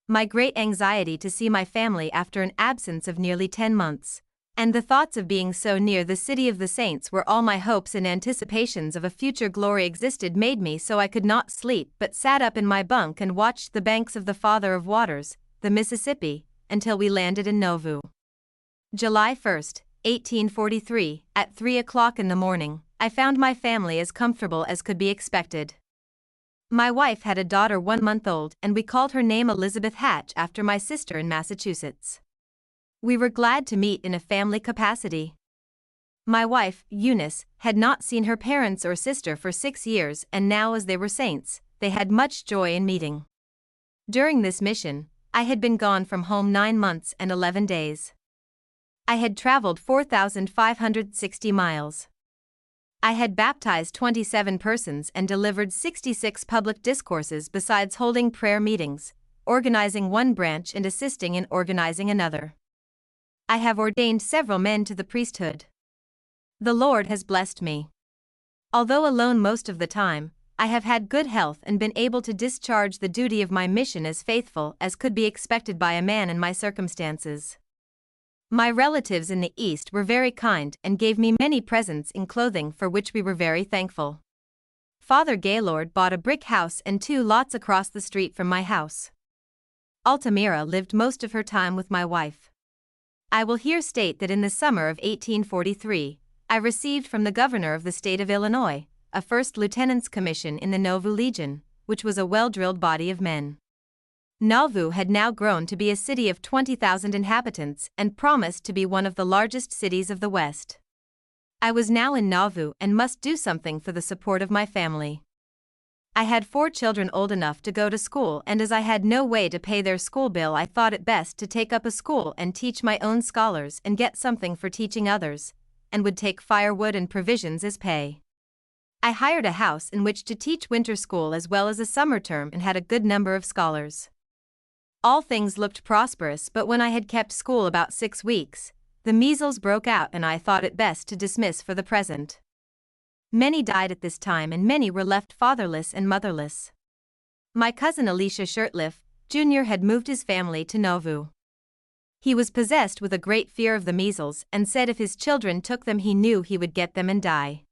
S1: My great anxiety to see my family after an absence of nearly 10 months, and the thoughts of being so near the city of the saints where all my hopes and anticipations of a future glory existed made me so I could not sleep but sat up in my bunk and watched the banks of the Father of Waters, the Mississippi, until we landed in Nauvoo. July 1, 1843, at 3 o'clock in the morning, I found my family as comfortable as could be expected. My wife had a daughter 1 month old and we called her name Elizabeth Hatch after my sister in Massachusetts. We were glad to meet in a family capacity. My wife, Eunice, had not seen her parents or sister for 6 years, and now as they were saints, they had much joy in meeting. During this mission, I had been gone from home 9 months and 11 days. I had traveled 4,560 miles. I had baptized 27 persons and delivered 66 public discourses besides holding prayer meetings, organizing one branch and assisting in organizing another. I have ordained several men to the priesthood. The Lord has blessed me. Although alone most of the time, I have had good health and been able to discharge the duty of my mission as faithful as could be expected by a man in my circumstances. My relatives in the East were very kind and gave me many presents in clothing, for which we were very thankful. Father Gaylord bought a brick house and 2 lots across the street from my house. Altamira lived most of her time with my wife. I will here state that in the summer of 1843, I received from the governor of the state of Illinois a first lieutenant's commission in the Nauvoo Legion, which was a well-drilled body of men. Nauvoo had now grown to be a city of 20,000 inhabitants and promised to be one of the largest cities of the West. I was now in Nauvoo and must do something for the support of my family. I had 4 children old enough to go to school, and as I had no way to pay their school bill, I thought it best to take up a school and teach my own scholars and get something for teaching others, and would take firewood and provisions as pay. I hired a house in which to teach winter school as well as a summer term and had a good number of scholars. All things looked prosperous, but when I had kept school about 6 weeks, the measles broke out and I thought it best to dismiss for the present. Many died at this time and many were left fatherless and motherless. My cousin Elisha Shurtliff, Jr. had moved his family to Nauvoo. He was possessed with a great fear of the measles and said if his children took them he knew he would get them and die.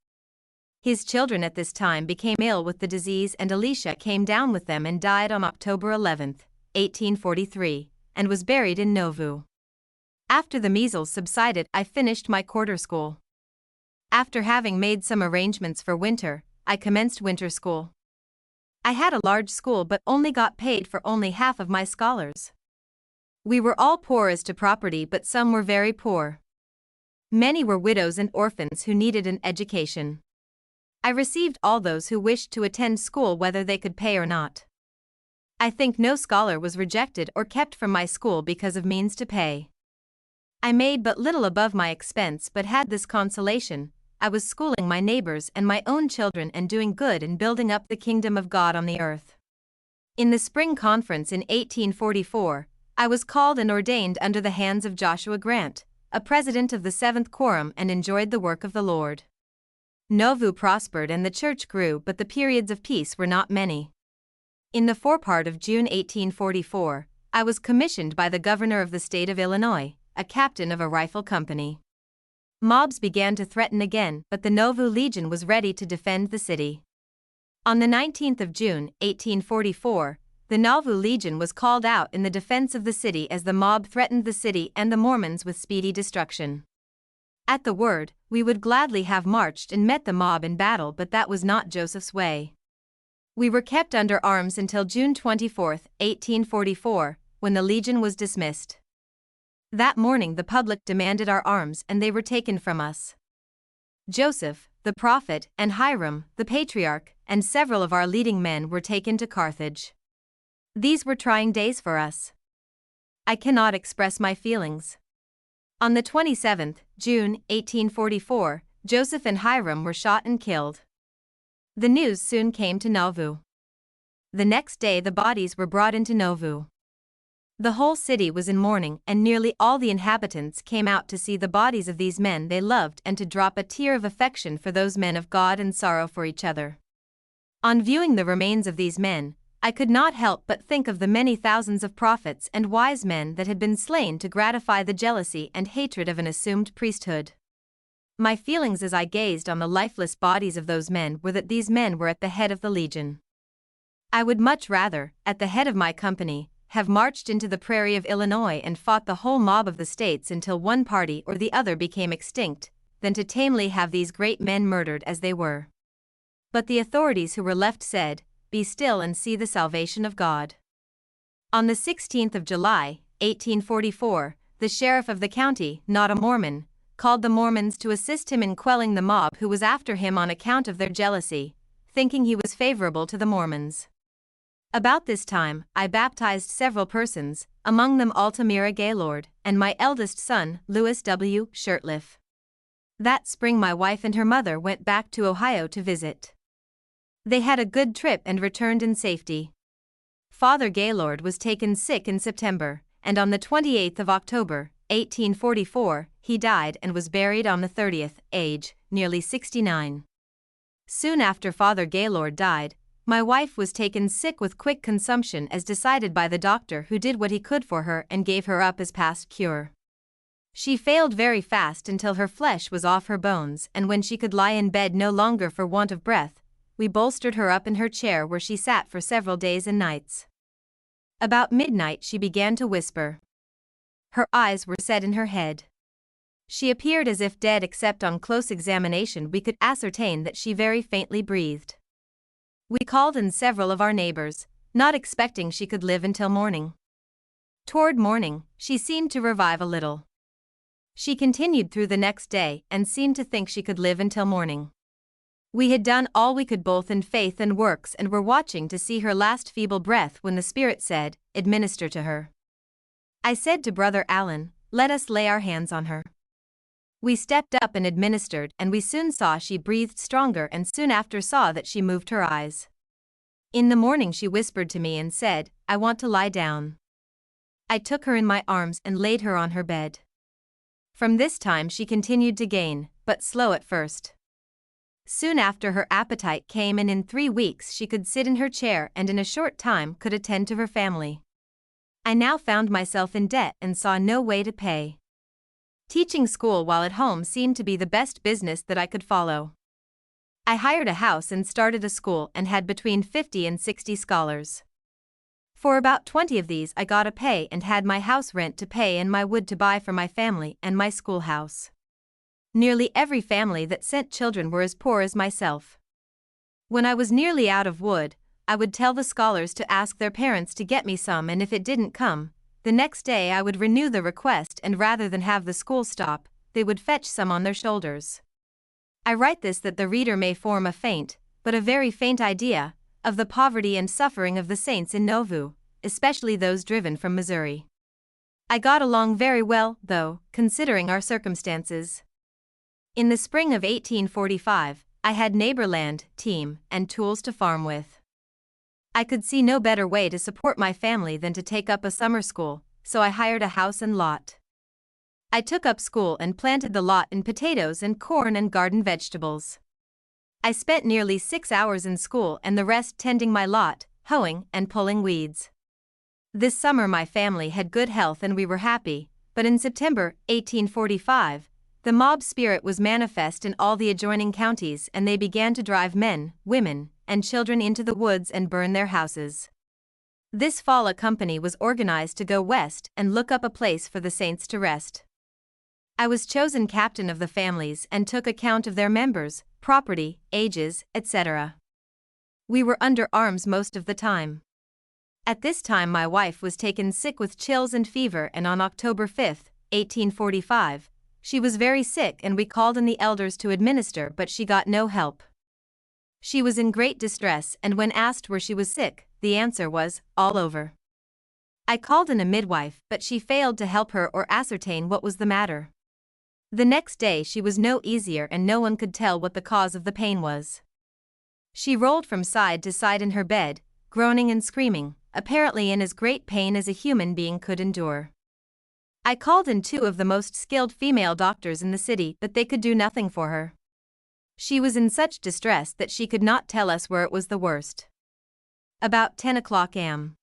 S1: His children at this time became ill with the disease and Elisha came down with them and died on October 11, 1843, and was buried in Nauvoo. After the measles subsided, I finished my quarter school. After having made some arrangements for winter, I commenced winter school. I had a large school but only got paid for only half of my scholars. We were all poor as to property, but some were very poor. Many were widows and orphans who needed an education. I received all those who wished to attend school whether they could pay or not. I think no scholar was rejected or kept from my school because of means to pay. I made but little above my expense but had this consolation: I was schooling my neighbors and my own children and doing good and building up the kingdom of God on the earth. In the spring conference in 1844, I was called and ordained under the hands of Joshua Grant, a president of the Seventh Quorum, and enjoyed the work of the Lord. Nauvoo prospered and the church grew, but the periods of peace were not many. In the forepart of June 1844, I was commissioned by the governor of the state of Illinois, a captain of a rifle company. Mobs began to threaten again, but the Nauvoo Legion was ready to defend the city. On the 19th of June, 1844, the Nauvoo Legion was called out in the defense of the city as the mob threatened the city and the Mormons with speedy destruction. At the word, we would gladly have marched and met the mob in battle, but that was not Joseph's way. We were kept under arms until June 24, 1844, when the Legion was dismissed. That morning the public demanded our arms and they were taken from us. Joseph, the prophet, and Hiram, the patriarch, and several of our leading men were taken to Carthage. These were trying days for us. I cannot express my feelings. On the 27th June, 1844, Joseph and Hiram were shot and killed. The news soon came to Nauvoo. The next day the bodies were brought into Nauvoo. The whole city was in mourning, and nearly all the inhabitants came out to see the bodies of these men they loved and to drop a tear of affection for those men of God and sorrow for each other. On viewing the remains of these men, I could not help but think of the many thousands of prophets and wise men that had been slain to gratify the jealousy and hatred of an assumed priesthood. My feelings as I gazed on the lifeless bodies of those men were that these men were at the head of the Legion. I would much rather, at the head of my company, have marched into the prairie of Illinois and fought the whole mob of the states until one party or the other became extinct, than to tamely have these great men murdered as they were. But the authorities who were left said, "Be still and see the salvation of God." On the 16th of July, 1844, the sheriff of the county, not a Mormon, called the Mormons to assist him in quelling the mob who was after him on account of their jealousy, thinking he was favorable to the Mormons. About this time, I baptized several persons, among them Altamira Gaylord, and my eldest son, Louis W. Shurtliff. That spring my wife and her mother went back to Ohio to visit. They had a good trip and returned in safety. Father Gaylord was taken sick in September, and on the 28th of October, 1844, he died and was buried on the 30th, age, nearly 69. Soon after Father Gaylord died, my wife was taken sick with quick consumption as decided by the doctor, who did what he could for her and gave her up as past cure. She failed very fast until her flesh was off her bones, and when she could lie in bed no longer for want of breath, we bolstered her up in her chair where she sat for several days and nights. About midnight she began to whisper. Her eyes were set in her head. She appeared as if dead, except on close examination we could ascertain that she very faintly breathed. We called in several of our neighbors, not expecting she could live until morning. Toward morning, she seemed to revive a little. She continued through the next day and seemed to think she could live until morning. We had done all we could both in faith and works and were watching to see her last feeble breath when the Spirit said, "Administer to her." I said to Brother Allen, "Let us lay our hands on her." We stepped up and administered, and we soon saw she breathed stronger and soon after saw that she moved her eyes. In the morning she whispered to me and said, "I want to lie down." I took her in my arms and laid her on her bed. From this time she continued to gain, but slow at first. Soon after her appetite came, and in 3 weeks she could sit in her chair and in a short time could attend to her family. I now found myself in debt and saw no way to pay. Teaching school while at home seemed to be the best business that I could follow. I hired a house and started a school and had between 50 and 60 scholars. For about 20 of these I got a pay and had my house rent to pay and my wood to buy for my family and my schoolhouse. nearly every family that sent children were as poor as myself. When I was nearly out of wood, I would tell the scholars to ask their parents to get me some, and if it didn't come, the next day I would renew the request, and rather than have the school stop, they would fetch some on their shoulders. I write this that the reader may form a faint, but a very faint idea, of the poverty and suffering of the saints in Nauvoo, especially those driven from Missouri. I got along very well, though, considering our circumstances. In the spring of 1845, I had neighbor land, team, and tools to farm with. I could see no better way to support my family than to take up a summer school, so I hired a house and lot. I took up school and planted the lot in potatoes and corn and garden vegetables. I spent nearly 6 hours in school and the rest tending my lot, hoeing and pulling weeds. This summer my family had good health and we were happy, but in September 1845, the mob spirit was manifest in all the adjoining counties, and they began to drive men, women, and children into the woods and burn their houses. This fall a company was organized to go west and look up a place for the saints to rest. I was chosen captain of the families and took account of their members, property, ages, etc. We were under arms most of the time. At this time my wife was taken sick with chills and fever, and on October 5, 1845, she was very sick and we called in the elders to administer, but she got no help. She was in great distress, and when asked where she was sick, the answer was, all over. I called in a midwife, but she failed to help her or ascertain what was the matter. The next day she was no easier and no one could tell what the cause of the pain was. She rolled from side to side in her bed, groaning and screaming, apparently in as great pain as a human being could endure. I called in 2 of the most skilled female doctors in the city, but they could do nothing for her. She was in such distress that she could not tell us where it was the worst. About 10 o'clock am.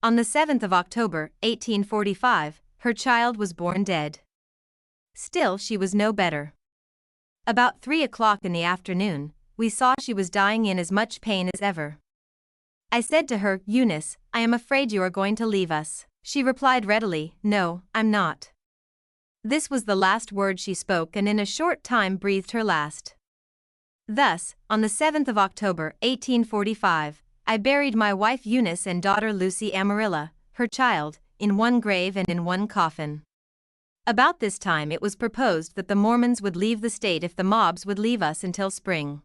S1: On the 7th of October, 1845, her child was born dead. Still she was no better. About 3 o'clock in the afternoon, we saw she was dying in as much pain as ever. I said to her, Eunice, I am afraid you are going to leave us. She replied readily, No, I'm not. This was the last word she spoke, and in a short time breathed her last. Thus, on the 7th of October, 1845, I buried my wife Eunice and daughter Lucy Amarilla, her child, in one grave and in one coffin. About this time it was proposed that the Mormons would leave the state if the mobs would leave us until spring.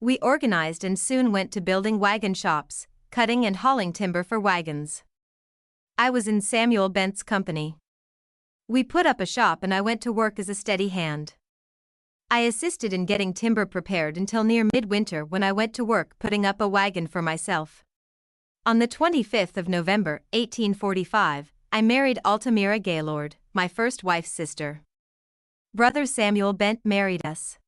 S1: We organized and soon went to building wagon shops, cutting and hauling timber for wagons. I was in Samuel Bent's company. We put up a shop and I went to work as a steady hand. I assisted in getting timber prepared until near midwinter, when I went to work putting up a wagon for myself. On the 25th of November, 1845, I married Altamira Gaylord, my first wife's sister. Brother Samuel Bent married us.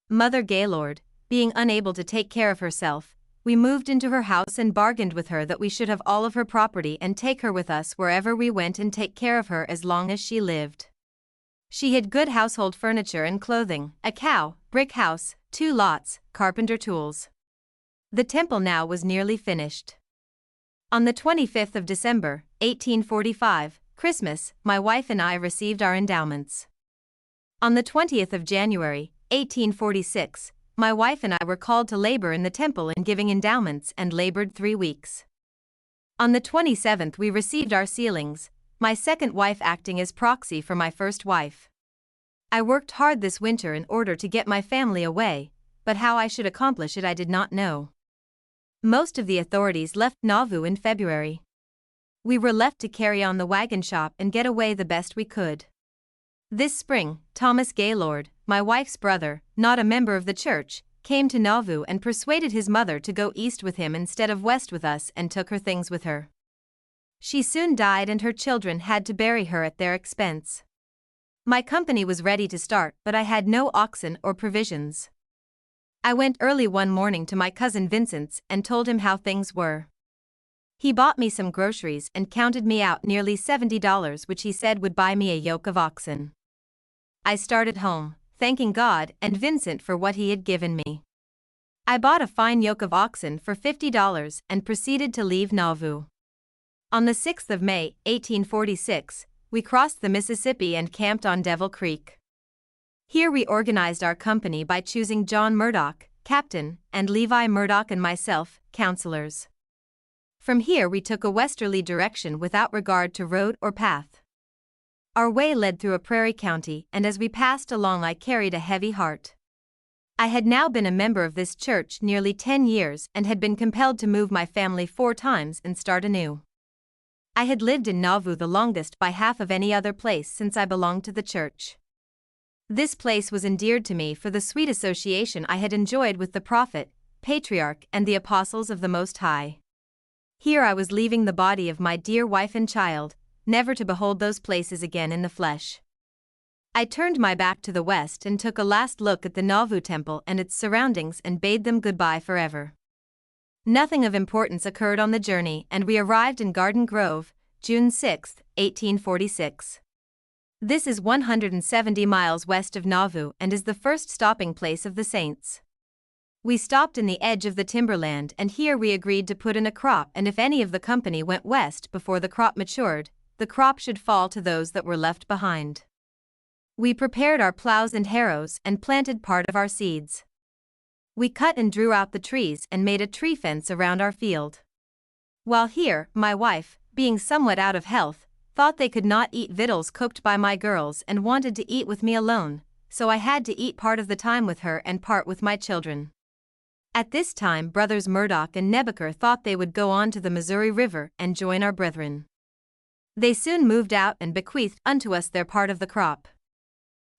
S1: Mother Gaylord, being unable to take care of herself, we moved into her house and bargained with her that we should have all of her property and take her with us wherever we went and take care of her as long as she lived. She had good household furniture and clothing, a cow, brick house, 2 lots, carpenter tools. The temple now was nearly finished. On the 25th of December, 1845, Christmas, my wife and I received our endowments. On the 20th of January, 1846, my wife and I were called to labor in the temple in giving endowments and labored 3 weeks. On the 27th we received our sealings, my second wife acting as proxy for my first wife. I worked hard this winter in order to get my family away, but how I should accomplish it I did not know. Most of the authorities left Nauvoo in February. We were left to carry on the wagon shop and get away the best we could. This spring, Thomas Gaylord, my wife's brother, not a member of the church, came to Nauvoo and persuaded his mother to go east with him instead of west with us, and took her things with her. She soon died and her children had to bury her at their expense. My company was ready to start, but I had no oxen or provisions. I went early one morning to my cousin Vincent's and told him how things were. He bought me some groceries and counted me out nearly $70, which he said would buy me a yoke of oxen. I started home, thanking God and Vincent for what he had given me. I bought a fine yoke of oxen for $50 and proceeded to leave Nauvoo. On the 6th of May, 1846, we crossed the Mississippi and camped on Devil Creek. Here we organized our company by choosing John Murdoch, captain, and Levi Murdoch and myself, counselors. From here we took a westerly direction without regard to road or path. Our way led through a prairie county, and as we passed along I carried a heavy heart. I had now been a member of this church nearly 10 years and had been compelled to move my family 4 times and start anew. I had lived in Nauvoo the longest by half of any other place since I belonged to the church. This place was endeared to me for the sweet association I had enjoyed with the prophet, patriarch, and the apostles of the Most High. Here I was leaving the body of my dear wife and child, never to behold those places again in the flesh. I turned my back to the west and took a last look at the Nauvoo temple and its surroundings and bade them goodbye forever. Nothing of importance occurred on the journey, and we arrived in Garden Grove, June 6, 1846. This is 170 miles west of Nauvoo and is the first stopping place of the Saints. We stopped in the edge of the timberland, and here we agreed to put in a crop, and if any of the company went west before the crop matured, the crop should fall to those that were left behind. We prepared our plows and harrows and planted part of our seeds. We cut and drew out the trees and made a tree fence around our field. While here, my wife, being somewhat out of health, thought they could not eat victuals cooked by my girls and wanted to eat with me alone, so I had to eat part of the time with her and part with my children. At this time brothers Murdoch and Nebuchadnezzar thought they would go on to the Missouri River and join our brethren. They soon moved out and bequeathed unto us their part of the crop.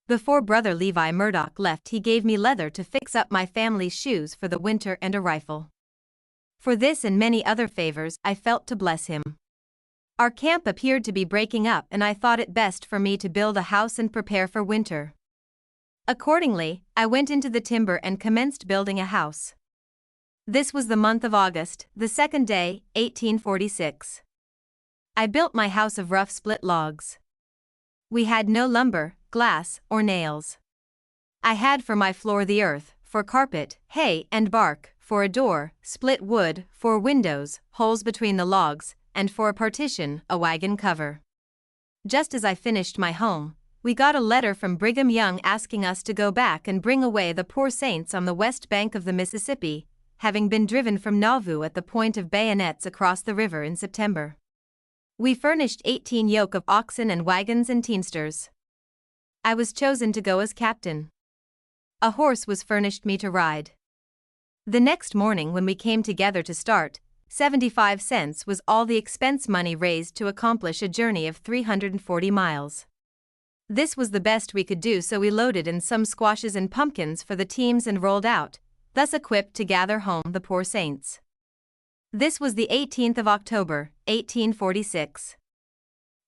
S1: Before brother Levi Murdoch left he gave me leather to fix up my family's shoes for the winter and a rifle. For this and many other favors I felt to bless him. Our camp appeared to be breaking up, and I thought it best for me to build a house and prepare for winter. Accordingly, I went into the timber and commenced building a house. This was the month of August, the second day, 1846. I built my house of rough split logs. We had no lumber, glass, or nails. I had for my floor the earth, for carpet, hay and bark, for a door, split wood, for windows, holes between the logs, and for a partition, a wagon cover. Just as I finished my home, we got a letter from Brigham Young asking us to go back and bring away the poor saints on the west bank of the Mississippi, having been driven from Nauvoo at the point of bayonets across the river in September. We furnished 18 yoke of oxen and wagons and teamsters. I was chosen to go as captain. A horse was furnished me to ride. The next morning when we came together to start, 75 cents was all the expense money raised to accomplish a journey of 340 miles. This was the best we could do, so we loaded in some squashes and pumpkins for the teams and rolled out, thus equipped to gather home the poor saints. This was the 18th of October, 1846.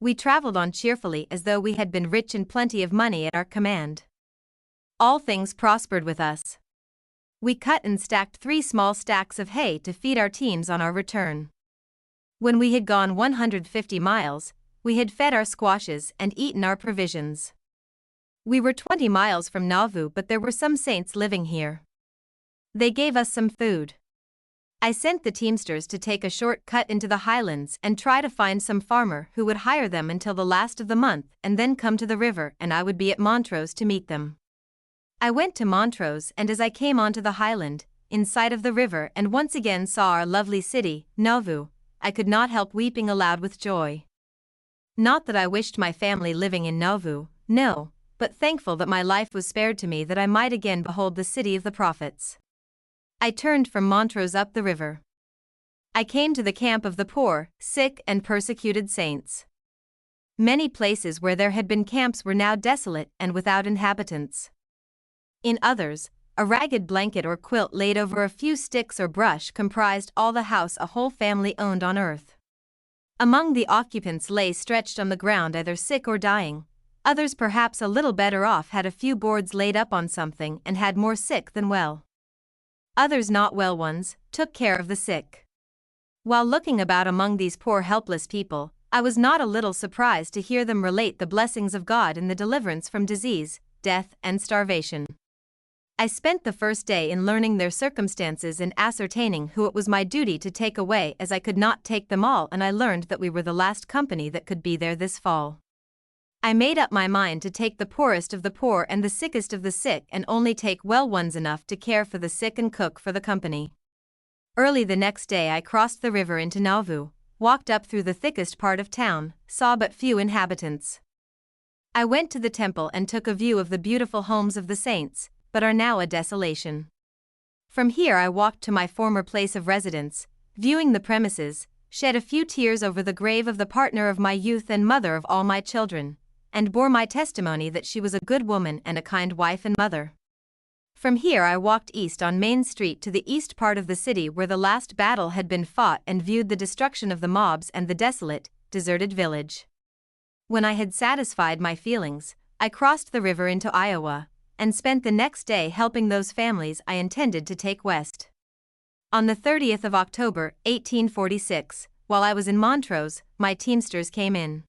S1: We traveled on cheerfully as though we had been rich and plenty of money at our command. All things prospered with us. We cut and stacked 3 small stacks of hay to feed our teams on our return. When we had gone 150 miles, we had fed our squashes and eaten our provisions. We were 20 miles from Nauvoo, but there were some saints living here. They gave us some food. I sent the teamsters to take a short cut into the highlands and try to find some farmer who would hire them until the last of the month and then come to the river, and I would be at Montrose to meet them. I went to Montrose, and as I came onto the highland, in sight of the river, and once again saw our lovely city, Nauvoo, I could not help weeping aloud with joy. Not that I wished my family living in Nauvoo, no, but thankful that my life was spared to me that I might again behold the city of the prophets. I turned from Montrose up the river. I came to the camp of the poor, sick, and persecuted saints. Many places where there had been camps were now desolate and without inhabitants. In others, a ragged blanket or quilt laid over a few sticks or brush comprised all the house a whole family owned on earth. Among the occupants lay stretched on the ground either sick or dying. Others, perhaps a little better off, had a few boards laid up on something and had more sick than well. Others, not well ones, took care of the sick. While looking about among these poor helpless people, I was not a little surprised to hear them relate the blessings of God in the deliverance from disease, death, and starvation. I spent the first day in learning their circumstances and ascertaining who it was my duty to take away, as I could not take them all, and I learned that we were the last company that could be there this fall. I made up my mind to take the poorest of the poor and the sickest of the sick and only take well ones enough to care for the sick and cook for the company. Early the next day I crossed the river into Nauvoo, walked up through the thickest part of town, saw but few inhabitants. I went to the temple and took a view of the beautiful homes of the saints, but are now a desolation. From here I walked to my former place of residence, viewing the premises, shed a few tears over the grave of the partner of my youth and mother of all my children, and bore my testimony that she was a good woman and a kind wife and mother. From here I walked east on Main Street to the east part of the city where the last battle had been fought and viewed the destruction of the mobs and the desolate, deserted village. When I had satisfied my feelings, I crossed the river into Iowa, and spent the next day helping those families I intended to take west. On the 30th of October, 1846, while I was in Montrose, my teamsters came in.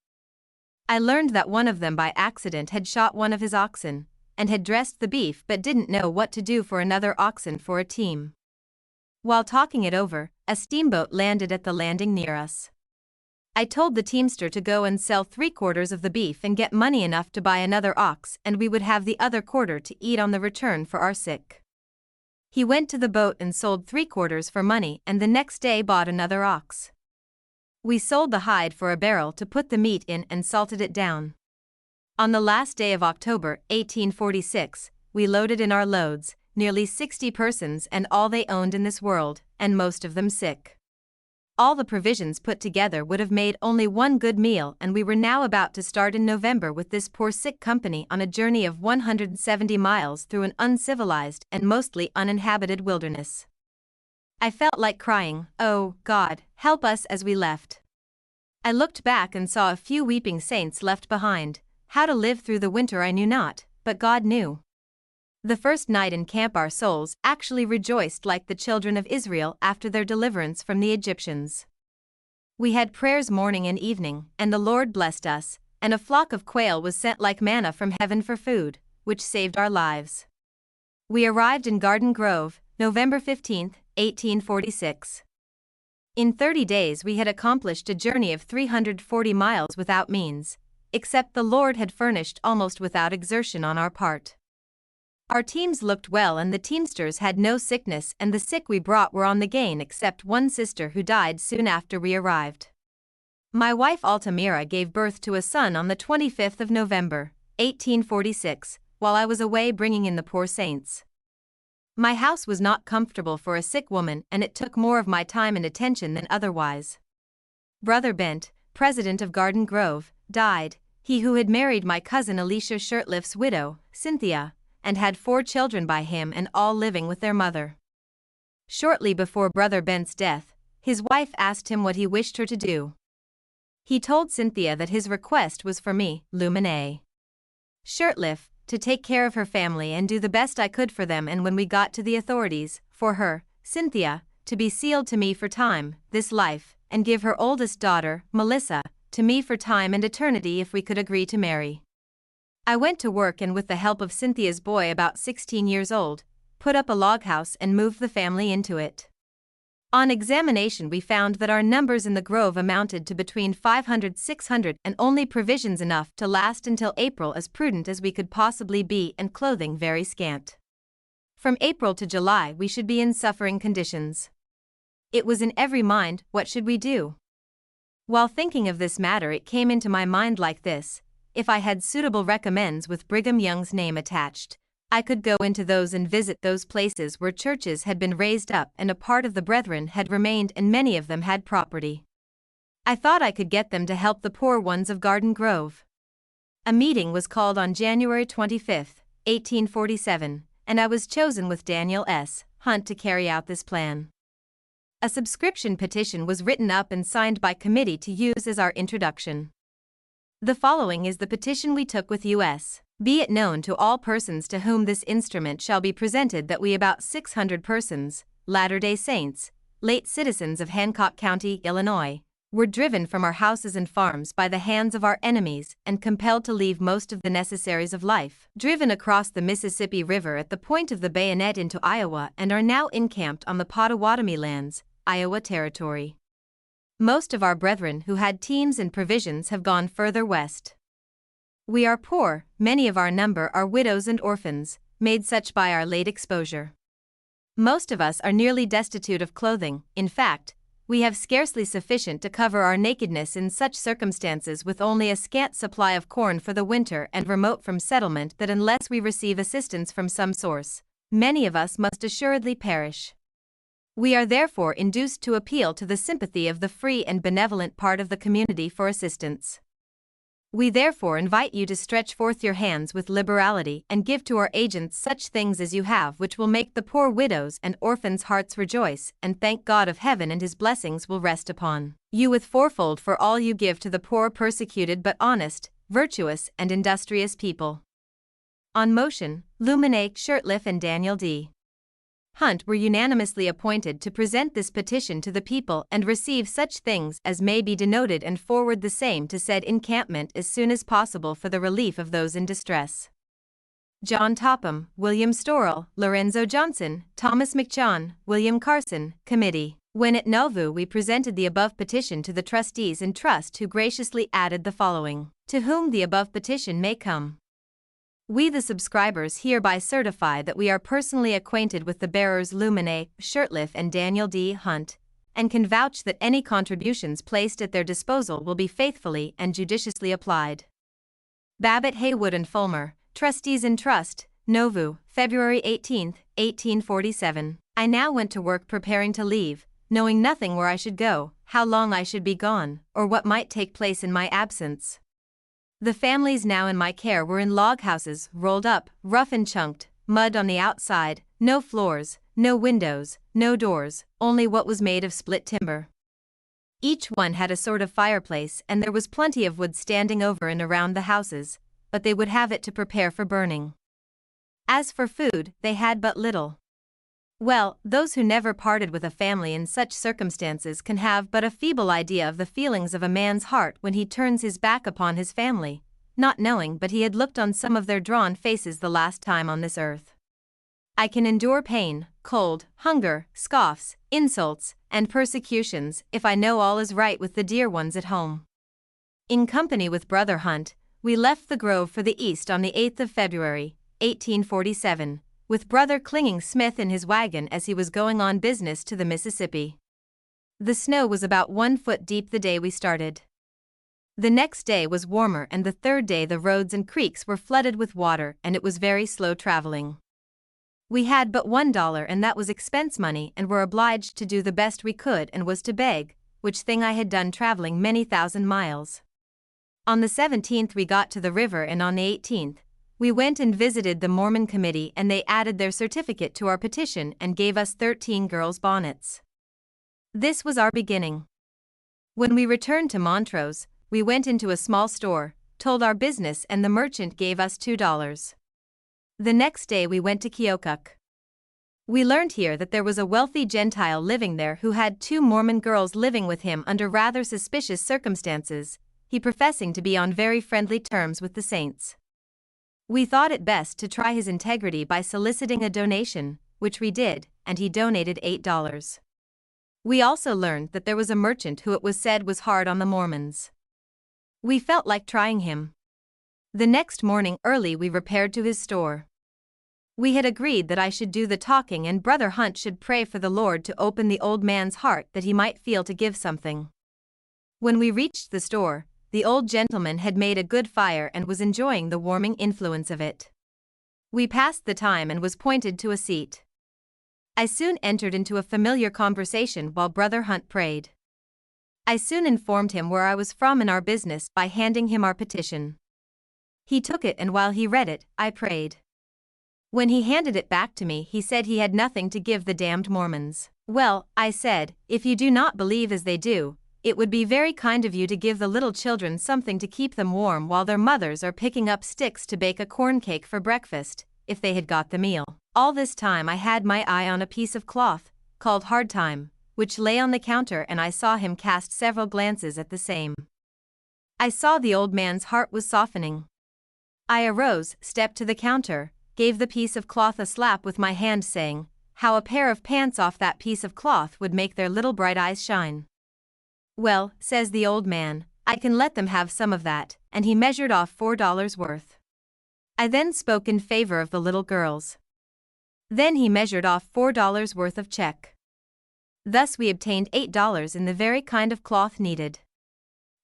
S1: I learned that one of them by accident had shot one of his oxen, and had dressed the beef but didn't know what to do for another oxen for a team. While talking it over, a steamboat landed at the landing near us. I told the teamster to go and sell 3/4 of the beef and get money enough to buy another ox, and we would have the other quarter to eat on the return for our sick. He went to the boat and sold 3/4 for money and the next day bought another ox. We sold the hide for a barrel to put the meat in and salted it down. On the last day of October, 1846, we loaded in our loads, nearly 60 persons and all they owned in this world, and most of them sick. All the provisions put together would have made only one good meal, and we were now about to start in November with this poor sick company on a journey of 170 miles through an uncivilized and mostly uninhabited wilderness. I felt like crying, "Oh, God, help us," as we left. I looked back and saw a few weeping saints left behind. How to live through the winter I knew not, but God knew. The first night in camp our souls actually rejoiced like the children of Israel after their deliverance from the Egyptians. We had prayers morning and evening, and the Lord blessed us, and a flock of quail was sent like manna from heaven for food, which saved our lives. We arrived in Garden Grove, November 15, 1846. In 30 days we had accomplished a journey of 340 miles without means, except the Lord had furnished almost without exertion on our part. Our teams looked well and the teamsters had no sickness, and the sick we brought were on the gain except one sister who died soon after we arrived. My wife Altamira gave birth to a son on the 25th of November, 1846, while I was away bringing in the poor saints. My house was not comfortable for a sick woman, and it took more of my time and attention than otherwise. Brother Bent, president of Garden Grove, died, he who had married my cousin Alicia Shurtliff's widow, Cynthia, and had 4 children by him and all living with their mother. Shortly before Brother Bent's death, his wife asked him what he wished her to do. He told Cynthia that his request was for me, Luman. Shurtliff, to take care of her family and do the best I could for them, and when we got to the authorities, for her, Cynthia, to be sealed to me for time, this life, and give her oldest daughter, Melissa, to me for time and eternity if we could agree to marry. I went to work and with the help of Cynthia's boy about 16 years old, put up a log house and moved the family into it. On examination we found that our numbers in the grove amounted to between 500–600 and only provisions enough to last until April, as prudent as we could possibly be, and clothing very scant. From April to July we should be in suffering conditions. It was in every mind, what should we do? While thinking of this matter it came into my mind like this: if I had suitable recommends with Brigham Young's name attached, I could go into those and visit those places where churches had been raised up and a part of the brethren had remained, and many of them had property. I thought I could get them to help the poor ones of Garden Grove. A meeting was called on January 25, 1847, and I was chosen with Daniel S. Hunt to carry out this plan. A subscription petition was written up and signed by committee to use as our introduction. The following is the petition we took with U.S. Be it known to all persons to whom this instrument shall be presented that we, about 600 persons, Latter-day Saints, late citizens of Hancock County, Illinois, were driven from our houses and farms by the hands of our enemies and compelled to leave most of the necessaries of life, driven across the Mississippi River at the point of the bayonet into Iowa, and are now encamped on the Pottawatomie lands, Iowa Territory. Most of our brethren who had teams and provisions have gone further west. We are poor, many of our number are widows and orphans, made such by our late exposure. Most of us are nearly destitute of clothing, in fact, we have scarcely sufficient to cover our nakedness in such circumstances, with only a scant supply of corn for the winter and remote from settlement, that unless we receive assistance from some source, many of us must assuredly perish. We are therefore induced to appeal to the sympathy of the free and benevolent part of the community for assistance. We therefore invite you to stretch forth your hands with liberality and give to our agents such things as you have, which will make the poor widows' and orphans' hearts rejoice, and thank God of heaven, and his blessings will rest upon you with fourfold for all you give to the poor, persecuted but honest, virtuous, and industrious people. On motion, Luman, Shurtliff, and Daniel D. Hunt were unanimously appointed to present this petition to the people and receive such things as may be denoted, and forward the same to said encampment as soon as possible for the relief of those in distress. John Topham, William Storrell, Lorenzo Johnson, Thomas McJohn, William Carson, Committee. When at Nauvoo we presented the above petition to the trustees in trust, who graciously added the following: to whom the above petition may come. We the subscribers hereby certify that we are personally acquainted with the bearers Luman, Shurtliff, and Daniel D. Hunt, and can vouch that any contributions placed at their disposal will be faithfully and judiciously applied. Babbitt, Haywood, and Fulmer, Trustees in Trust, Nauvoo, February 18, 1847. I now went to work preparing to leave, knowing nothing where I should go, how long I should be gone, or what might take place in my absence. The families now in my care were in log houses, rolled up, rough and chunked, mud on the outside, no floors, no windows, no doors, only what was made of split timber. Each one had a sort of fireplace, and there was plenty of wood standing over and around the houses, but they would have it to prepare for burning. As for food, they had but little. Well, those who never parted with a family in such circumstances can have but a feeble idea of the feelings of a man's heart when he turns his back upon his family, not knowing but he had looked on some of their drawn faces the last time on this earth. I can endure pain, cold, hunger, scoffs, insults, and persecutions, if I know all is right with the dear ones at home. In company with Brother Hunt, we left the Grove for the East on the 8th of February, 1847. With Brother Clinging Smith in his wagon as he was going on business to the Mississippi. The snow was about 1 foot deep the day we started. The next day was warmer, and the third day the roads and creeks were flooded with water, and it was very slow traveling. We had but $1, and that was expense money, and were obliged to do the best we could, and was to beg, which thing I had done traveling many thousand miles. On the 17th we got to the river, and on the 18th, we went and visited the Mormon committee, and they added their certificate to our petition and gave us 13 girls' bonnets. This was our beginning. When we returned to Montrose, we went into a small store, told our business, and the merchant gave us $2. The next day we went to Keokuk. We learned here that there was a wealthy Gentile living there who had 2 Mormon girls living with him under rather suspicious circumstances, he professing to be on very friendly terms with the saints. We thought it best to try his integrity by soliciting a donation, which we did, and he donated $8. We also learned that there was a merchant who it was said was hard on the Mormons. We felt like trying him. The next morning early we repaired to his store. We had agreed that I should do the talking and Brother Hunt should pray for the Lord to open the old man's heart that he might feel to give something. When we reached the store, the old gentleman had made a good fire and was enjoying the warming influence of it. We passed the time and was pointed to a seat. I soon entered into a familiar conversation while Brother Hunt prayed. I soon informed him where I was from and our business by handing him our petition. He took it, and while he read it, I prayed. When he handed it back to me, he said he had nothing to give the damned Mormons. Well, I said, if you do not believe as they do, it would be very kind of you to give the little children something to keep them warm while their mothers are picking up sticks to bake a corn cake for breakfast, if they had got the meal. All this time I had my eye on a piece of cloth, called hardtime, which lay on the counter, and I saw him cast several glances at the same. I saw the old man's heart was softening. I arose, stepped to the counter, gave the piece of cloth a slap with my hand, saying, how a pair of pants off that piece of cloth would make their little bright eyes shine. Well, says the old man, I can let them have some of that, and he measured off $4 worth. I then spoke in favor of the little girls. Then he measured off $4 worth of check. Thus we obtained $8 in the very kind of cloth needed.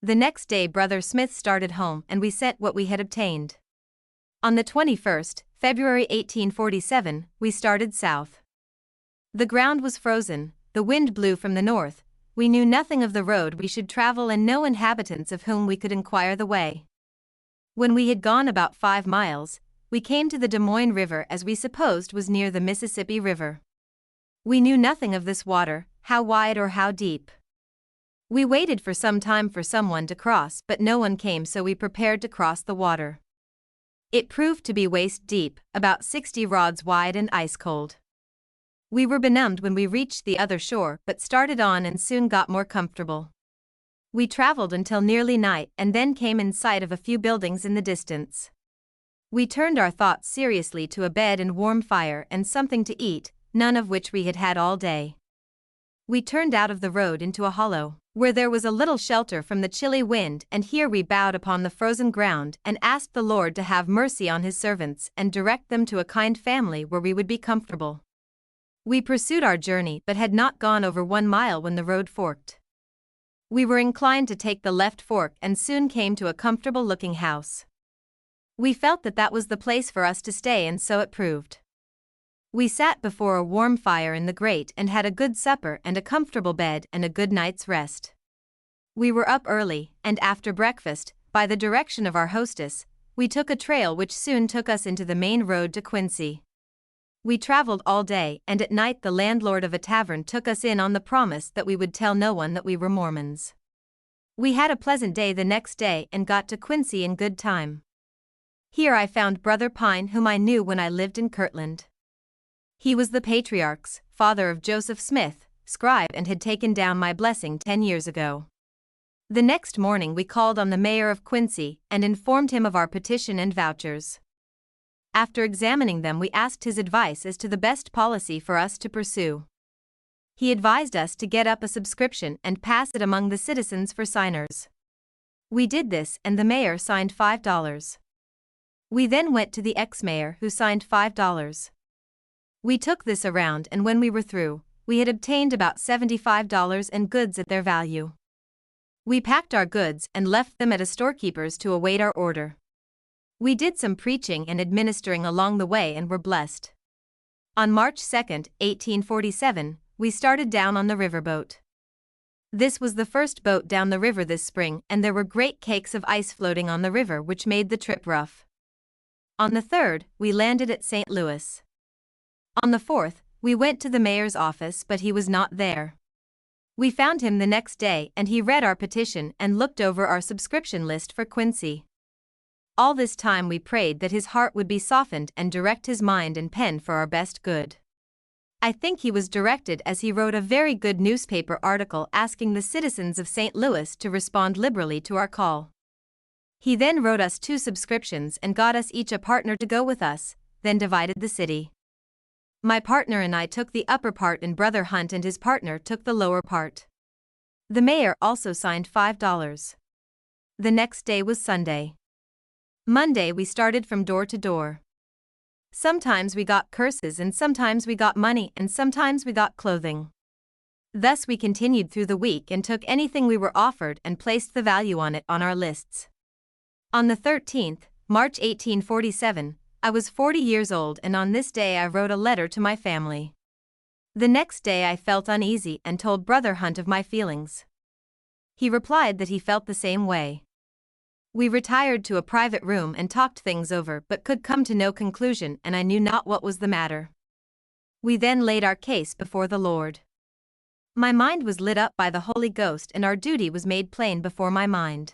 S1: The next day Brother Smith started home and we sent what we had obtained. On the 21st, February 1847, we started south. The ground was frozen, the wind blew from the north, we knew nothing of the road we should travel and no inhabitants of whom we could inquire the way. When we had gone about 5 miles, we came to the Des Moines River as we supposed was near the Mississippi River. We knew nothing of this water, how wide or how deep. We waited for some time for someone to cross but no one came, so we prepared to cross the water. It proved to be waist deep, about 60 rods wide and ice cold. We were benumbed when we reached the other shore but started on and soon got more comfortable. We traveled until nearly night and then came in sight of a few buildings in the distance. We turned our thoughts seriously to a bed and warm fire and something to eat, none of which we had had all day. We turned out of the road into a hollow, where there was a little shelter from the chilly wind, and here we bowed upon the frozen ground and asked the Lord to have mercy on his servants and direct them to a kind family where we would be comfortable. We pursued our journey but had not gone over 1 mile when the road forked. We were inclined to take the left fork and soon came to a comfortable-looking house. We felt that that was the place for us to stay, and so it proved. We sat before a warm fire in the grate and had a good supper and a comfortable bed and a good night's rest. We were up early, and after breakfast, by the direction of our hostess, we took a trail which soon took us into the main road to Quincy. We traveled all day, and at night the landlord of a tavern took us in on the promise that we would tell no one that we were Mormons. We had a pleasant day the next day and got to Quincy in good time. Here I found Brother Pine, whom I knew when I lived in Kirtland. He was the patriarch's father of Joseph Smith, scribe, and had taken down my blessing 10 years ago. The next morning we called on the mayor of Quincy and informed him of our petition and vouchers. After examining them, we asked his advice as to the best policy for us to pursue. He advised us to get up a subscription and pass it among the citizens for signers. We did this and the mayor signed $5. We then went to the ex-mayor who signed $5. We took this around, and when we were through, we had obtained about $75 and goods at their value. We packed our goods and left them at a storekeeper's to await our order. We did some preaching and administering along the way and were blessed. On March 2, 1847, we started down on the riverboat. This was the first boat down the river this spring, and there were great cakes of ice floating on the river which made the trip rough. On the 3rd, we landed at St. Louis. On the 4th, we went to the mayor's office, but he was not there. We found him the next day and he read our petition and looked over our subscription list for Quincy. All this time we prayed that his heart would be softened and direct his mind and pen for our best good. I think he was directed, as he wrote a very good newspaper article asking the citizens of St. Louis to respond liberally to our call. He then wrote us 2 subscriptions and got us each a partner to go with us, then divided the city. My partner and I took the upper part and Brother Hunt and his partner took the lower part. The mayor also signed $5. The next day was Sunday. Monday we started from door to door. Sometimes we got curses and sometimes we got money and sometimes we got clothing. Thus we continued through the week and took anything we were offered and placed the value on it on our lists. On the 13th, March 1847, I was 40 years old, and on this day I wrote a letter to my family. The next day I felt uneasy and told Brother Hunt of my feelings. He replied that he felt the same way. We retired to a private room and talked things over but could come to no conclusion, and I knew not what was the matter. We then laid our case before the Lord. My mind was lit up by the Holy Ghost and our duty was made plain before my mind.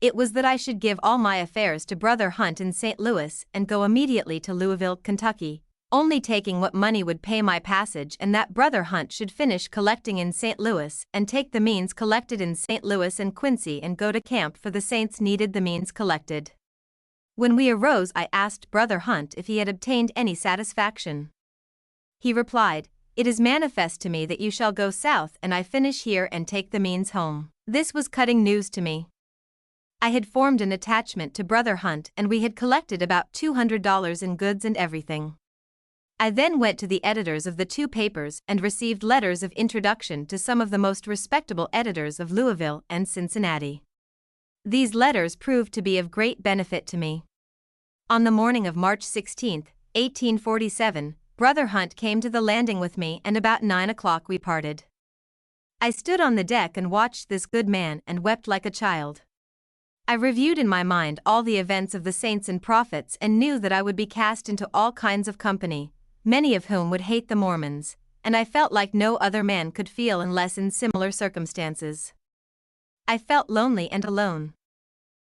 S1: It was that I should give all my affairs to Brother Hunt in St. Louis and go immediately to Louisville, Kentucky, only taking what money would pay my passage, and that Brother Hunt should finish collecting in St. Louis and take the means collected in St. Louis and Quincy and go to camp, for the saints needed the means collected. When we arose I asked Brother Hunt if he had obtained any satisfaction. He replied, "It is manifest to me that you shall go south and I finish here and take the means home." This was cutting news to me. I had formed an attachment to Brother Hunt and we had collected about $200 in goods and everything. I then went to the editors of the two papers and received letters of introduction to some of the most respectable editors of Louisville and Cincinnati. These letters proved to be of great benefit to me. On the morning of March 16, 1847, Brother Hunt came to the landing with me and about 9 o'clock we parted. I stood on the deck and watched this good man and wept like a child. I reviewed in my mind all the events of the saints and prophets and knew that I would be cast into all kinds of company, many of whom would hate the Mormons, and I felt like no other man could feel unless in similar circumstances. I felt lonely and alone.